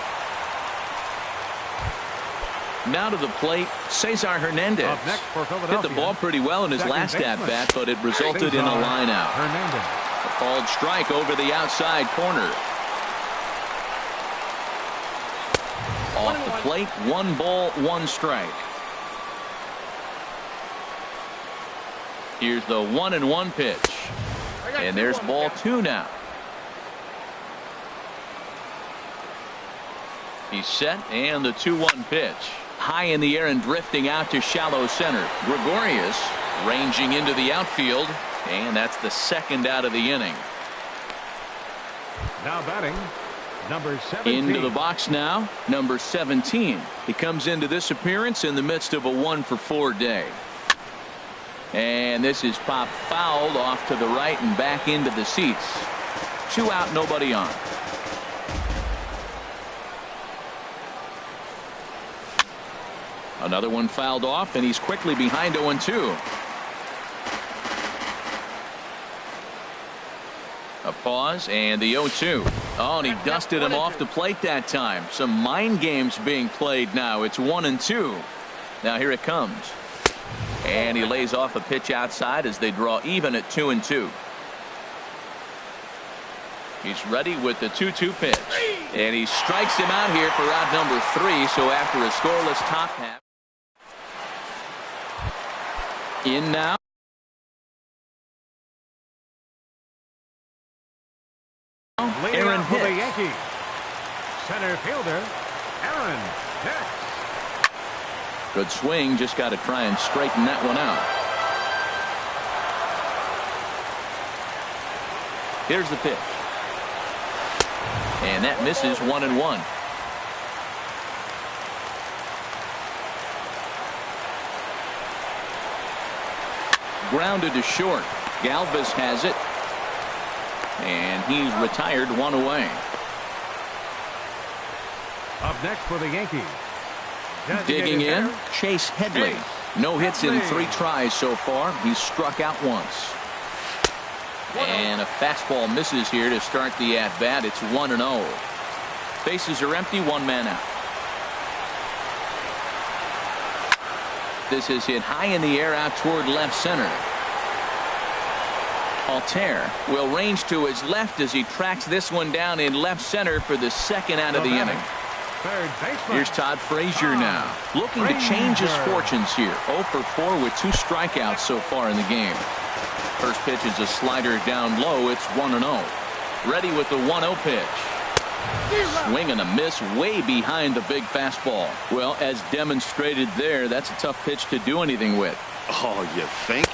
Now to the plate, Cesar Hernandez. Up next for Philadelphia. Hit the ball pretty well in his last at-bat, but it resulted in a line out. A called strike over the outside corner. Off the plate, 1 ball, 1 strike. Here's the 1-1 pitch. And there's ball 2 now. He's set, and the 2-1 pitch. High in the air and drifting out to shallow center. Gregorius ranging into the outfield, and that's the 2nd out of the inning. Now batting, number 17. Into the box now, number 17. He comes into this appearance in the midst of a 1-for-4 day. And this is popped fouled off to the right and back into the seats. 2 out, nobody on. Another one fouled off, and he's quickly behind 0-2. A pause and the 0-2. Oh, and he dusted him off the plate that time. Some mind games being played now. It's 1-2. Now here it comes. And he lays off a pitch outside as they draw even at 2-2. He's ready with the 2-2 pitch. And he strikes him out here for out number 3. So after a scoreless top half. In now. Aaron for the Hicks. Yankees. Center fielder, Aaron Hicks. Good swing, just got to try and straighten that one out. Here's the pitch. And that misses 1-1. Grounded to short. Galvis has it. And he's retired 1 away. Up next for the Yankees. Digging in, Designated Chase Headley. No hits in 3 tries so far. He's struck out once. And a fastball misses here to start the at-bat. It's 1-0. Bases are empty, 1 man out. This is hit high in the air out toward left center. Altair will range to his left as he tracks this one down in left center for the 2nd out of the inning. Third baseman. Here's Todd Frazier now, looking to change his fortunes here. 0 for 4 with 2 strikeouts so far in the game. First pitch is a slider down low. It's 1-0. Ready with the 1-0 pitch. Swing and a miss way behind the big fastball. Well, as demonstrated there, that's a tough pitch to do anything with. Oh, you think?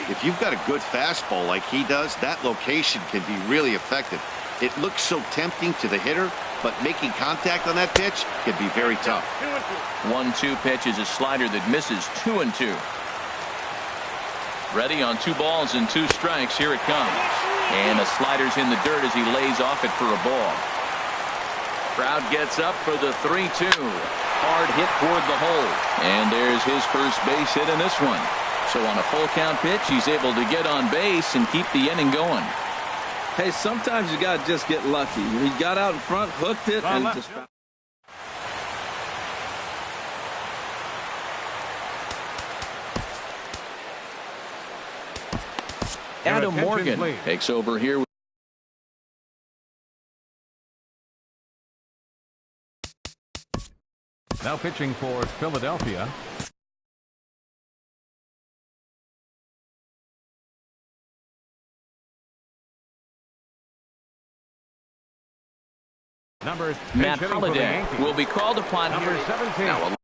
If you've got a good fastball like he does, that location can be really effective. It looks so tempting to the hitter, but making contact on that pitch can be very tough. 1-2 pitch is a slider that misses 2-2. Ready on 2 balls and 2 strikes. Here it comes. And the slider's in the dirt as he lays off it for a ball. Crowd gets up for the 3-2. Hard hit toward the hole. And there's his first base hit in this one. So on a full count pitch, he's able to get on base and keep the inning going. Hey, sometimes you got to just get lucky. He got out in front, hooked it, and just... Adam Morgan takes over here. Now pitching for Philadelphia. Matt Holliday will be called upon. Number 17. Now a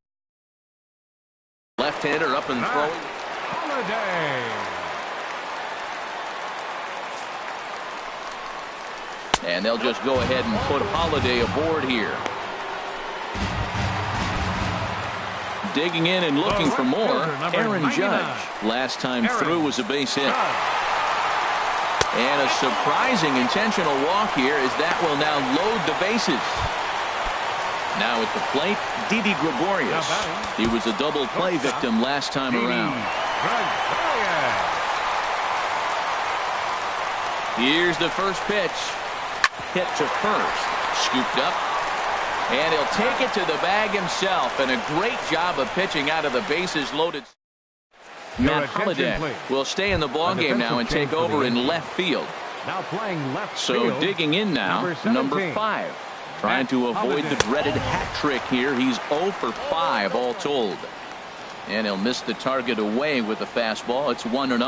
left-hander up and throwing. Holliday. And they'll just go ahead and put Holliday aboard here. Digging in and looking for more, Aaron Judge. Last time through was a base hit. And a surprising intentional walk here as that will now load the bases. Now at the plate, Didi Gregorius. He was a double play victim last time around. Here's the first pitch. Hit to first. Scooped up. And he'll take it to the bag himself. And a great job of pitching out of the bases loaded. Matt Holliday will stay in the ballgame now and take over in left field. Now playing left so field, digging in now, number 5. Trying to avoid the dreaded hat trick here. He's 0 for 5 all told. And he'll miss the target away with the fastball. It's 1-0.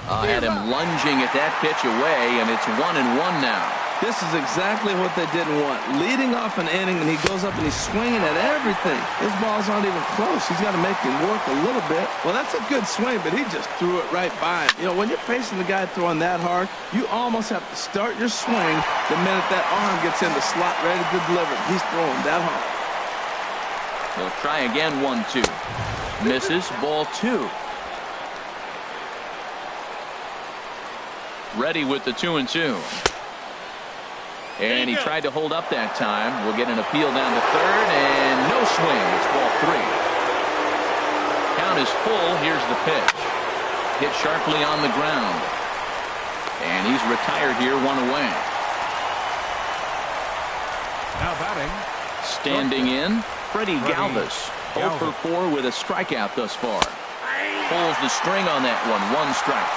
Had him lunging at that pitch away, and it's 1-1 now. This is exactly what they didn't want. Leading off an inning, and he goes up and he's swinging at everything. His balls aren't even close. He's got to make him work a little bit. Well, that's a good swing, but he just threw it right by him. You know, when you're facing the guy throwing that hard, you almost have to start your swing the minute that arm gets in the slot ready to deliver. He's throwing that hard. He'll try again, 1-2. Misses, ball 2. Ready with the 2-2. And he tried to hold up that time. We'll get an appeal down to third, and no swing. It's ball 3. Count is full. Here's the pitch. Hit sharply on the ground. And he's retired here, 1 away. Now batting. Standing in, Freddie Galvis. 0 for 4 with a strikeout thus far. Pulls the string on that one. 1 strike.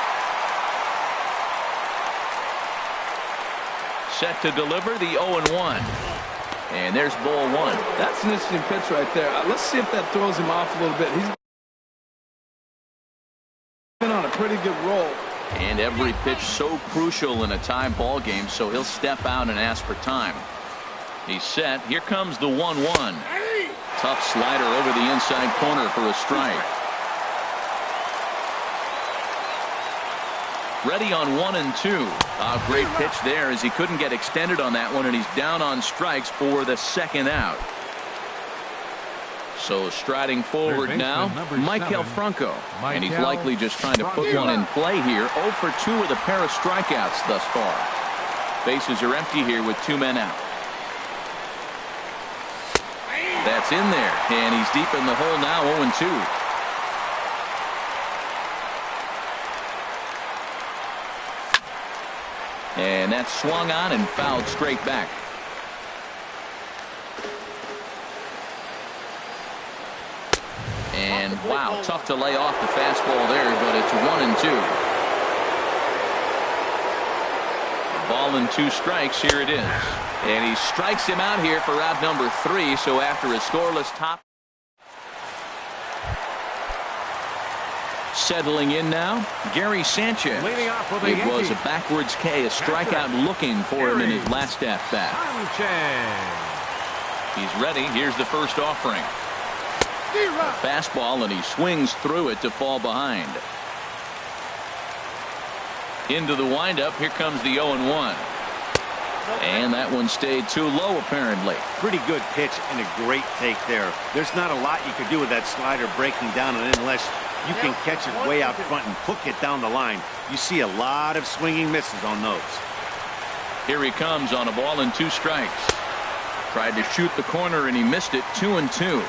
Set to deliver the 0-1. And there's ball 1. That's an interesting pitch right there. Let's see if that throws him off a little bit. He's been on a pretty good roll. And every pitch so crucial in a tie ball game, so he'll step out and ask for time. He's set. Here comes the 1-1. Tough slider over the inside corner for a strike. Ready on 1-2. A great pitch there as he couldn't get extended on that one, and he's down on strikes for the second out. So striding forward now, Michael Franco. And he's likely just trying to put one in play here. 0 for 2 with a pair of strikeouts thus far. Bases are empty here with 2 men out. That's in there, and he's deep in the hole now, 0-2. And that's swung on and fouled straight back. And wow, tough to lay off the fastball there, but it's 1-2. Ball and 2 strikes. Here it is. And he strikes him out here for out number 3. So after a scoreless top. Settling in now, Gary Sanchez. It was a backwards K, a strikeout looking for him in his last at bat. He's ready. Here's the first offering. A fastball, and he swings through it to fall behind. Into the windup. Here comes the 0-1. And that one stayed too low, apparently. Pretty good pitch and a great take there. There's not a lot you could do with that slider breaking down on it unless you can catch it way out front and hook it down the line. You see a lot of swinging misses on those. Here he comes on a ball and 2 strikes. Tried to shoot the corner and he missed it. 2-2.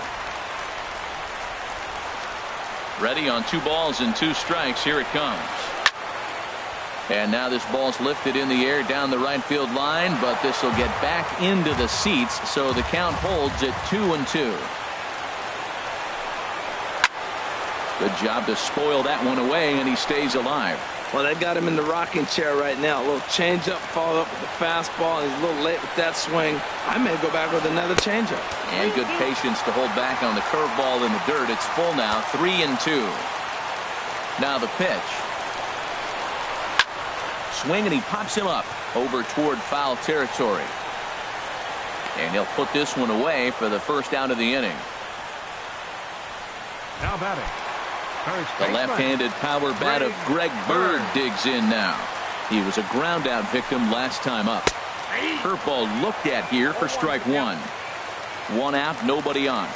Ready on 2 balls and 2 strikes. Here it comes. And now this ball's lifted in the air down the right field line, but this will get back into the seats, so the count holds at 2-2. Good job to spoil that one away, and he stays alive. Well, they got him in the rocking chair right now. A little changeup, followed up with the fastball. He's a little late with that swing. I may go back with another changeup. And good patience to hold back on the curveball in the dirt. It's full now, 3-2. Now the pitch. Swing, and he pops him up over toward foul territory. And he'll put this one away for the first out of the inning. Now batting. The left-handed power bat of Greg Bird digs in now. He was a ground out victim last time up. Curveball looked at here for strike 1. 1 out, nobody on.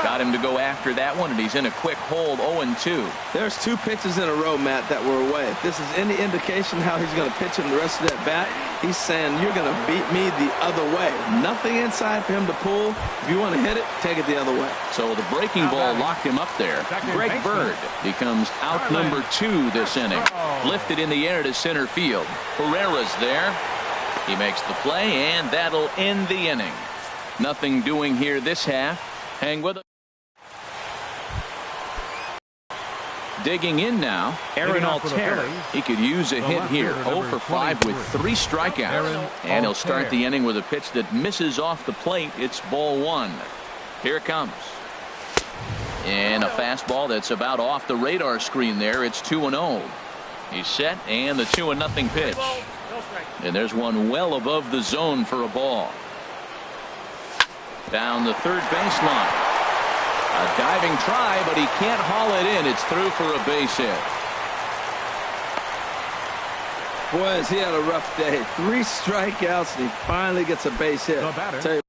Got him to go after that one, and he's in a quick hold. 0-2. There's 2 pitches in a row, Matt, that were away. If this is any indication how he's going to pitch him the rest of that bat, he's saying you're going to beat me the other way. Nothing inside for him to pull. If you want to hit it, take it the other way. So the breaking ball locked him up there. Greg Bird becomes out number 2 this inning. Lifted in the air to center field. Herrera's there. He makes the play, and that'll end the inning. Nothing doing here this half. Hang with it. Digging in now, Aaron Altair. He could use a hit here. 0 for 5 with 3 strikeouts. And he'll start the inning with a pitch that misses off the plate. It's ball 1. Here it comes. And a fastball that's about off the radar screen there. It's 2-0. He's set, and the 2-0 pitch. And there's one well above the zone for a ball. Down the third baseline. A diving try, but he can't haul it in. It's through for a base hit. Boy, he had a rough day. 3 strikeouts, and he finally gets a base hit. Tell you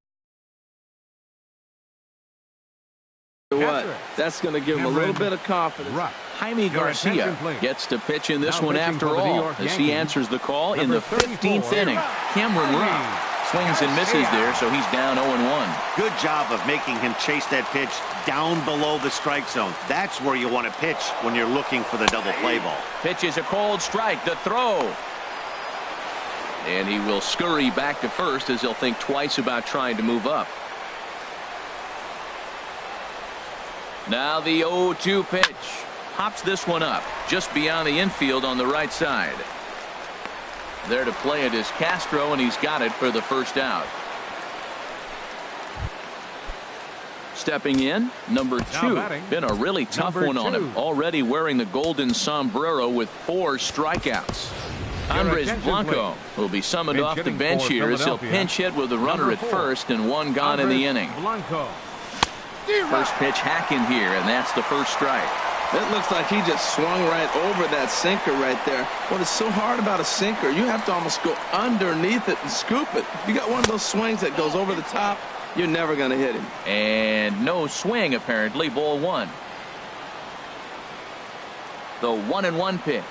what, that's going to give him a little bit of confidence. Jaime Garcia gets to pitch in this one after all as he answers the call in the 15th inning. Cameron Rupp swings and misses there, so he's down 0-1. Good job of making him chase that pitch down below the strike zone. That's where you want to pitch when you're looking for the double play ball. Pitch is a cold strike. The throw. And he will scurry back to first as he'll think twice about trying to move up. Now the 0-2 pitch. Hops this one up just beyond the infield on the right side. There to play it is Castro, and he's got it for the first out. Stepping in, number 2. Been a really tough one on him. Already wearing the golden sombrero with 4 strikeouts. Andres Blanco will be summoned off the bench here as he'll pinch hit with a runner at first and 1 gone in the inning. First pitch hacking here, and that's the first strike. It looks like he just swung right over that sinker right there. What is so hard about a sinker, you have to almost go underneath it and scoop it. If you got one of those swings that goes over the top, you're never going to hit him. And no swing, apparently. Ball 1. The 1-1 pitch.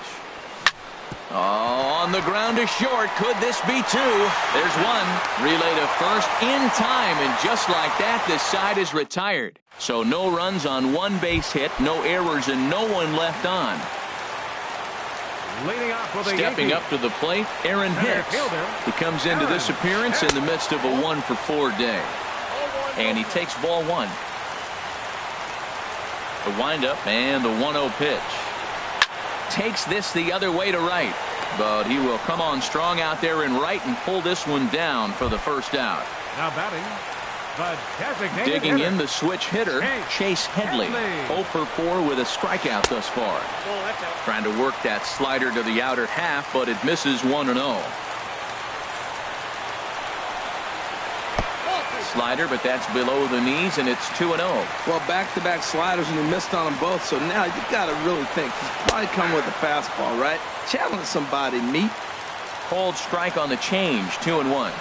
Oh, on the ground to short. Could this be 2? There's 1. Relay to first in time, and just like that, this side is retired. So no runs on 1 base hit, no errors, and no one left on. Stepping up to the plate, Aaron Hicks. He comes into this appearance in the midst of a 1 for 4 day. And he takes ball 1. The windup and the 1-0 pitch. Takes this the other way to right, but he will come on strong out there in right and pull this one down for the first out. Now batting, the digging hitter. In the switch hitter, Chase Headley. 0 for 4 with a strikeout thus far. Trying to work that slider to the outer half, but it misses 1-0. Slider, but that's below the knees, and it's 2-0. Well, back-to-back sliders, and he missed on them both, so now you got to really think. He's probably coming with a fastball, right? Challenge somebody, meet. Cold strike on the change, 2-1.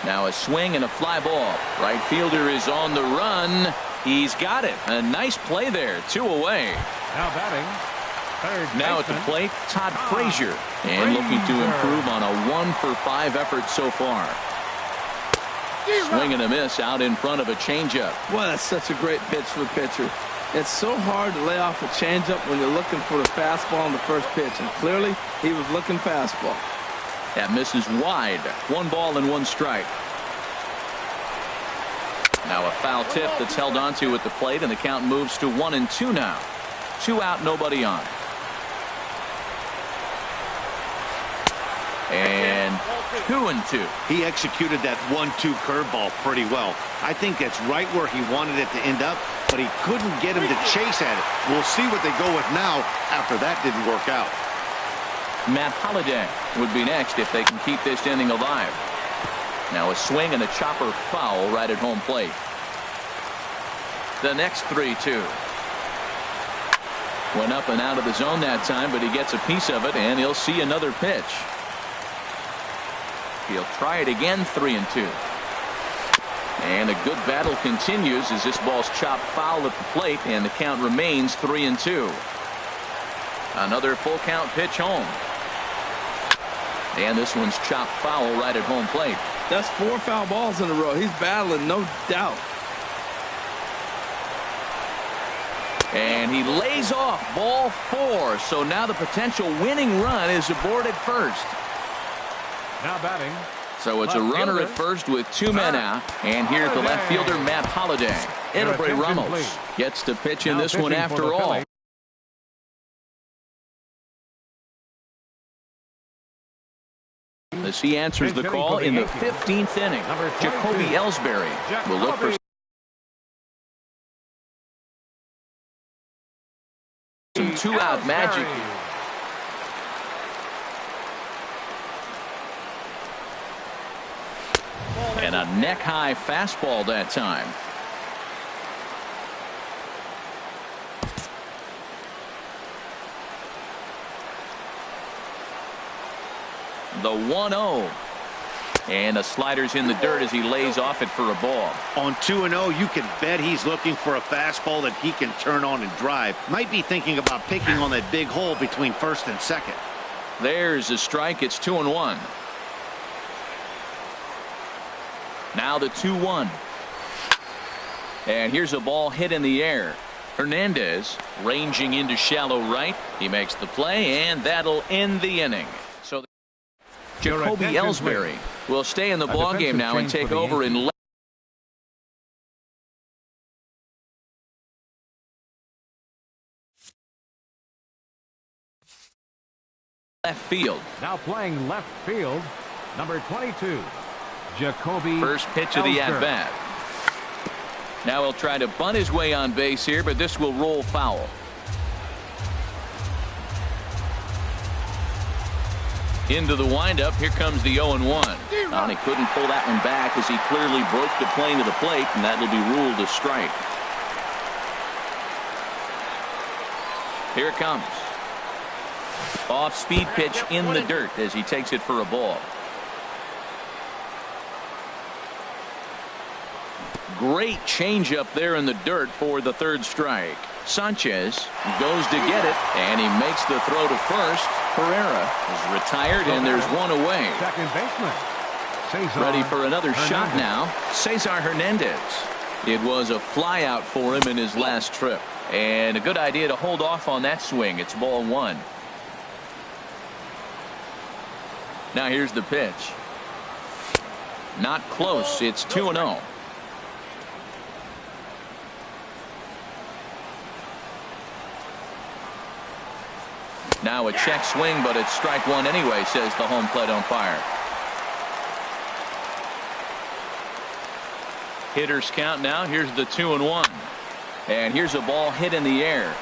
Now a swing and a fly ball. Right fielder is on the run. He's got it. A nice play there. 2 away. Now batting. Now at the plate, Todd Frazier. And looking to improve on a 1 for 5 effort so far. Swing and a miss out in front of a changeup. Boy, that's such a great pitch for a pitcher. It's so hard to lay off a changeup when you're looking for the fastball on the first pitch. And clearly, he was looking fastball. That misses wide. 1 ball and 1 strike. Now a foul tip that's held onto at the plate, and the count moves to 1-2 now. 2 out, nobody on. And 2-2. He executed that 1-2 curveball pretty well. I think that's right where he wanted it to end up, but he couldn't get him to chase at it. We'll see what they go with now after that didn't work out. Matt Holliday would be next if they can keep this inning alive. Now a swing and a chopper foul right at home plate. The next 3-2. Went up and out of the zone that time, but he gets a piece of it, and he'll see another pitch. He'll try it again, 3-2. And a good battle continues as this ball's chopped foul at the plate, and the count remains 3-2. Another full count pitch home. And this one's chopped foul right at home plate. That's 4 foul balls in a row. He's battling, no doubt. And he lays off ball 4. So now the potential winning run is aboard at first. Now batting, So it's a runner at first with 2 men out. And here's the left fielder, Matt Holliday. Edilberto Ramos gets to pitch in this one after all. As he answers the call in the 15th inning, Jacoby Ellsbury will look for some two-out magic. And a neck-high fastball that time. The 1-0. And the slider's in the dirt as he lays off it for a ball. On 2-0, you can bet he's looking for a fastball that he can turn on and drive. Might be thinking about picking on that big hole between first and second. There's a strike. It's 2-1. Now the 2-1. And here's a ball hit in the air. Hernandez ranging into shallow right. He makes the play, and that'll end the inning. So Jacoby Ellsbury will stay in the ballgame now and take over in left field. Now playing left field, number 22, Jacoby. First pitch of the at-bat. Now he'll try to bunt his way on base here, but this will roll foul. Into the windup. Here comes the 0-1. And he couldn't pull that one back as he clearly broke the plane to the plate, and that will be ruled a strike. Here it comes. Off-speed pitch in the dirt as he takes it for a ball. Great changeup there in the dirt for the third strike. Sanchez goes to get it, and he makes the throw to first. Pereira is retired, and there's one away. Second baseman. Cesar Ready for another shot Hernandez. now. Cesar Hernandez. It was a flyout for him in his last trip. And a good idea to hold off on that swing. It's ball one. Now here's the pitch. Not close. It's 2-0. Now a check swing, but it's strike one anyway, says the home plate umpire. Hitters count now. Here's the 2-1. And here's a ball hit in the air.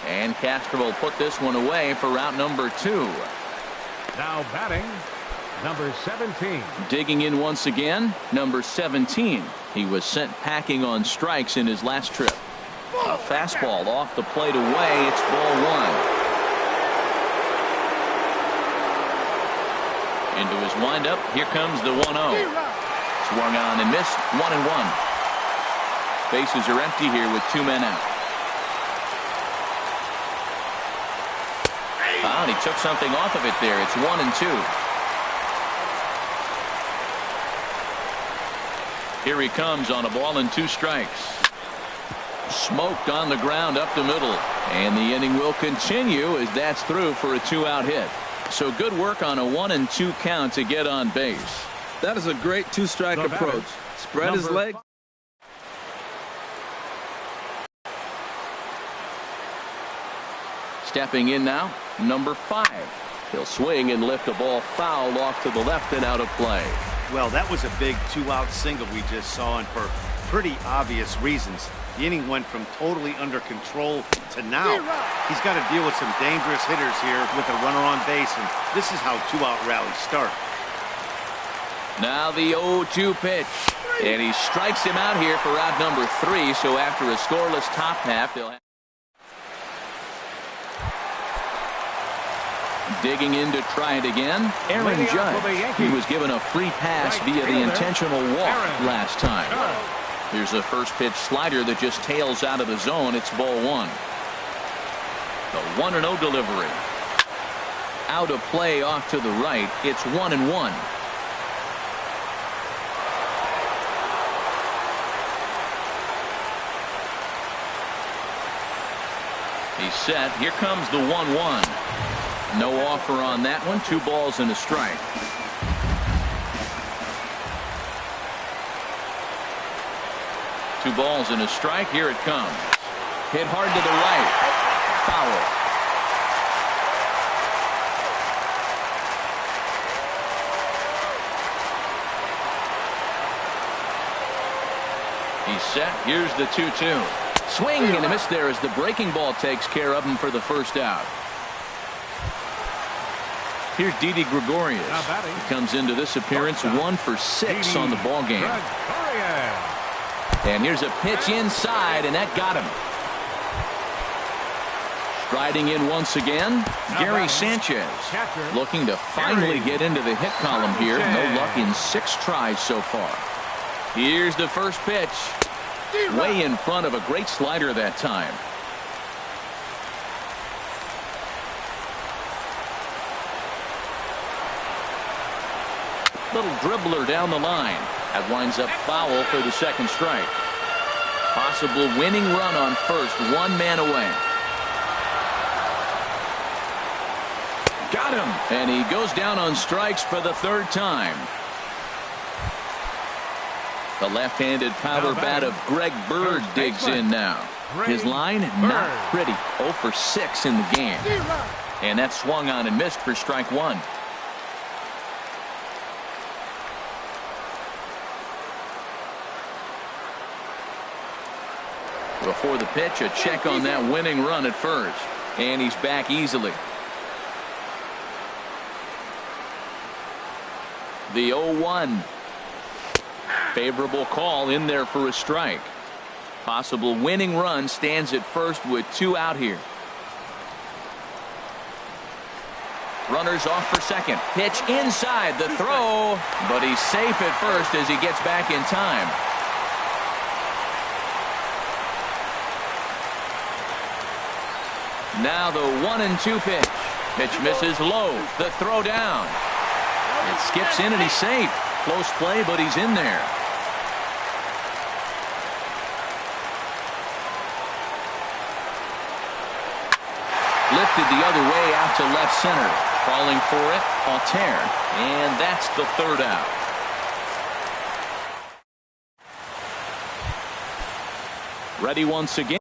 And Castro will put this one away for route number 2. Now batting, number 17. Digging in once again, number 17. He was sent packing on strikes in his last trip. A fastball off the plate away. It's ball one. Into his windup. Here comes the 1-0. Swung on and missed. 1-1. Bases are empty here with 2 men out. And he took something off of it there. It's 1-2. Here he comes on a ball and 2 strikes. Smoked on the ground up the middle, and the inning will continue as that's through for a 2-out hit. So good work on a 1-2 count to get on base. That is a great 2-strike approach. Spread his leg. Stepping in now, number 5. He'll swing and lift a ball foul off to the left and out of play. Well, that was a big 2-out single we just saw, and for pretty obvious reasons. The inning went from totally under control to now. He's got to deal with some dangerous hitters here with a runner on base, and this is how 2-out rallies start. Now the 0-2 pitch, and he strikes him out here for route number 3. So after a scoreless top half, they'll have digging in to try it again. Aaron Judge. He was given a free pass via the intentional walk last time. Here's a first pitch slider that just tails out of the zone. It's ball one. The 1-0 delivery. Out of play off to the right. It's 1-1. He's set. Here comes the 1-1. No offer on that one. 2 balls and a strike. 2 balls and a strike. Here it comes. Hit hard to the right. Foul. He's set. Here's the 2-2. Swing and a miss there as the breaking ball takes care of him for the first out. Here's Didi Gregorius. He comes into this appearance 1 for 6 on the ball game. And here's a pitch inside, and that got him. Striding in once again, Gary Sanchez, looking to finally get into the hit column here. No luck in 6 tries so far. Here's the first pitch. Way in front of a great slider that time. Little dribbler down the line. That winds up foul for the second strike. Possible winning run on first, 1 man away. Got him. And he goes down on strikes for the 3rd time. The left-handed power bat of Greg Bird digs in now. His line, not pretty. 0 for 6 in the game. And that swung on and missed for strike 1. Before the pitch, a check on that winning run at first. And he's back easily. The 0-1. Favorable call in there for a strike. Possible winning run stands at first with 2 out here. Runners off for second. Pitch inside the throw. But he's safe at first as he gets back in time. Now the 1-2 pitch. Pitch misses low. The throw down. It skips in and he's safe. Close play, but he's in there. Lifted the other way out to left center. Falling for it, Altair. And that's the 3rd out. Ready once again.